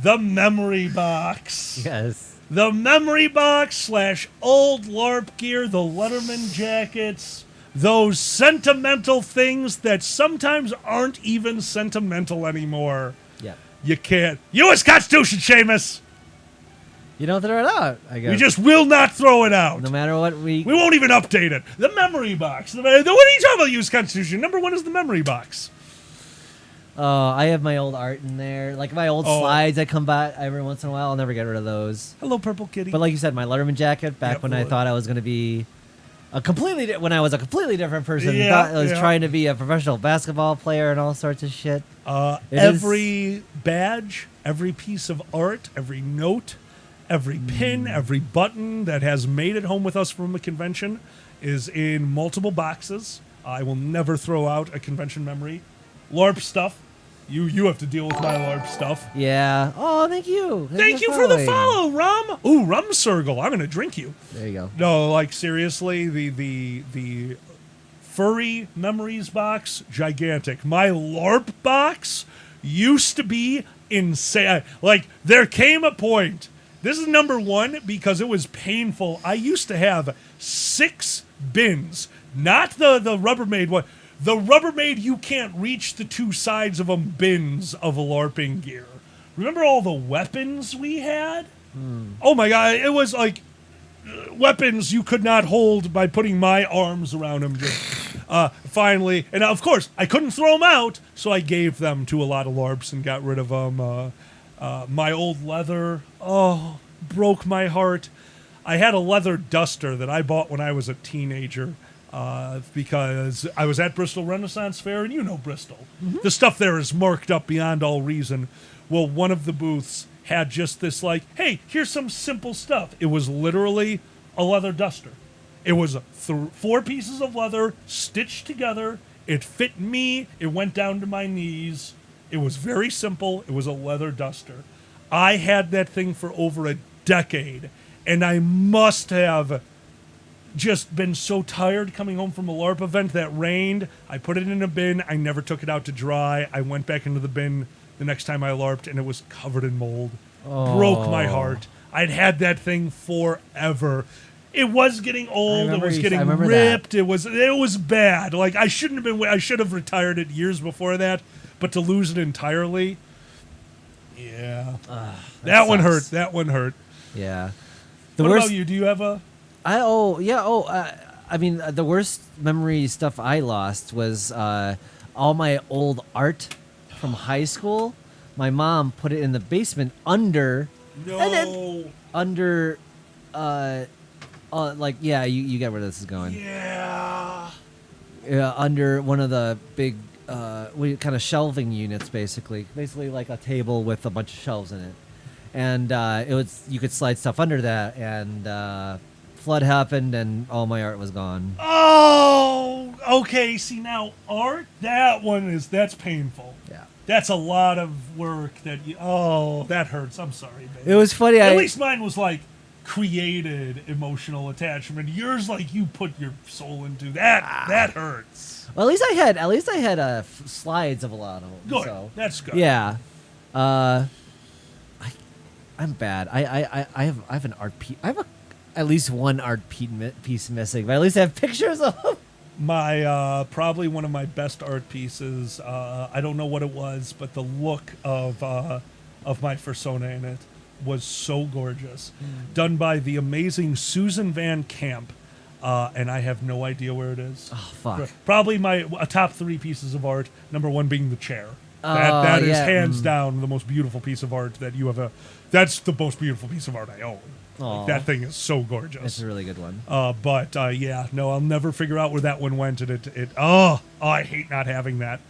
the memory box. Yes. The memory box / old LARP gear, the Letterman jackets, those sentimental things that sometimes aren't even sentimental anymore. Yep. You can't. U.S. Constitution, Seamus! You don't throw it out, I guess. We just will not throw it out. No matter what we won't even update it. The memory box. What are you talking about, U.S. Constitution? Number 1 is the memory box. I have my old art in there. Like my old slides I come by every once in a while. I'll never get rid of those. Hello, Purple Kitty. But like you said, my Letterman jacket back when I thought I was going to be when I was a completely different person. Thought I was trying to be a professional basketball player and all sorts of shit. Every badge, every piece of art, every note, every pin, every button that has made it home with us from a convention is in multiple boxes. I will never throw out a convention memory. LARP stuff. You have to deal with my LARP stuff. Yeah. Oh, thank you. Thank you for the follow, Rum. Ooh, Rum Circle. I'm gonna drink you. There you go. No, like seriously, the furry memories box, gigantic. My LARP box used to be insane. Like there came a point. This is number 1 because it was painful. I used to have 6 bins, not the Rubbermaid one. The Rubbermaid, you can't reach the 2 sides of them bins of LARPing gear. Remember all the weapons we had? Oh my God, it was like weapons you could not hold by putting my arms around them. Finally, and of course, I couldn't throw them out, so I gave them to a lot of LARPs and got rid of them. My old leather, broke my heart. I had a leather duster that I bought when I was a teenager. Because I was at Bristol Renaissance Fair, and you know Bristol. Mm-hmm. The stuff there is marked up beyond all reason. Well, one of the booths had just this like, hey, here's some simple stuff. It was literally a leather duster. It was 4 pieces of leather stitched together. It fit me. It went down to my knees. It was very simple. It was a leather duster. I had that thing for over a decade, and I must have just been so tired coming home from a LARP event that rained. I put it in a bin. I never took it out to dry. I went back into the bin the next time I LARPed, and it was covered in mold. Broke my heart. I'd had that thing forever. It was getting old. It was getting ripped. That. It was bad. Like I should have retired it years before that, but to lose it entirely, yeah. That one hurt. That one hurt. Yeah. What about you? Do you have a? I mean, the worst memory stuff I lost was all my old art from high school. My mom put it in the basement under all like you get where this is going. Yeah. Under one of the big kind of shelving units, basically like a table with a bunch of shelves in it, and you could slide stuff under that, and flood happened, and all my art was gone. Oh, okay. See, now art, that's painful. Yeah. That's a lot of work that that hurts. I'm sorry, baby. It was funny. At least mine was like created emotional attachment. Yours, like you put your soul into that. That hurts. Well, at least I had slides of a lot of them. Good. So. That's good. Yeah. I'm bad. I have an art piece. I have at least one art piece missing, but at least I have pictures of them. My probably one of my best art pieces. I don't know what it was, but the look of my persona in it was so gorgeous. Done by the amazing Susan Van Camp, and I have no idea where it is. Oh fuck! Probably my top 3 pieces of art. Number 1 being the chair. That is hands down the most beautiful piece of art that you have. That's the most beautiful piece of art I own. Like, that thing is so gorgeous. It's a really good one. But I'll never figure out where that one went. And I hate not having that.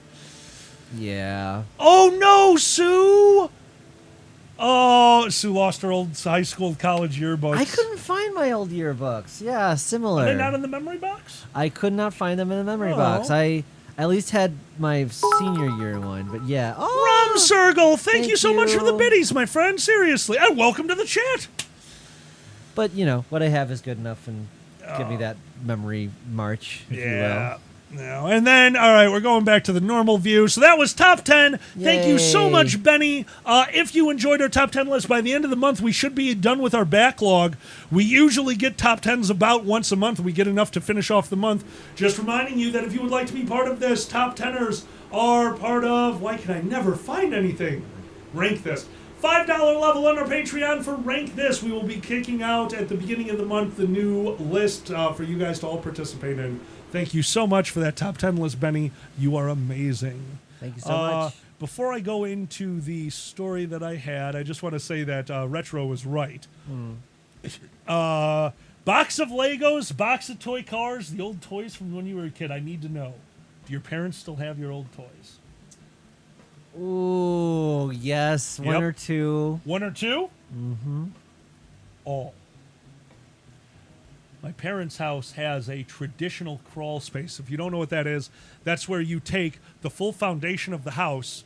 Yeah. Oh no, Sue! Oh, Sue lost her old high school, college yearbooks. I couldn't find my old yearbooks. Yeah, similar. Are they not in the memory box? I could not find them in the memory box. I at least had my senior year one, but yeah. Oh, Rum Circle, thank you so much for the biddies, my friend. Seriously, and welcome to the chat. But what I have is good enough, and give me that memory march, if you will. No. And then, all right, we're going back to the normal view. So that was top 10. Thank you so much, Benny. If you enjoyed our top 10 list, by the end of the month, we should be done with our backlog. We usually get top 10s about once a month. We get enough to finish off the month. Just reminding you that if you would like to be part of this, top 10ers are part of, why can I never find anything? Rank This. $5 level on our Patreon for Rank This. We will be kicking out at the beginning of the month the new list for you guys to all participate in. Thank you so much for that top 10 list, Benny. You are amazing. Thank you so much. Before I go into the story that I had, I just want to say that Retro was right. Box of Legos, box of toy cars, the old toys from when you were a kid. I need to know, do your parents still have your old toys? Ooh, yes. One or two. One or two? Mm-hmm. All. My parents' house has a traditional crawl space. If you don't know what that is, that's where you take the full foundation of the house.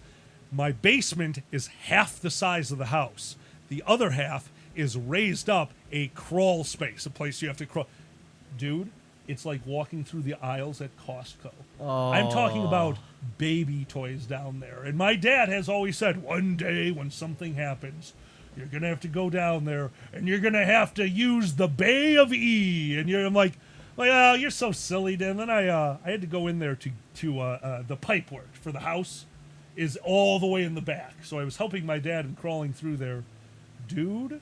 My basement is half the size of the house. The other half is raised up a crawl space, a place you have to crawl. Dude, it's like walking through the aisles at Costco. Oh. I'm talking about baby toys down there. And my dad has always said, one day when something happens, you're going to have to go down there, and you're going to have to use the Bay of E. And I'm like, oh, you're so silly, Dan. Then I had to go in there to the pipe work for the house is all the way in the back. So I was helping my dad and crawling through there. Dude,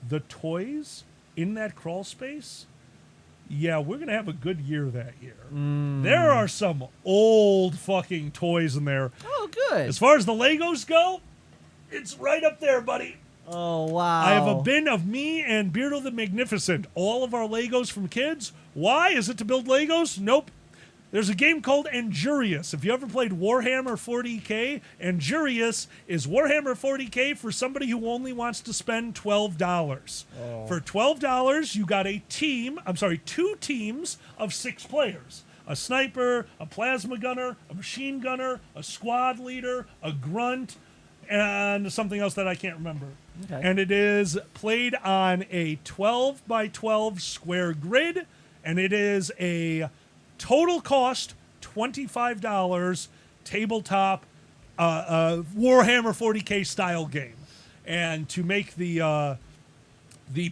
the toys in that crawl space, yeah, we're going to have a good year that year. There are some old fucking toys in there. Oh, good. As far as the Legos go, it's right up there, buddy. Oh, wow. I have a bin of me and Beardo the Magnificent. All of our Legos from kids. Why? Is it to build Legos? Nope. There's a game called Injurious. If you ever played Warhammer 40K, Injurious is Warhammer 40K for somebody who only wants to spend $12. Oh. For $12, you got two teams of 6 players. A sniper, a plasma gunner, a machine gunner, a squad leader, a grunt, and something else that I can't remember. Okay. And it is played on a 12 by 12 square grid, and it is a total cost $25 tabletop Warhammer 40K style game. And to make the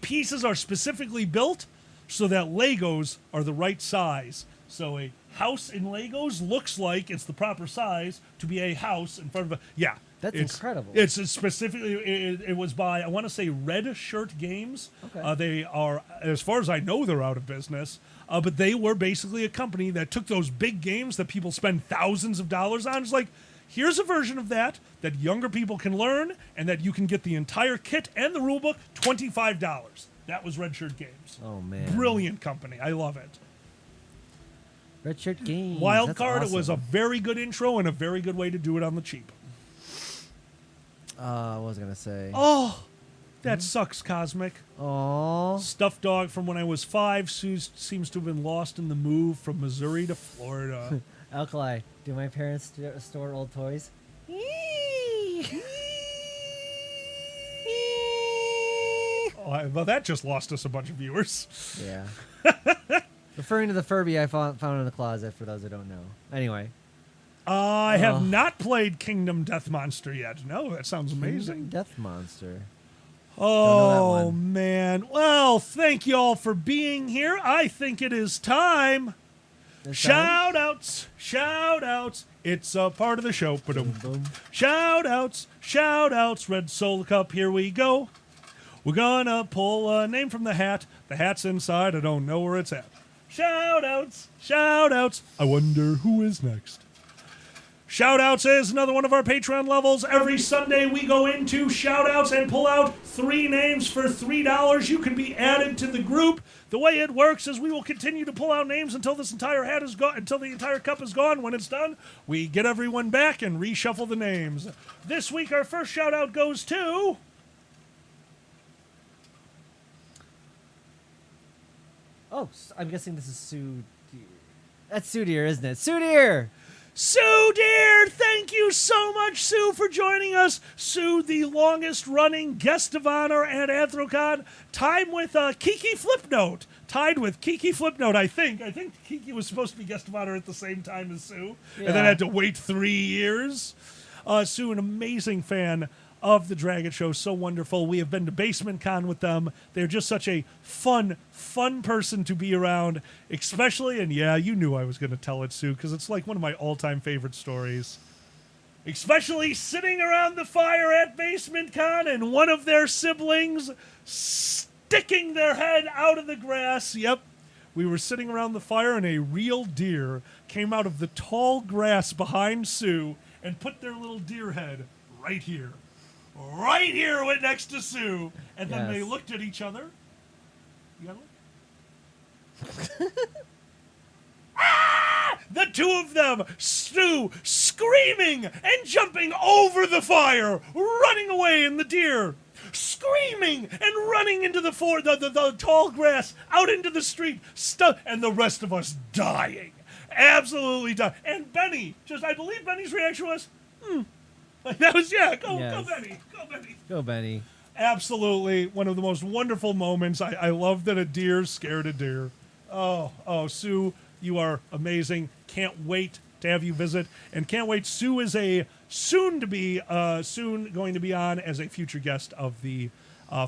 pieces are specifically built so that Legos are the right size. So a house in Legos looks like it's the proper size to be a house in front of a That's incredible. It's specifically, it was by, I want to say, Red Shirt Games. Okay. They are, as far as I know, they're out of business. But they were basically a company that took those big games that people spend thousands of dollars on. It's like, here's a version of that younger people can learn and that you can get the entire kit and the rulebook, $25. That was Red Shirt Games. Oh, man. Brilliant company. I love it. Red Shirt Games. Wild That's Card, awesome. it was a very good intro and a very good way to do it on the cheap. What was I going to say? Oh, that sucks, Cosmic. Oh. Stuffed dog from when I was 5. Sue seems to have been lost in the move from Missouri to Florida. Alkali, do my parents store old toys? Well, that just lost us a bunch of viewers. Yeah. Referring to the Furby I found in the closet, for those who don't know. Anyway. I have not played Kingdom Death Monster yet. No, that sounds amazing. Kingdom Death Monster. Oh, man. Well, thank you all for being here. I think it is time. Shout outs. Shout outs. It's a part of the show. Boom. Shout outs. Shout outs. Red Soul Cup. Here we go. We're gonna pull a name from the hat. The hat's inside. I don't know where it's at. Shout outs. Shout outs. I wonder who is next. Shoutouts is another one of our Patreon levels. Every Sunday we go into shoutouts and pull out 3 names for $3. You can be added to the group. The way it works is we will continue to pull out names until this entire hat is gone, until the entire cup is gone. When it's done, we get everyone back and reshuffle the names. This week our first shoutout goes to... Oh, I'm guessing this is Sue Deer. That's Sue Deer, isn't it? Sue Deer! Sue Deer, thank you so much, Sue, for joining us. Sue, the longest-running guest of honor at Anthrocon, tied with Kiki Flipnote. Tied with Kiki Flipnote, I think. I think Kiki was supposed to be guest of honor at the same time as Sue, and then had to wait 3 years. Sue, an amazing fan of the Dragon Show, so wonderful. We have been to Basement Con with them. They're just such a fun person to be around, especially, and yeah, you knew I was going to tell it, Sue, because it's like one of my all-time favorite stories. Especially sitting around the fire at Basement Con and one of their siblings sticking their head out of the grass. Yep, we were sitting around the fire and a real deer came out of the tall grass behind Sue and put their little deer head right here. Right here next to Sue. And then they looked at each other. You got to look? The two of them, Sue, screaming and jumping over the fire, running away, and the deer screaming and running into the tall grass, out into the street, and the rest of us dying. Absolutely dying. And Benny, I believe Benny's reaction was, That was, go Benny. Go Benny. Go Benny. Absolutely. One of the most wonderful moments. I love that a deer scared a deer. Oh, Sue, you are amazing. Can't wait to have you visit. And can't wait. Sue is soon going to be on as a future guest of the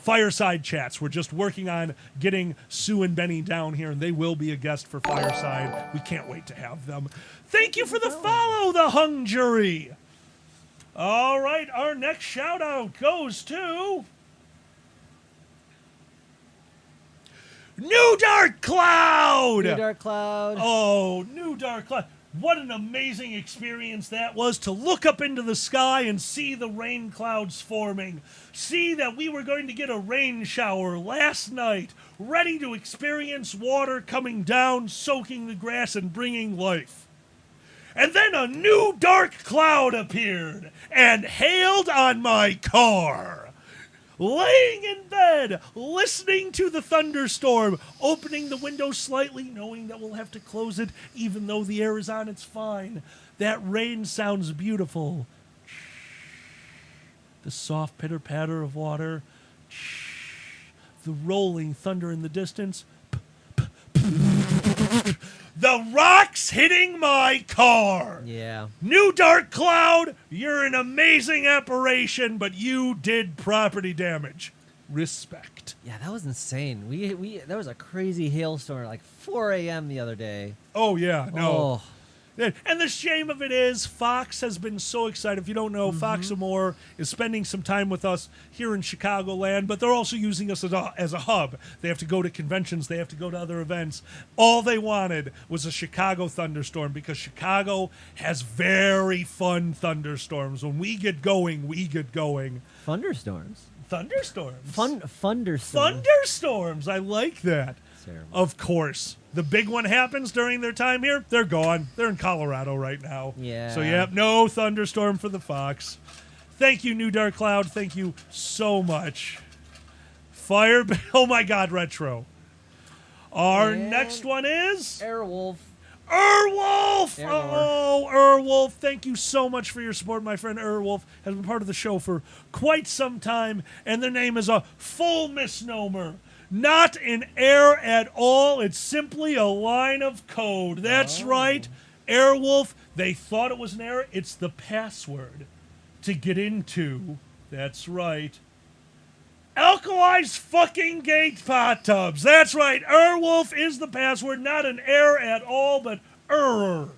Fireside Chats. We're just working on getting Sue and Benny down here, and they will be a guest for Fireside. We can't wait to have them. Thank you for the follow, the Hung Jury. All right, our next shout out goes to New Dark Cloud. New Dark Cloud. Oh, New Dark Cloud. What an amazing experience that was to look up into the sky and see the rain clouds forming. See that we were going to get a rain shower last night, ready to experience water coming down, soaking the grass and bringing life. And then a new dark cloud appeared and hailed on my car. Laying in bed, listening to the thunderstorm, opening the window slightly, knowing that we'll have to close it even though the air is on, it's fine. That rain sounds beautiful. The soft pitter-patter of water. The rolling thunder in the distance. The rocks hitting my car. Yeah. New Dark Cloud, you're an amazing apparition, but you did property damage. Respect. Yeah, that was insane. We there was a crazy hailstorm at like 4 a.m. the other day. Oh, yeah. No. Oh. And the shame of it is, Fox has been so excited. If you don't know, Fox Amore is spending some time with us here in Chicagoland, but they're also using us as a hub. They have to go to conventions. They have to go to other events. All they wanted was a Chicago thunderstorm because Chicago has very fun thunderstorms. When we get going, we get going. Thunderstorms? Thunderstorms. Thunderstorms. I like that. Terrible. Of course. The big one happens during their time here. They're gone. They're in Colorado right now. Yeah. So, no thunderstorm for the Fox. Thank you, New Dark Cloud. Thank you so much. Fire. Oh, my God, Retro. Our next one is... Airwolf. Erwolf! Oh, Erwolf. Thank you so much for your support. My friend Erwolf has been part of the show for quite some time, and their name is a full misnomer. Not an error at all. It's simply a line of code. That's right. Airwolf, they thought it was an error. It's the password to get into. That's right. Alkali's fucking gate hot tubs. That's right. Erwolf is the password. Not an error at all, but Erwolf.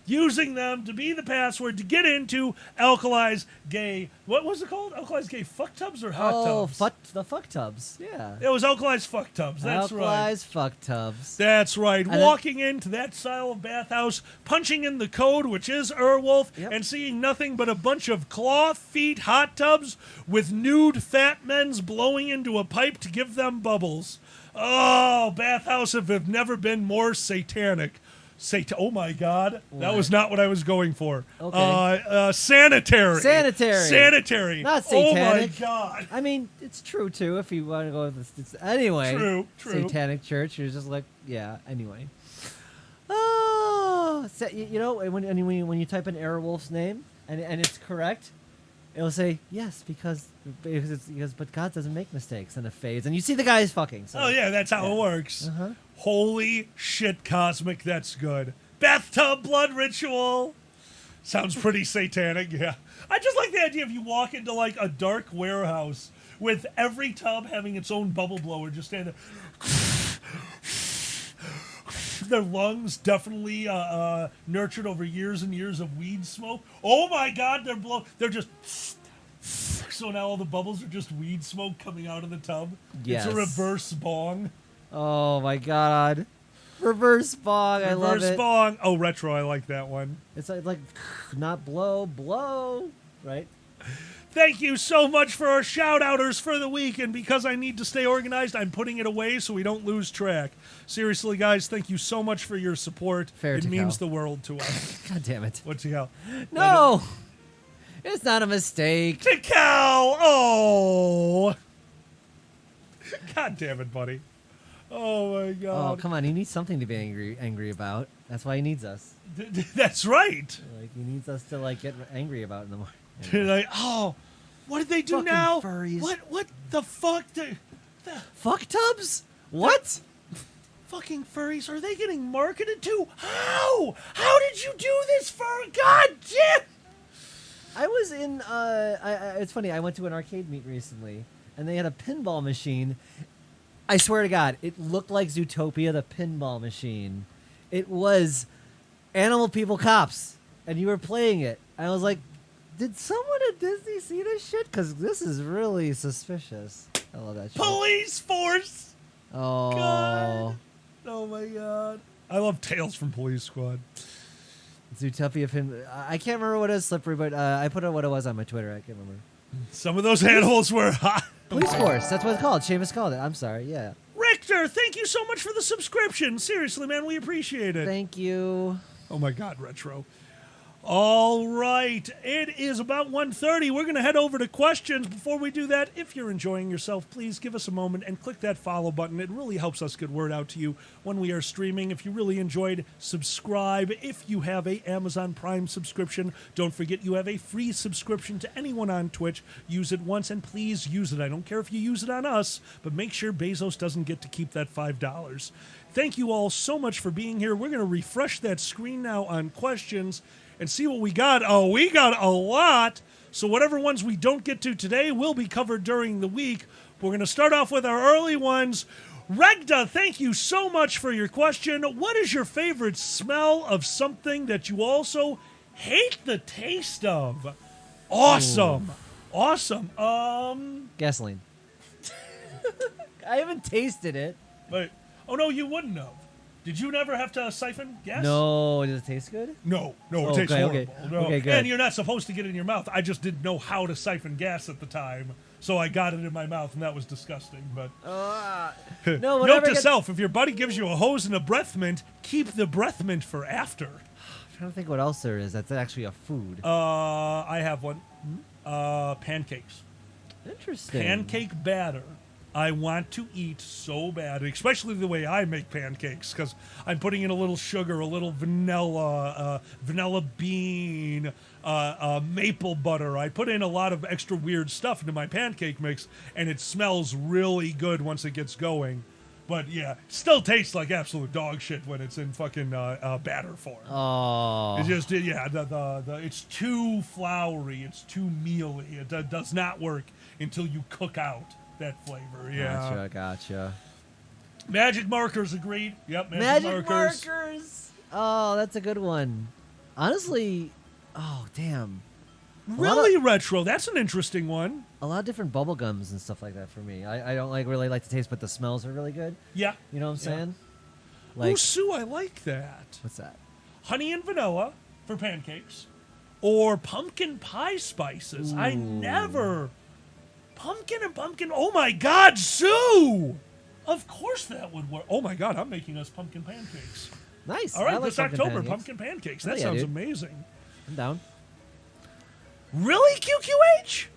Using them to be the password to get into Alkali's gay... What was it called? Alkali's gay fuck tubs or hot tubs? The fuck tubs. Yeah. It was Alkali's fuck tubs. That's right. Alkali's fuck tubs. That's right. Walking into that style of bathhouse, punching in the code, which is Erwolf, and seeing nothing but a bunch of claw feet hot tubs with nude fat men's blowing into a pipe to give them bubbles. Oh, bathhouse have never been more satanic. Oh my God, that was not what I was going for. Okay. Sanitary. Not satanic. Oh my God. I mean, it's true too. If you want to go with this, anyway. True. Satanic church. You're just like, yeah. Anyway. Oh, you know when you type in Airwolf's name and it's correct, it'll say yes because but God doesn't make mistakes, and it fades and you see the guy is fucking. So. Oh yeah, that's how it works. Uh-huh. Holy shit, Cosmic, that's good. Bathtub blood ritual. Sounds pretty satanic, yeah. I just like the idea of you walk into like a dark warehouse with every tub having its own bubble blower just standing there. Their lungs definitely nurtured over years and years of weed smoke. Oh my God, they're just... So now all the bubbles are just weed smoke coming out of the tub. Yes. It's a reverse bong. Oh my God. Reverse bong. I love it. Reverse bong. Oh, Retro. I like that one. It's like not blow, right? Thank you so much for our shout-outers for the week, and because I need to stay organized, I'm putting it away so we don't lose track. Seriously, guys, thank you so much for your support. It means the world to us. God damn it. What's the hell? No! It's not a mistake. Tikal! Oh! God damn it, buddy. Oh, my God. Oh, come on. He needs something to be angry about. That's why he needs us. That's right. Like, he needs us to, like, get angry about in the morning. Anyway. Like, oh, what did they do fucking now? Furries. What the fuck? Fuck tubs? What? Fucking furries, are they getting marketed to? How? How did you do this, God damn! I was in, it's funny, I went to an arcade meet recently, and they had a pinball machine. I swear to God, it looked like Zootopia, the pinball machine. It was Animal People Cops, and you were playing it. I was like, did someone at Disney see this shit? Because this is really suspicious. I love that shit. Police force! Oh. God. Oh my God. I love Tales from Police Squad. Zootopia pin. I can't remember what it was, Slippery, but I put out what it was on my Twitter. I can't remember. Some of those animals were hot. Police Force. That's what it's called. Seamus called it. I'm sorry. Yeah. Richter, thank you so much for the subscription. Seriously, man, we appreciate it. Thank you. Oh my God, Retro. All right, it is about 1:30. We're going to head over to questions. Before we do that, if you're enjoying yourself, please give us a moment and click that follow button. It really helps us get word out to you when we are streaming. If you really enjoyed, subscribe. If you have a Amazon Prime subscription, don't forget you have a free subscription to anyone on Twitch. Use it once, and please use it. I don't care if you use it on us, but make sure Bezos doesn't get to keep that $5. Thank you all so much for being here. We're going to refresh that screen now on questions and see what we got. Oh, we got a lot. So whatever ones we don't get to today will be covered during the week. We're going to start off with our early ones. Regda, thank you so much for your question. What is your favorite smell of something that you also hate the taste of? Awesome. Ooh. Awesome. Gasoline. I haven't tasted it. Wait. Oh, no, you wouldn't have. Did you never have to siphon gas? No, does it taste good? No, it Oh, tastes okay, horrible. okay. No. Okay, good. And you're not supposed to get it in your mouth. I just didn't know how to siphon gas at the time, so I got it in my mouth, and that was disgusting. But no, note to self: if your buddy gives you a hose and a breath mint, keep the breath mint for after. I'm trying to think what else there is that's actually a food. I have one. Pancakes. Interesting. Pancake batter. I want to eat so bad, especially the way I make pancakes, because I'm putting in a little sugar, a little vanilla, vanilla bean, maple butter. I put in a lot of extra weird stuff into my pancake mix, and it smells really good once it gets going. But yeah, still tastes like absolute dog shit when it's in fucking batter form. Oh. It just, yeah, it's too floury, it's too mealy. It does not work until you cook out that flavor. Yeah. Gotcha. Magic markers, agreed. Yep, Magic markers. Oh, that's a good one. Honestly, oh damn. Really retro. That's an interesting one. A lot of different bubble gums and stuff like that for me. I don't really like the taste, but the smells are really good. Yeah. You know what I'm saying? Like, oh, Sue, I like that. What's that? Honey and vanilla for pancakes, or pumpkin pie spices. Ooh. I never. Pumpkin and pumpkin. Oh my God, Sue! Of course that would work. Oh my God, I'm making us pumpkin pancakes. Nice. All right, I like this October, pancakes. pumpkin pancakes. That yeah, sounds dude. amazing. I'm down. Really, QQH?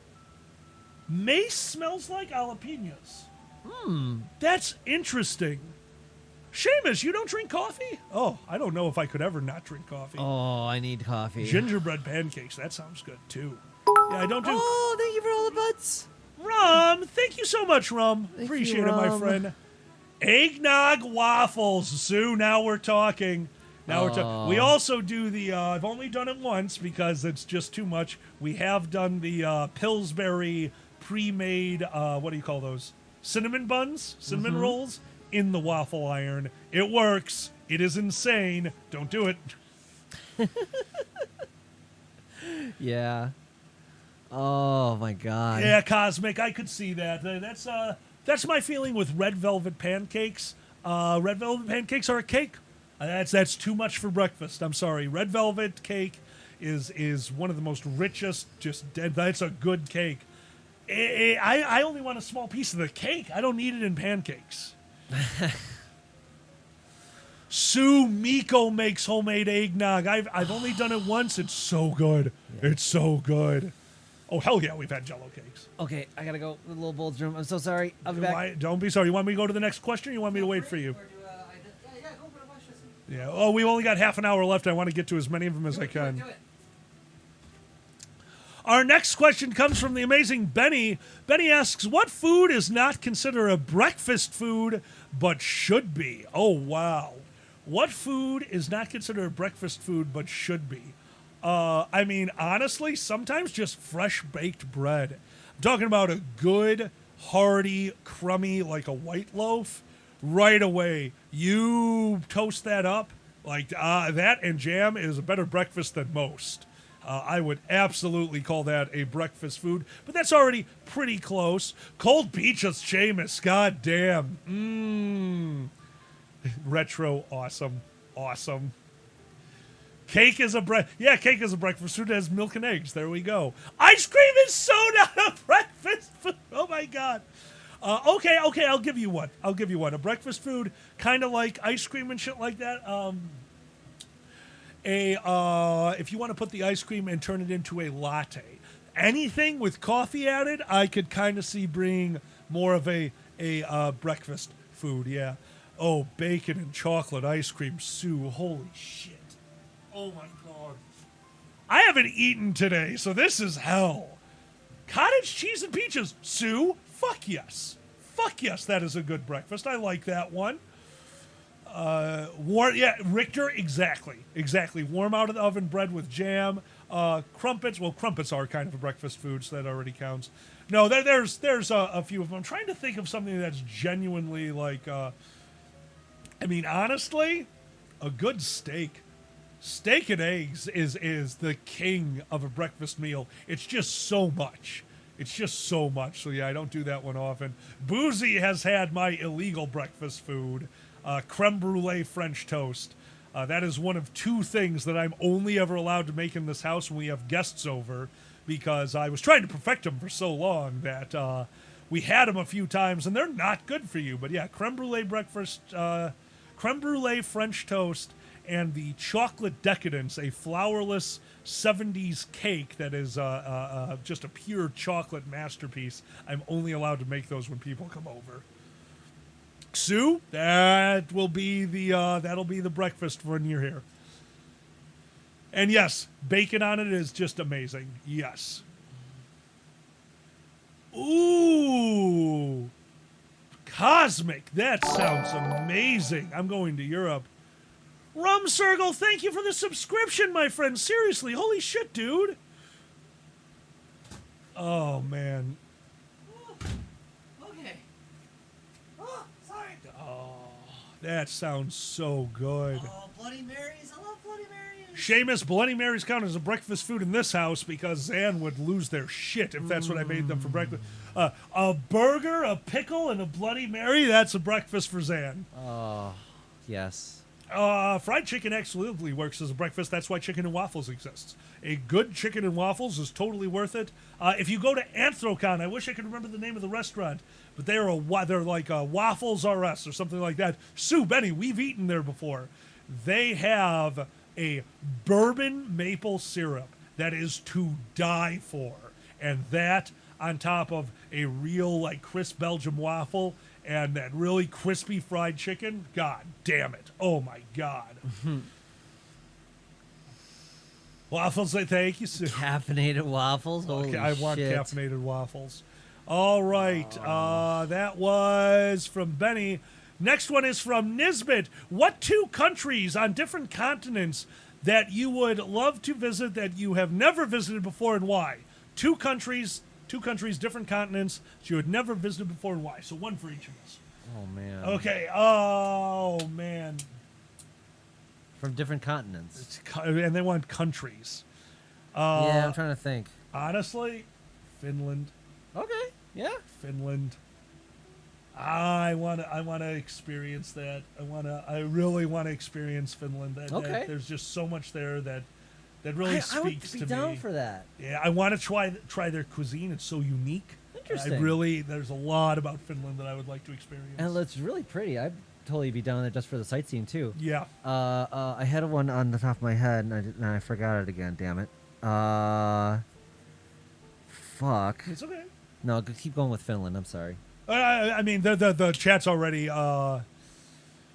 Mace smells like jalapenos. That's interesting. Seamus, you don't drink coffee? Oh, I don't know if I could ever not drink coffee. Oh, I need coffee. Gingerbread pancakes. That sounds good, too. Yeah, I don't do... Oh, thank you for all the butts. Rum, thank you so much, Rum. Thank Appreciate you, it, my Rum. friend. Eggnog waffles. Sue, now we're talking. We also do the, I've only done it once because it's just too much. We have done the Pillsbury pre-made, what do you call those? Cinnamon buns? Cinnamon rolls in the waffle iron. It works. It is insane. Don't do it. Yeah. Oh my God. Yeah, Cosmic, I could see that. That's my feeling with red velvet pancakes. Red velvet pancakes are a cake. That's too much for breakfast. I'm sorry. Red velvet cake is one of the most richest. That's a good cake. I only want a small piece of the cake. I don't need it in pancakes. Sue Miko makes homemade eggnog. I've only done it once. It's so good. Yeah. It's so good. Oh hell yeah, we've had Jello cakes. Okay, I gotta go to the little Bulge room. I'm so sorry. I'll be back. Don't be sorry. You want me to go to the next question, or you want me to wait for you? Yeah. Oh, we've only got half an hour left. I want to get to as many of them as I can. Do it. Our next question comes from the amazing Benny. Benny asks, what food is not considered a breakfast food but should be? Oh, wow. What food is not considered a breakfast food but should be? I mean, honestly, sometimes just fresh baked bread. I'm talking about a good, hearty, crummy, like a white loaf. Right away, you toast that up. Like that and jam is a better breakfast than most. I would absolutely call that a breakfast food, but that's already pretty close. Cold peaches, Seamus, god damn. Retro, awesome. Cake is a cake is a breakfast food. It has milk and eggs. There we go. Ice cream is so not a breakfast food. Oh my god. Okay, I'll give you one. A breakfast food, kind of like ice cream and shit like that. If you want to put the ice cream and turn it into a latte, anything with coffee added, I could kind of see being more of a breakfast food. Yeah. Oh, bacon and chocolate ice cream, Sue. Holy shit. Oh my god. I haven't eaten today, so this is hell. Cottage cheese and peaches, Sue. Fuck yes. That is a good breakfast. I like that one. Richter, exactly. Warm out of the oven bread with jam. Crumpets. Well, crumpets are kind of a breakfast food, so that already counts. No, there's a few of them. I'm trying to think of something that's genuinely like. I mean, honestly, a good steak. Steak and eggs is the king of a breakfast meal. It's just so much. So yeah, I don't do that one often. Boozy has had my illegal breakfast food. creme brulee French toast. That is one of 2 things that I'm only ever allowed to make in this house when we have guests over, because I was trying to perfect them for so long that we had them a few times, and they're not good for you. But yeah, creme brulee breakfast, creme brulee French toast, and the chocolate decadence, a flourless 70s cake that is just a pure chocolate masterpiece. I'm only allowed to make those when people come over. Sue, that'll be the breakfast when you're here. And yes, bacon on it is just amazing. Yes. Ooh. Cosmic. That sounds amazing. I'm going to Europe. Rum Circle, thank you for the subscription, my friend. Seriously, holy shit, dude. Oh, man. Okay. Oh, sorry. Oh, that sounds so good. Oh, Bloody Marys. I love Bloody Marys. Seamus, Bloody Marys count as a breakfast food in this house because Zan would lose their shit if that's what I made them for breakfast. A burger, a pickle, and a Bloody Mary, that's a breakfast for Zan. Oh, yes. Fried chicken absolutely works as a breakfast. That's why chicken and waffles exists. A good chicken and waffles is totally worth it. If you go to Anthrocon, I wish I could remember the name of the restaurant, but they're like Waffles RS or something like that. Sue, Benny, we've eaten there before. They have a bourbon maple syrup that is to die for, and that on top of a real like crisp Belgian waffle and that really crispy fried chicken, god damn it. Oh my god. Waffles, thank you, Sue. Caffeinated waffles? Holy okay, I want shit. caffeinated waffles. All right, that was from Benny. Next one is from Nisbet. What 2 countries on different continents that you would love to visit that you have never visited before, and why? 2 countries, different continents that you had never visited before, and why? So one for each of us. Oh, man. Okay. Oh, man. From different continents. And they want countries. Yeah, I'm trying to think. Honestly, Finland. Okay. Yeah. Finland. I want to experience that. I really want to experience Finland. Okay. There's just so much there that really speaks to me. I would be down for that. Yeah, I want to try their cuisine. It's so unique. Interesting. There's a lot about Finland that I would like to experience. And it's really pretty. I'd totally be down there just for the sightseeing too. Yeah. I had one on the top of my head, and I forgot it again. Damn it. Fuck. It's okay. No, keep going with Finland. I'm sorry. I mean, the chat's already.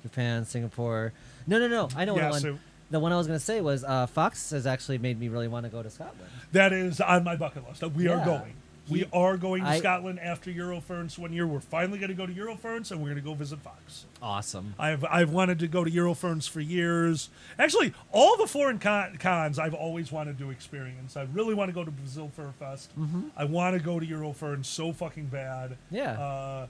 Japan, Singapore. No. I know one. So the one I was gonna say was Fox has actually made me really want to go to Scotland. that is on my bucket list. We are going. We are going to I- Scotland after Euroference one year. We're finally going to go to Euroference, and we're going to go visit Fox. Awesome. I've wanted to go to Euroference for years. Actually, all the foreign cons I've always wanted to experience. I really want to go to Brazil Fur Fest. I want to go to Euroference so fucking bad. Yeah.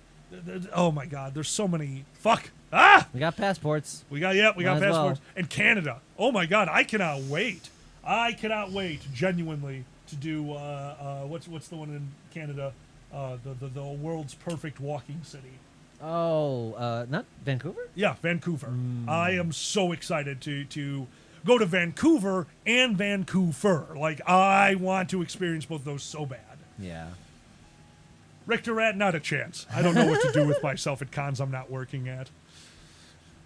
Oh my God, there's so many. Fuck. Ah! We got passports. We got Might as passports. well. And Canada. Oh my God, I cannot wait. I cannot wait, genuinely, to do what's the one in Canada? The world's perfect walking city. Oh, not Vancouver? Yeah, Vancouver. I am so excited to go to Vancouver and Vancouver. Like, I want to experience both of those so bad. Yeah. Richter Rat, not a chance. I don't know what to do with myself at cons I'm not working at.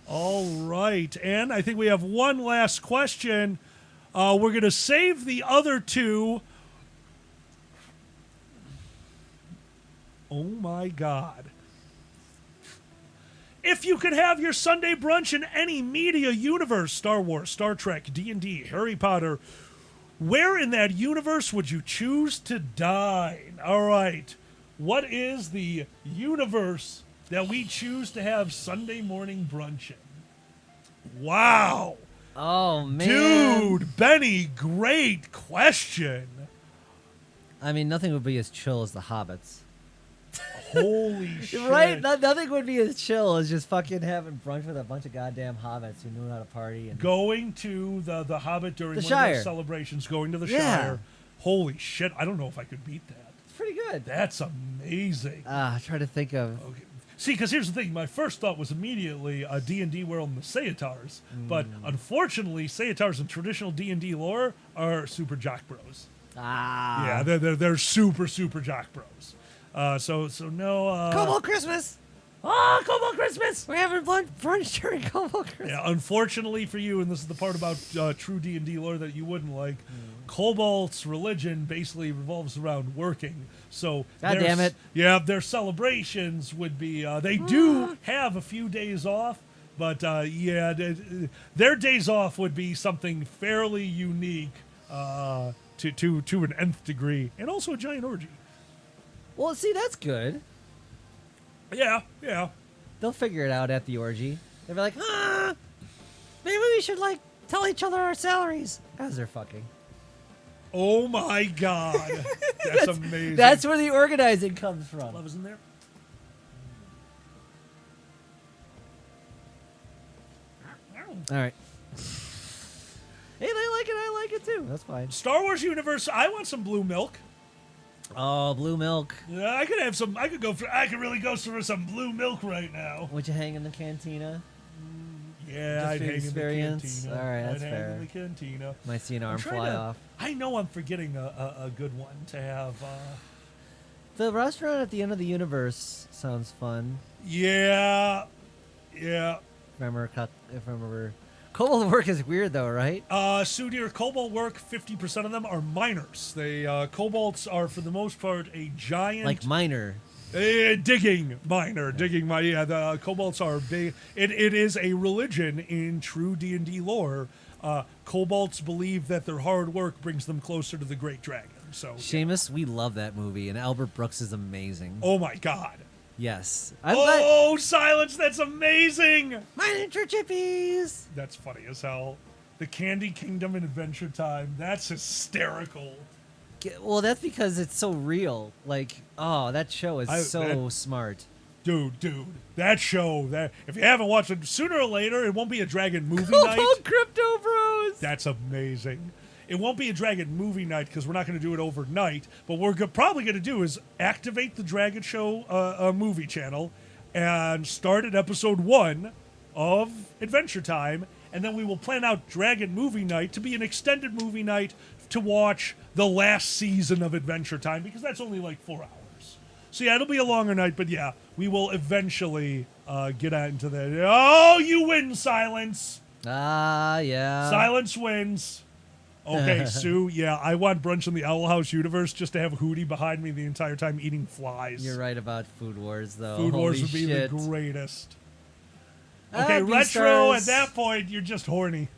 All right, and I think we have one last question. We're going to save the other 2. Oh my God. If you could have your Sunday brunch in any media universe, Star Wars, Star Trek, D&D, Harry Potter, where in that universe would you choose to dine? All right. What is the universe that we choose to have Sunday morning brunch in? Wow. Oh, man. Dude, Benny, great question. I mean, nothing would be as chill as the Hobbits. Holy shit. Right? Nothing would be as chill as just fucking having brunch with a bunch of goddamn hobbits who knew how to party. And Going to the Hobbit during The one of Shire. those celebrations, going to the Yeah. Shire. Holy shit. I don't know if I could beat that. It's pretty good. That's amazing. I try to think of. Okay. See, because here's the thing. My first thought was immediately a D&D world and the Sayatars. But unfortunately, Sayatars in traditional D&D lore are super jock bros. Ah. Yeah, they're super jock bros. So no. Cobalt Christmas. Oh, Cobalt Christmas! We're having brunch during Cobalt Christmas. Yeah, unfortunately for you, and this is the part about true D&D lore that you wouldn't like, Cobalt's religion basically revolves around working. So, God damn it. Yeah, their celebrations would be, they do have a few days off, but yeah, their days off would be something fairly unique to an nth degree, and also a giant orgy. Well, see, that's good. Yeah. They'll figure it out at the orgy. They'll be like, maybe we should, like, tell each other our salaries as they're fucking. Oh my god. That's amazing. That's where the organizing comes from. Love is in there. All right. Hey, they like it. I like it too. That's fine. Star Wars universe. I want some blue milk. Oh, blue milk. Yeah, I could have some. I could really go for some blue milk right now. Would you hang in the cantina? Yeah, Just I'd for hang experience? in the cantina. All right, that's I'd fair. hang in the cantina. Might see an I'm arm trying fly to- off. I know I'm forgetting a good one to have. The restaurant at the end of the universe sounds fun. Yeah. If I remember. Cobalt work is weird though, right? Sudir, Cobalt work, 50% of them are miners. They Cobalts are for the most part a giant Like miner. digging miner. Yeah, the Cobalts are big. It is a religion in true D&D lore. Cobalts believe that their hard work brings them closer to the Great Dragon. So Seamus, we love that movie, and Albert Brooks is amazing. Oh my god. Yes. Silence, that's amazing! My Ninja Chippies! That's funny as hell. The Candy Kingdom and Adventure Time, that's hysterical. Well, that's because it's so real. Like, that show is smart. Dude, that show, that if you haven't watched it, sooner or later, it won't be a Dragon movie Cobalt night. Crypto Bros! That's amazing. It won't be a Dragon movie night because we're not going to do it overnight. But what we're probably going to do is activate the Dragon Show movie channel and start at episode 1 of Adventure Time. And then we will plan out Dragon movie night to be an extended movie night to watch the last season of Adventure Time because that's only like 4 hours. So yeah, it'll be a longer night. But yeah, we will eventually get into that. Oh, you win, Silence. Yeah. Silence wins. Okay, Sue, yeah, I want Brunch in the Owl House universe just to have Hootie behind me the entire time eating flies. You're right about Food Wars, though. Food Holy Wars would be shit. the greatest. Okay, Retro, Beastars. at that point, you're just horny.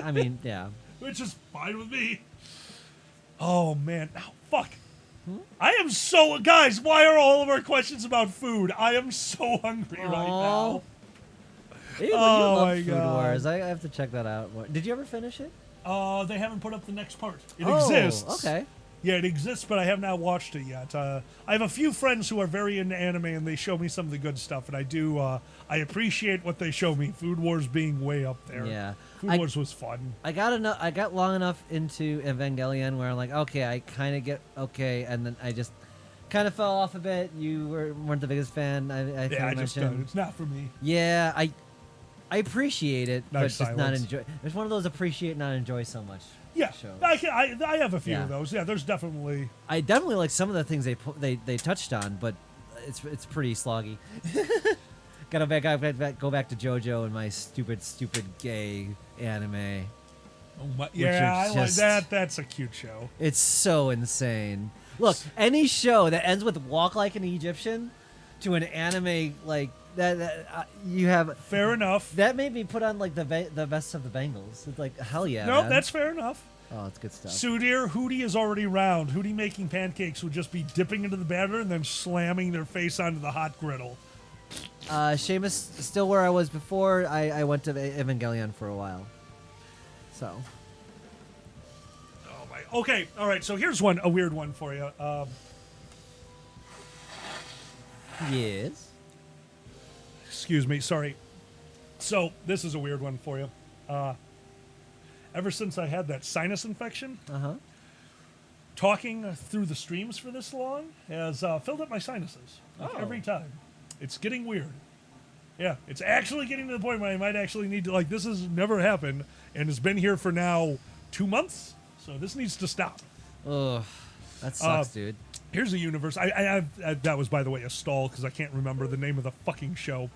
I mean, yeah. Which is fine with me. Oh, man. Oh, fuck. I am so... Guys, why are all of our questions about food? I am so hungry right now. You love Food Wars. I have to check that out more. Did you ever finish it? They haven't put up the next part. It exists. Okay. Yeah, it exists, but I have not watched it yet. I have a few friends who are very into anime, and they show me some of the good stuff, and I do. I appreciate what they show me. Food Wars being way up there. Yeah, Food Wars was fun. I got long enough into Evangelion where I'm like, okay, I kind of get okay, and then I just kind of fell off a bit. You weren't the biggest fan. I just it's not for me. Yeah, I appreciate it, but Nice just not silence. enjoy. It's one of those appreciate, not enjoy so much. Yeah, shows. I have a few Yeah. of those. Yeah, there's definitely. I definitely like some of the things they touched on, but it's pretty sloggy. Gotta go back to JoJo and my stupid gay anime. Oh my, which yeah, I is like just- that. That's a cute show. It's so insane. Look, any show that ends with "walk like an Egyptian" to an anime like that, you have fair enough. That made me put on like the best of the Bengals. It's like hell yeah. No, man. that's fair enough. Oh, it's good stuff. Sudir, Hootie is already round. Hootie making pancakes would just be dipping into the batter and then slamming their face onto the hot griddle. Seamus, still where I was before. I went to Evangelion for a while. So. Oh my. Okay, all right. So here's a weird one for you. Yes. Excuse me. Sorry. So this is a weird one for you. Ever since I had that sinus infection, talking through the streams for this long has filled up my sinuses every time. It's getting weird. Yeah, it's actually getting to the point where I might actually need to, like, this has never happened and has been here for now 2 months, so this needs to stop. Ugh, that sucks, dude. Here's a universe. I that was, by the way, a stall because I can't remember the name of the fucking show.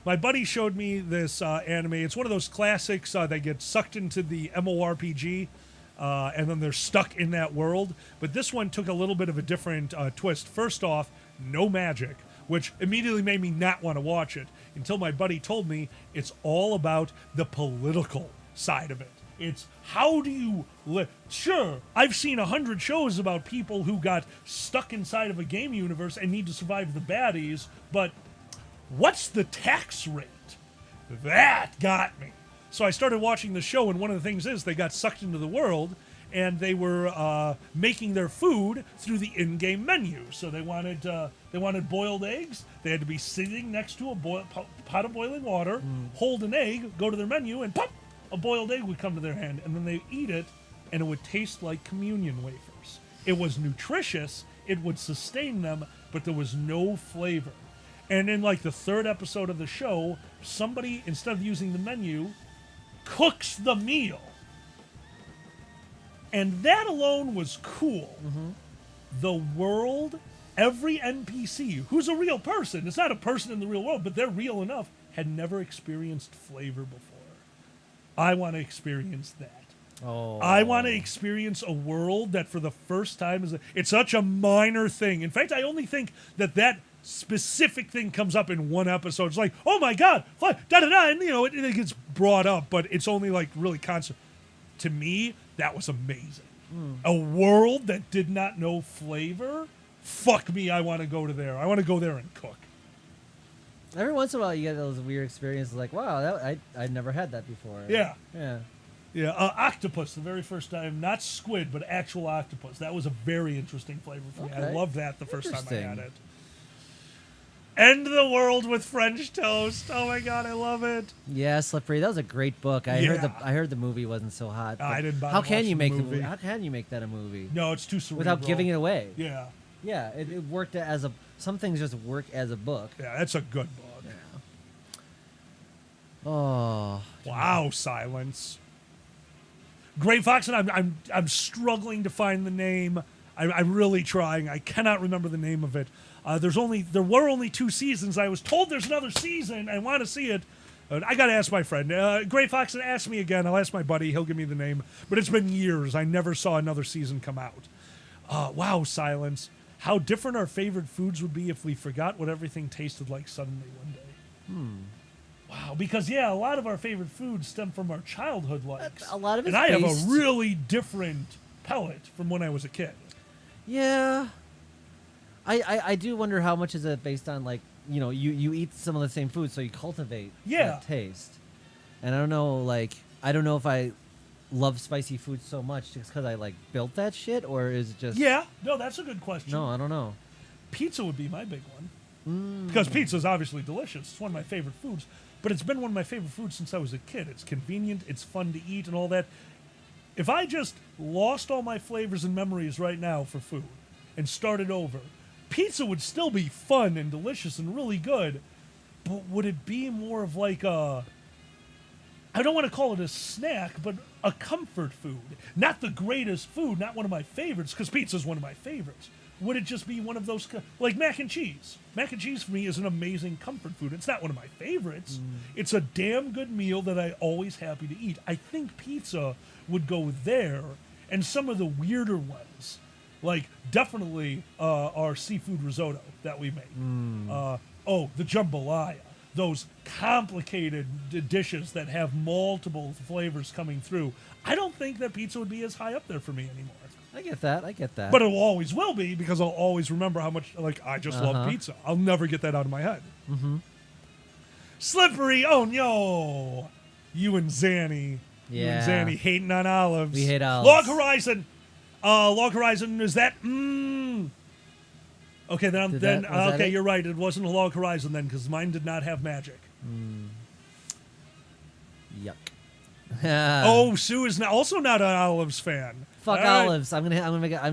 My buddy showed me this anime. It's one of those classics that get sucked into the MMORPG, and then they're stuck in that world. But this one took a little bit of a different twist. First off, no magic, which immediately made me not want to watch it until my buddy told me it's all about the political side of it. It's how do you live? Sure, I've seen 100 shows about people who got stuck inside of a game universe and need to survive the baddies, but what's the tax rate? That got me. So I started watching the show, and one of the things is they got sucked into the world, and they were making their food through the in-game menu. So they wanted boiled eggs. They had to be sitting next to a pot of boiling water, hold an egg, go to their menu, and pop, a boiled egg would come to their hand, and then they eat it, and it would taste like communion wafers. It was nutritious. It would sustain them, but there was no flavor. And in like the third episode of the show, somebody, instead of using the menu, cooks the meal. And that alone was cool. The world, every NPC, who's a real person, it's not a person in the real world, but they're real enough, had never experienced flavor before. I want to experience that. Oh. I want to experience a world that for the first time it's such a minor thing. In fact, I only think that specific thing comes up in one episode. It's like, oh my God, da-da-da, and it gets brought up, but it's only like really constant. To me, that was amazing. A world that did not know flavor? Fuck me, I want to go to there. I want to go there and cook. Every once in a while, you get those weird experiences like, wow, I'd never had that before. Yeah. Yeah. Yeah, octopus, the very first time. Not squid, but actual octopus. That was a very interesting flavor for me. I loved that the first time I had it. End the world with French toast. Oh my God, I love it. Yeah, Slippery. That was a great book. I heard the movie wasn't so hot. I didn't buy How can you make the movie? How can you make that a movie? No, it's too cerebral. Without giving it away. Yeah. Yeah, it worked as some things just work as a book. Yeah, that's a good book. Yeah. Oh. Wow, silence. Gray Fox, and I'm struggling to find the name. I'm really trying. I cannot remember the name of it. There were only 2 seasons. I was told there's another season. I want to see it. I got to ask my friend. Gray Fox, ask me again. I'll ask my buddy. He'll give me the name. But it's been years. I never saw another season come out. Wow, silence. How different our favorite foods would be if we forgot what everything tasted like suddenly one day. Wow, because a lot of our favorite foods stem from our childhood likes. A lot of it's and I have a really different palate from when I was a kid. Yeah. I do wonder how much is it based on, like, you eat some of the same food, so you cultivate that taste. And I don't know if I love spicy food so much just because I like built that shit, or is it just... Yeah, no, that's a good question. No, I don't know. Pizza would be my big one. Because pizza is obviously delicious. It's one of my favorite foods. But it's been one of my favorite foods since I was a kid. It's convenient, it's fun to eat and all that. If I just lost all my flavors and memories right now for food and started over, pizza would still be fun and delicious and really good, but would it be more of like I don't want to call it a snack, but a comfort food? Not the greatest food, not one of my favorites, because pizza is one of my favorites. Would it just be one of those, like mac and cheese? Mac and cheese for me is an amazing comfort food. It's not one of my favorites. It's a damn good meal that I'm always happy to eat. I think pizza would go there, and some of the weirder ones, like definitely our seafood risotto that we make. The jambalaya. Those complicated dishes that have multiple flavors coming through. I don't think that pizza would be as high up there for me anymore. I get that. But it always will be, because I'll always remember how much, I just love pizza. I'll never get that out of my head. Slippery, oh no! You and Zanny. Yeah. You and Zanny hating on olives. We hate olives. Log Horizon, is that... Okay, then you're right. It wasn't a Log Horizon then, because mine did not have magic. Yuck. Oh, Sue is also not an olives fan. Fuck All right. olives. I'm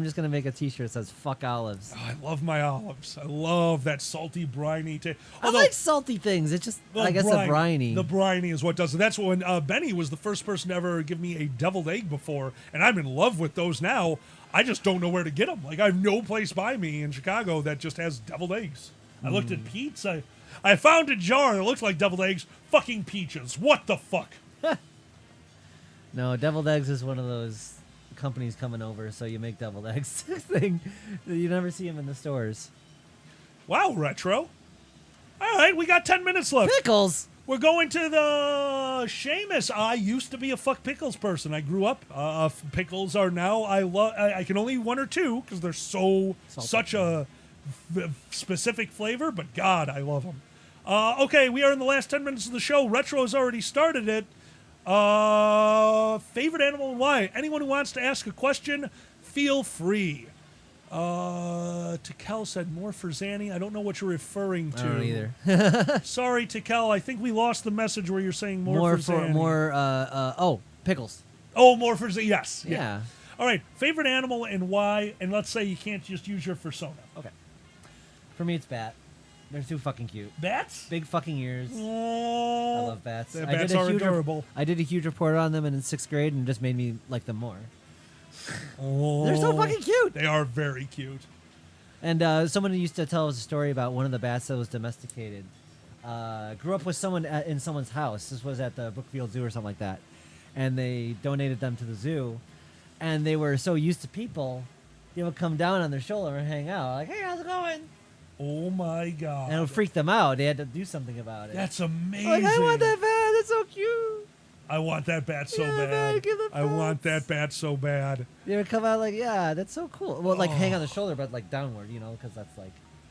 just gonna make a T-shirt that says "fuck olives." Oh, I love my olives. I love that salty, briny taste. I like salty things. It's just, I guess, the briny. The briny is what does it. That's when Benny was the first person to ever give me a deviled egg before, and I'm in love with those now. I just don't know where to get them. Like, I have no place by me in Chicago that just has deviled eggs. I looked at Pete's. I found a jar that looks like deviled eggs. Fucking peaches. What the fuck? No, deviled eggs is one of those companies coming over, so you make deviled eggs thing. You never see them in the stores. Wow, Retro. All right, we got 10 minutes left. Pickles. We're going to the Seamus. I used to be a fuck pickles person. I grew up. Pickles are now. I can only eat one or two because they're such a specific flavor. But God, I love them. Okay, we are in the last 10 minutes of the show. Retro has already started it. Favorite animal and why? Anyone who wants to ask a question, feel free. Tikel said more for Zanny. I don't know what you're referring to. I don't either. Sorry, Tikel. I think we lost the message where you're saying more for Zanny. Pickles. Oh, more for Zanny. Yes. Yeah. All right. Favorite animal and why? And let's say you can't just use your persona. Okay. For me, it's bat. They're too fucking cute. Bats? Big fucking ears. Oh, I love bats. Bats are adorable. I did a huge report on them in 6th grade and it just made me like them more. Oh, they're so fucking cute. They are very cute. And someone used to tell us a story about one of the bats that was domesticated. Grew up with someone in someone's house. This was at the Brookfield Zoo or something like that. And they donated them to the zoo. And they were so used to people, they would come down on their shoulder and hang out. Like, hey, how's it going? Oh my God. And it would freak them out. They had to do something about it. That's amazing. Like, I want that bat. That's so cute. I want that bat so bad. Man, give the I want that bat so bad. They would come out like, yeah, that's so cool. Well, like hang on the shoulder, but like downward, because that's like,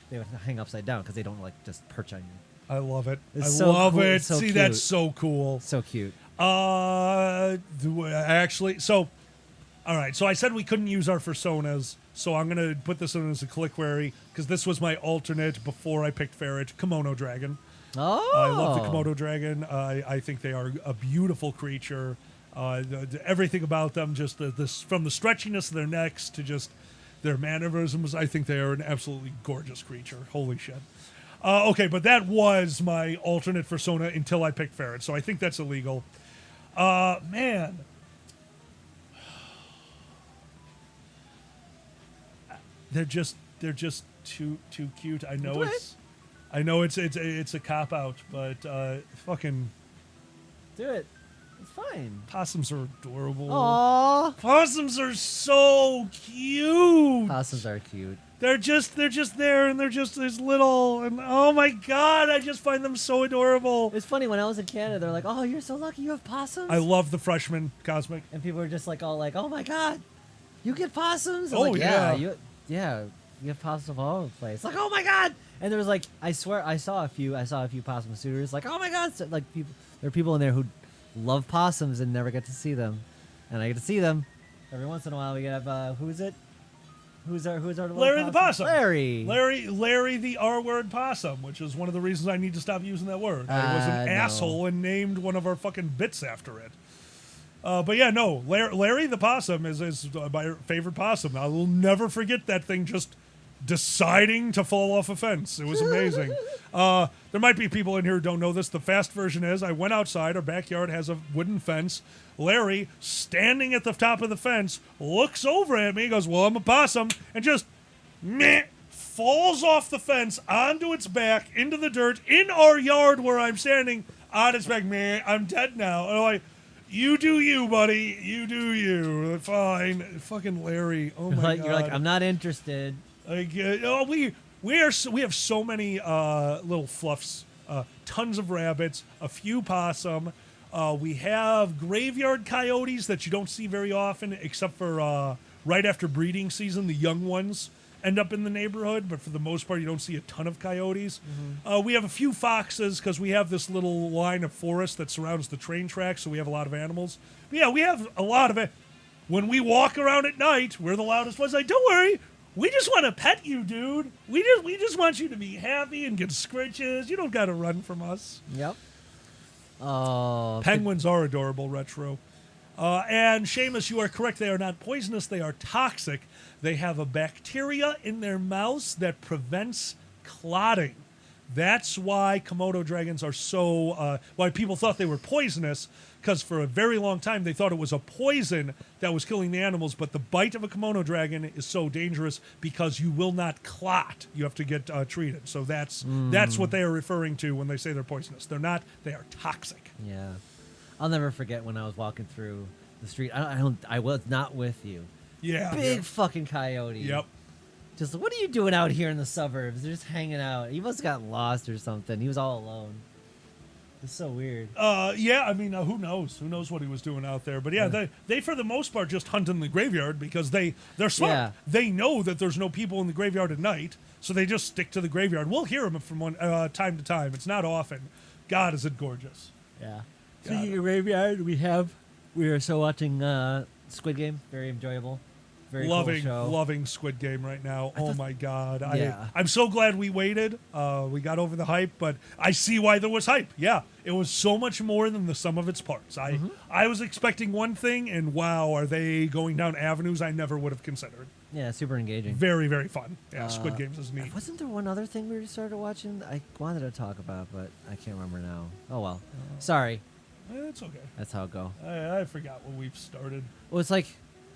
they would hang upside down because they don't like just perch on you. I love it. It's I so love cool. it. It's so See, cute. that's so cool. So cute. Actually, so, all right. So I said we couldn't use our personas, so I'm going to put this in as a click query because this was my alternate before I picked Ferret, Kimono Dragon. Oh. I love the Komodo dragon. I think they are a beautiful creature. Everything about them, just from the stretchiness of their necks to just their mannerisms, I think they are an absolutely gorgeous creature. Holy shit. Okay, but that was my alternate persona until I picked Ferret, so I think that's illegal. Man. They're just too cute. I know it's a cop out, but fucking do it. It's fine. Possums are adorable. Aww. Possums are so cute. Possums are cute. They're just there, and they're just this little, and oh my God, I just find them so adorable. It's funny, when I was in Canada, they're like, oh, you're so lucky you have possums. I love the freshman Cosmic. And people were just like, all like, oh my God, you get possums? I'm Oh, like, yeah. You have possums all over the place. Like, oh my God. And there was like, I swear, I saw a few possum suitors. Like, oh my God. So, like, there are people in there who love possums and never get to see them. And I get to see them every once in a while. We have, who is it? Who's our Larry the Possum. Larry the R-word possum, which is one of the reasons I need to stop using that word. I was an asshole and named one of our fucking bits after it. But yeah, no, Larry the Possum is my favorite possum. I will never forget that thing just deciding to fall off a fence. It was amazing. There might be people in here who don't know this. The fast version is I went outside. Our backyard has a wooden fence. Larry, standing at the top of the fence, looks over at me, goes, well, I'm a possum, and just falls off the fence onto its back into the dirt in our yard where I'm standing on its back. I'm dead now. And I'm like, you do you, buddy. You do you. Fine. Fucking Larry. Oh my God. You're like, I'm not interested. We have so many little fluffs. Tons of rabbits. A few possum. We have graveyard coyotes that you don't see very often, except for right after breeding season. The young ones end up in the neighborhood, but for the most part, you don't see a ton of coyotes. Mm-hmm. We have a few foxes because we have this little line of forest that surrounds the train tracks, so we have a lot of animals. But yeah, we have a lot of it. When we walk around at night, we're the loudest ones. Like, don't worry, we just want to pet you, dude. We just want you to be happy and get scritches. You don't got to run from us. Yep. Oh, penguins are adorable, Retro. And Seamus, you are correct. They are not poisonous. They are toxic. They have a bacteria in their mouths that prevents clotting. That's why Komodo dragons are so, why people thought they were poisonous, because for a very long time they thought it was a poison that was killing the animals, but the bite of a Komodo dragon is so dangerous because you will not clot. You have to get treated. So that's what they are referring to when they say they're poisonous. They're not, they are toxic. Yeah. I'll never forget when I was walking through the street. I was not with you. Yeah. Big fucking coyote. Yep. Just, what are you doing out here in the suburbs? They're just hanging out. He must have gotten lost or something. He was all alone. It's so weird. Yeah, I mean, who knows? Who knows what he was doing out there? But yeah, they for the most part just hunt in the graveyard because they're smart. Yeah. They know that there's no people in the graveyard at night, so they just stick to the graveyard. We'll hear them from time to time. It's not often. God, is it gorgeous? Yeah. Speaking of graveyard, we are still watching Squid Game. Very enjoyable. Very cool show. Loving Squid Game right now. Oh my God. Yeah. I'm so glad we waited. We got over the hype, but I see why there was hype. Yeah. It was so much more than the sum of its parts. I was expecting one thing, and wow, are they going down avenues I never would have considered. Yeah, super engaging. Very, very fun. Yeah, Squid Games is neat. Wasn't there one other thing we started watching I wanted to talk about, but I can't remember now. Oh, well. Sorry. It's okay. That's how it go. I forgot when we've started. Well, it's like,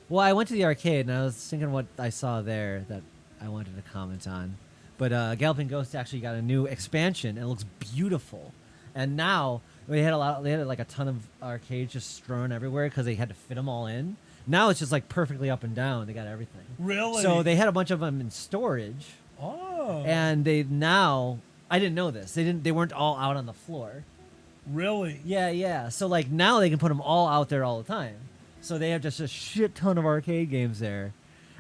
well, I went to the arcade, and I was thinking what I saw there that I wanted to comment on. But Galloping Ghost actually got a new expansion, and it looks beautiful. And now, they had like a ton of arcades just strewn everywhere because they had to fit them all in. Now it's just like perfectly up and down. They got everything. Really? So they had a bunch of them in storage. Oh. And they now, I didn't know this. They weren't all out on the floor. Really? Yeah. So like now they can put them all out there all the time. So they have just a shit ton of arcade games there.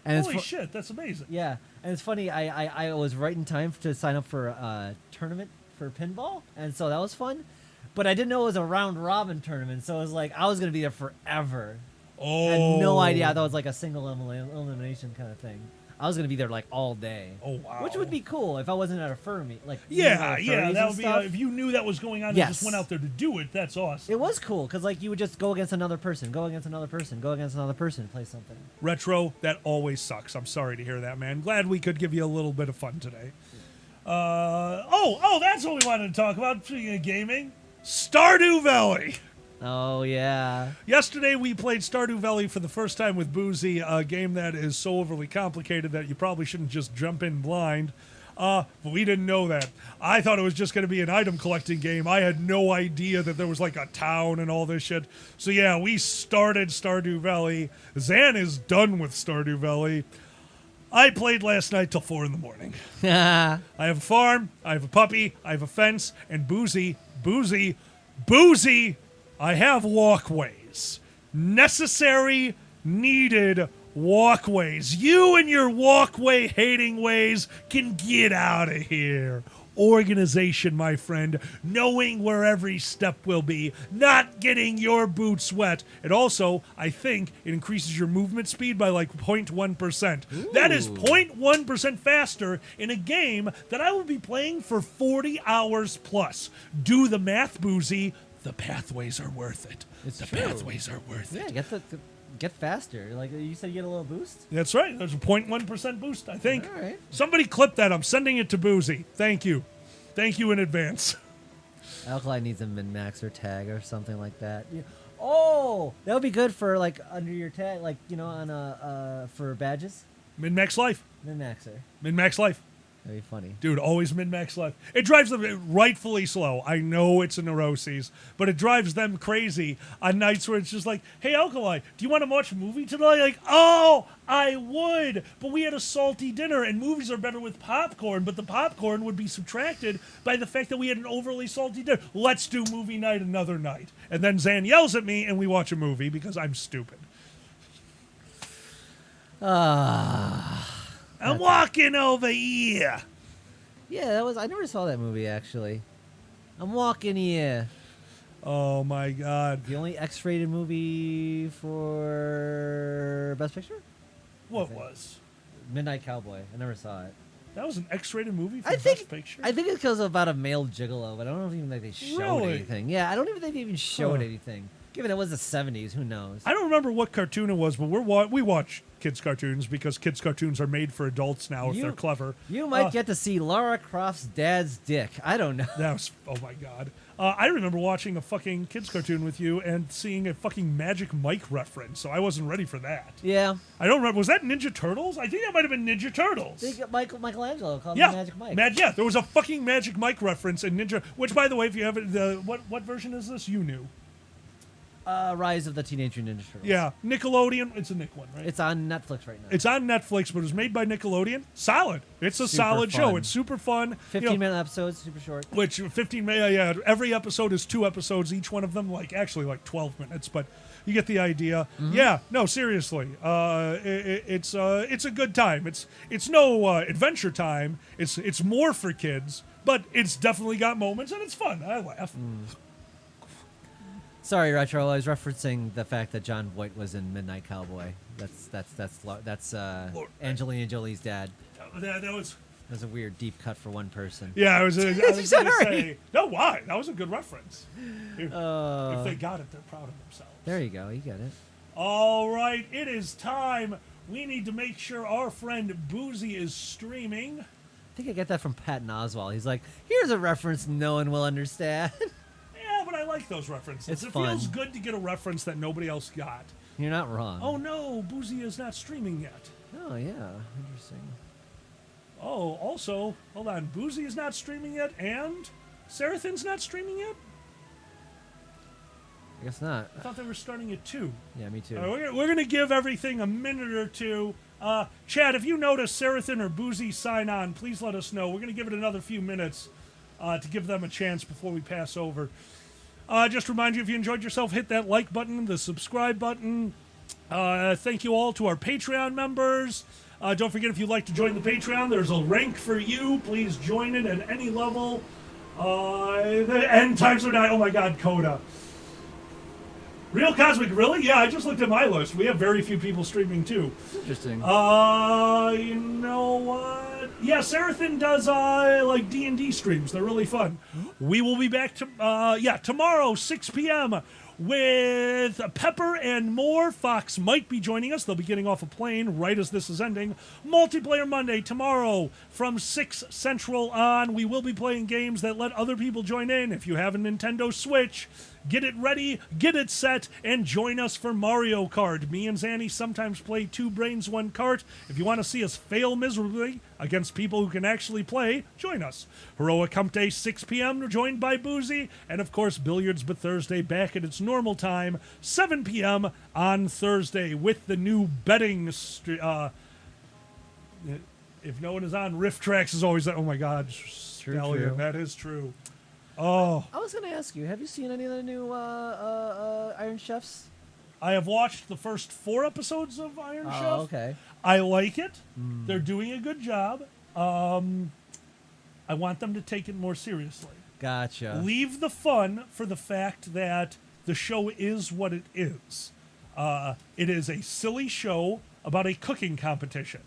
And Holy shit, that's amazing. Yeah, and it's funny. I was right in time to sign up for a tournament for pinball, and so that was fun. But I didn't know it was a round robin tournament, so it was like I was gonna be there forever. Oh. I had no idea. I thought it was like a single elimination kind of thing. I was gonna be there like all day. Oh wow! Which would be cool if I wasn't at a fur meet. Like yeah, that would be if you knew that was going on yes. and just went out there to do it. That's awesome. It was cool because like you would just go against another person, go against another person, go against another person, play something. Retro, that always sucks. I'm sorry to hear that, man. Glad we could give you a little bit of fun today. That's what we wanted to talk about. Speaking of gaming, Stardew Valley. Oh, yeah. Yesterday we played Stardew Valley for the first time with Boozy, a game that is so overly complicated that you probably shouldn't just jump in blind. But we didn't know that. I thought it was just going to be an item collecting game. I had no idea that there was like a town and all this shit. So yeah, we started Stardew Valley. Zan is done with Stardew Valley. I played last night till 4 in the morning. I have a farm, I have a puppy, I have a fence, and Boozy, I have walkways. Necessary, needed walkways. You and your walkway hating ways can get out of here. Organization, my friend. Knowing where every step will be. Not getting your boots wet. And also, I think it increases your movement speed by like 0.1%. That is 0.1% faster in a game that I will be playing for 40 hours plus. Do the math, Boozy. The pathways are worth it. The pathways are worth it. Yeah, get faster. Like you said, you get a little boost. That's right. There's a 0.1% boost, I think. All right. Somebody clip that. I'm sending it to Boozy. Thank you. Thank you in advance. Alkali needs a min-max or tag or something like that. Yeah. Oh, that would be good for like under your tag, like on for badges. Min-max life. Min-maxer. Min-max life. That'd be funny. Dude, always min-max life. It drives them rightfully slow. I know it's a neuroses, but it drives them crazy on nights where it's just like, hey, Alkali, do you want to watch a movie tonight? Like, oh, I would, but we had a salty dinner, and movies are better with popcorn, but the popcorn would be subtracted by the fact that we had an overly salty dinner. Let's do movie night another night. And then Zan yells at me, and we watch a movie because I'm stupid. I'm walking over here. Yeah, I never saw that movie actually. I'm walking here. Oh my God! The only X-rated movie for Best Picture? What was? Midnight Cowboy. I never saw it. That was an X-rated movie for Best Picture? I think it's because about a male gigolo, but I don't even think they showed anything. Yeah, I don't even think they even showed anything. Given it was the 70s, who knows? I don't remember what cartoon it was, but we watch kids' cartoons because kids' cartoons are made for adults now if they're clever. You might get to see Lara Croft's dad's dick. I don't know. That was, oh my God. I remember watching a fucking kids' cartoon with you and seeing a fucking Magic Mike reference, so I wasn't ready for that. Yeah. I don't remember. Was that Ninja Turtles? I think that might have been Ninja Turtles. Michelangelo called him Magic Mike. Yeah, there was a fucking Magic Mike reference in Ninja, which, by the way, if you haven't, what version is this? You knew. Rise of the Teenage Mutant Ninja Turtles. Yeah, Nickelodeon. It's a Nick one, right? It's on Netflix right now. It's on Netflix, but it was made by Nickelodeon. Solid. It's a solid show. It's super fun. 15-minute episodes, super short. Which 15 minutes? Yeah. Every episode is 2 episodes. Each one of them, like 12 minutes, but you get the idea. Mm-hmm. Yeah. No, seriously. It's a good time. It's no Adventure Time. It's more for kids, but it's definitely got moments and it's fun. I laugh. Sorry, Retro. I was referencing the fact that John Voight was in Midnight Cowboy. That's Angelina Jolie's dad. That was a weird deep cut for one person. Yeah, I was going to say. No, why? That was a good reference. If they got it, they're proud of themselves. There you go. You get it. All right, it is time. We need to make sure our friend Boozy is streaming. I think I get that from Patton Oswalt. He's like, here's a reference no one will understand. Yeah, but I like those references. It feels good to get a reference that nobody else got. You're not wrong. Oh, no, Boozy is not streaming yet. Oh, yeah. Interesting. Oh, also, hold on. Boozy is not streaming yet, and Sarathan's not streaming yet? I guess not. I thought they were starting at 2. Yeah, me too. We're going to give everything a minute or two. Chad, if you notice Sarathan or Boozy sign on, please let us know. We're going to give it another few minutes to give them a chance before we pass over. Just remind you, if you enjoyed yourself, hit that like button, the subscribe button. Thank you all to our Patreon members. Don't forget, if you'd like to join the Patreon, there's a rank for you. Please join it at any level. The end times are not. Oh my God, Coda. Real Cosmic, really? Yeah, I just looked at my list. We have very few people streaming too. Interesting. You know what? Yeah, Sarathan does like D&D streams. They're really fun. We will be back tomorrow, 6 p.m. with Pepper and more. Fox might be joining us. They'll be getting off a plane right as this is ending. Multiplayer Monday tomorrow from 6 Central on. We will be playing games that let other people join in. If you have a Nintendo Switch, get it ready, get it set, and join us for Mario Kart. Me and Zanny sometimes play 2 brains, 1 cart. If you want to see us fail miserably against people who can actually play, join us. Heroic Hump Day, 6 p.m., joined by Boozy. And, of course, Billiards But Thursday back at its normal time, 7 p.m. on Thursday with the new betting... if no one is on, Riff Tracks is always... Oh, my God, Stallion, that is true. Oh. I was going to ask you, have you seen any of the new Iron Chefs? I have watched the first 4 episodes of Iron Chef. Oh, okay. I like it. They're doing a good job. I want them to take it more seriously. Gotcha. Leave the fun for the fact that the show is what it is. It is a silly show about a cooking competition.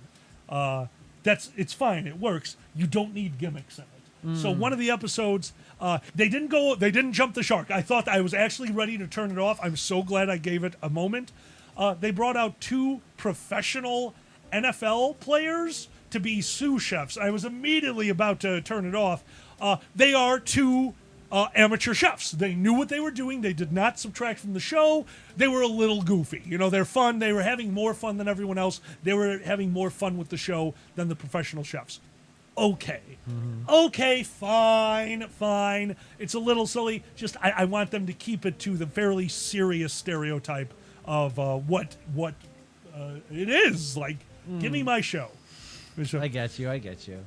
It's fine. It works. You don't need gimmicks in it. So one of the episodes, they didn't jump the shark. I thought I was actually ready to turn it off. I'm so glad I gave it a moment. They brought out 2 professional NFL players to be sous chefs. I was immediately about to turn it off. They are 2 amateur chefs. They knew what they were doing. They did not subtract from the show. They were a little goofy. You know, they're fun. They were having more fun than everyone else. They were having more fun with the show than the professional chefs. Okay. Okay, fine. It's a little silly. Just I want them to keep it to the fairly serious stereotype of what it is. Like, give me my show. I get you.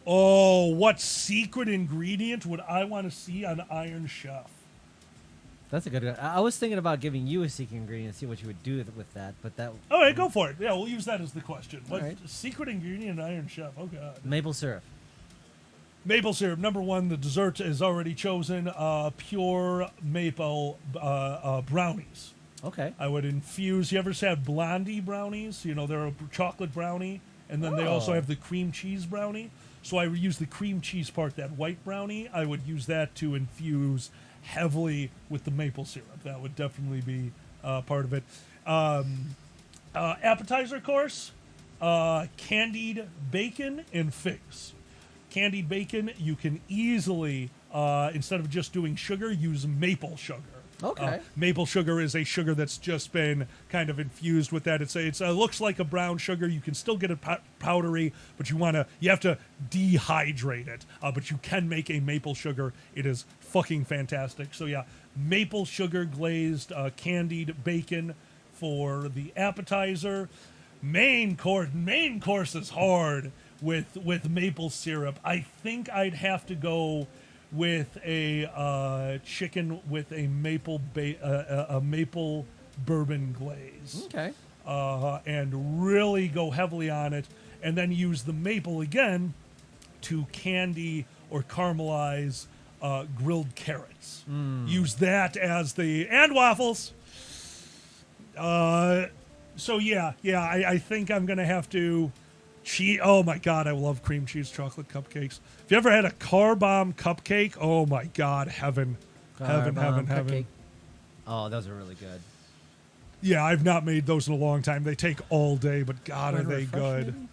Oh, what secret ingredient would I want to see on Iron Chef? That's a good one. I was thinking about giving you a secret ingredient and see what you would do with that, but that... All right, go for it. Yeah, we'll use that as the question. What right. secret ingredient in Iron Chef? Oh, God. Maple syrup. Maple syrup. Number 1, the dessert is already chosen. Pure maple brownies. Okay. I would infuse... You ever had Blondie brownies? You know, they're a chocolate brownie, and then they also have the cream cheese brownie. So I would use the cream cheese part, that white brownie. I would use that to infuse heavily with the maple syrup. That would definitely be part of it. Appetizer course, candied bacon and figs. Candied bacon, you can easily, instead of just doing sugar, use maple sugar. Okay. Maple sugar is a sugar that's just been kind of infused with that. It looks like a brown sugar. You can still get it powdery, but you have to dehydrate it. But you can make a maple sugar. It is fucking fantastic. So yeah, maple sugar glazed candied bacon for the appetizer. Main course is hard with maple syrup. I think I'd have to go with a chicken with a maple bourbon glaze. Okay. And really go heavily on it, and then use the maple again to candy or caramelize grilled carrots. Use that as and waffles. So yeah, I think I'm gonna have to oh my god, I love cream cheese chocolate cupcakes. If you ever had a car bomb cupcake, oh my god, heaven. Heaven. Cupcake. Oh, those are really good. Yeah, I've not made those in a long time. They take all day, but god, are they Refresh, good. maybe?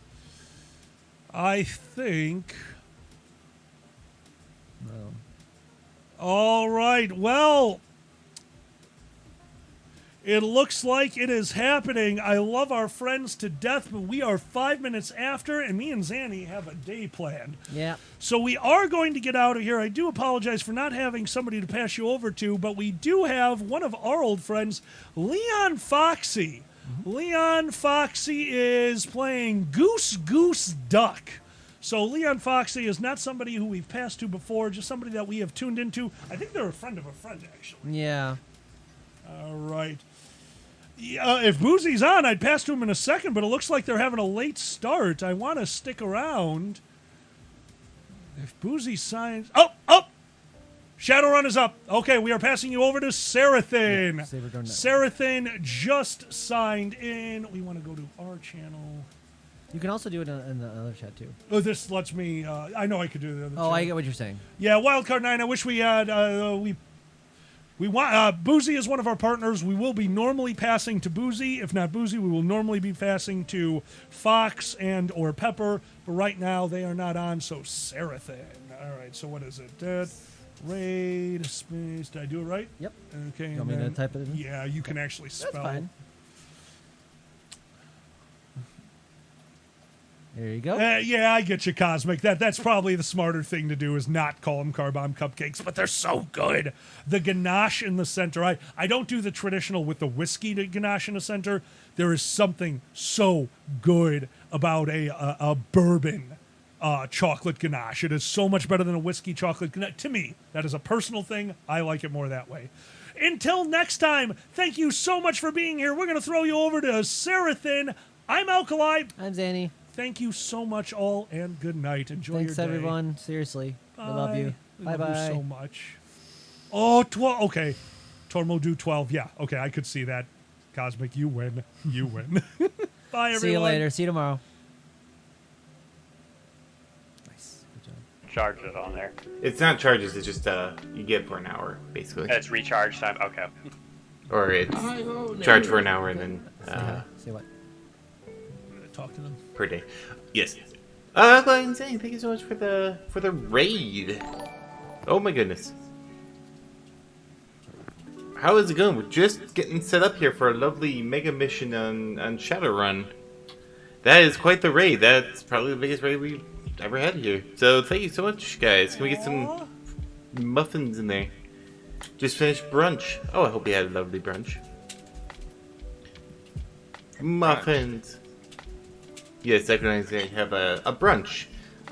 I think. No. All right, well, it looks like it is happening. I love our friends to death, but we are 5 minutes after, and me and Zanny have a day planned. Yeah. So we are going to get out of here. I do apologize for not having somebody to pass you over to, but we do have one of our old friends, Leon Foxy. Leon Foxy is playing Goose Goose Duck. So Leon Foxy is not somebody who we've passed to before, just somebody that we have tuned into. I think they're a friend of a friend, actually. Yeah. All right. If Boozy's on, I'd pass to him in a second, but it looks like they're having a late start. I want to stick around. If Boozy signs... Oh! Shadowrun is up. Okay, we are passing you over to Sarathin. Yeah, Sarathin just signed in. We want to go to our channel. You can also do it in the other chat, too. Oh, this lets me... I know I could do the other Oh, chat. I get what you're saying. Yeah, Wildcard 9, I wish we had... We want Boozy is one of our partners. We will be normally passing to Boozy. If not Boozy, we will normally be passing to Fox and or Pepper. But right now they are not on. So Sarathin. All right. So what is it? Raid space. Did I do it right? Yep. Okay. You want me to type it in? Yeah, you can actually spell. That's fine. There you go. Yeah, I get you, Cosmic. That's probably the smarter thing to do is not call them car bomb cupcakes, but they're so good. The ganache in the center. I don't do the traditional with the whiskey ganache in the center. There is something so good about a bourbon chocolate ganache. It is so much better than a whiskey chocolate ganache. To me, that is a personal thing. I like it more that way. Until next time, thank you so much for being here. We're going to throw you over to Sarathin. I'm Alkali. I'm Zanny. Thank you so much, all, and good night. Enjoy your day. Thanks, everyone. Seriously. Bye. I love you. We Bye-bye. love you so much. Oh, 12. Okay. Tormo do 12. Yeah. Okay, I could see that. Cosmic, you win. You win. Bye, everyone. See you later. See you tomorrow. Nice. Good job. Charge it on there. It's not charges, it's just you get for an hour, basically. It's recharge time. Okay. Or it's charge for an hour and then Say what? Talk to them. Per day. Yes. But insane. Thank you so much for the raid. Oh my goodness. How is it going? We're just getting set up here for a lovely mega mission on Shadowrun. That is quite the raid. That's probably the biggest raid we've ever had here. So thank you so much, guys. Can we get some muffins in there? Just finished brunch. Oh, I hope you had a lovely brunch. Muffins. Yes, everyone's going to have a brunch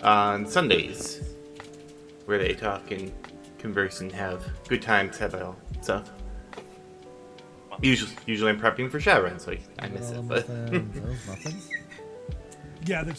on Sundays where they talk and converse and have good times about stuff. Usually I'm prepping for Shadowrun, so I miss it. But Those muffins? Yeah, that's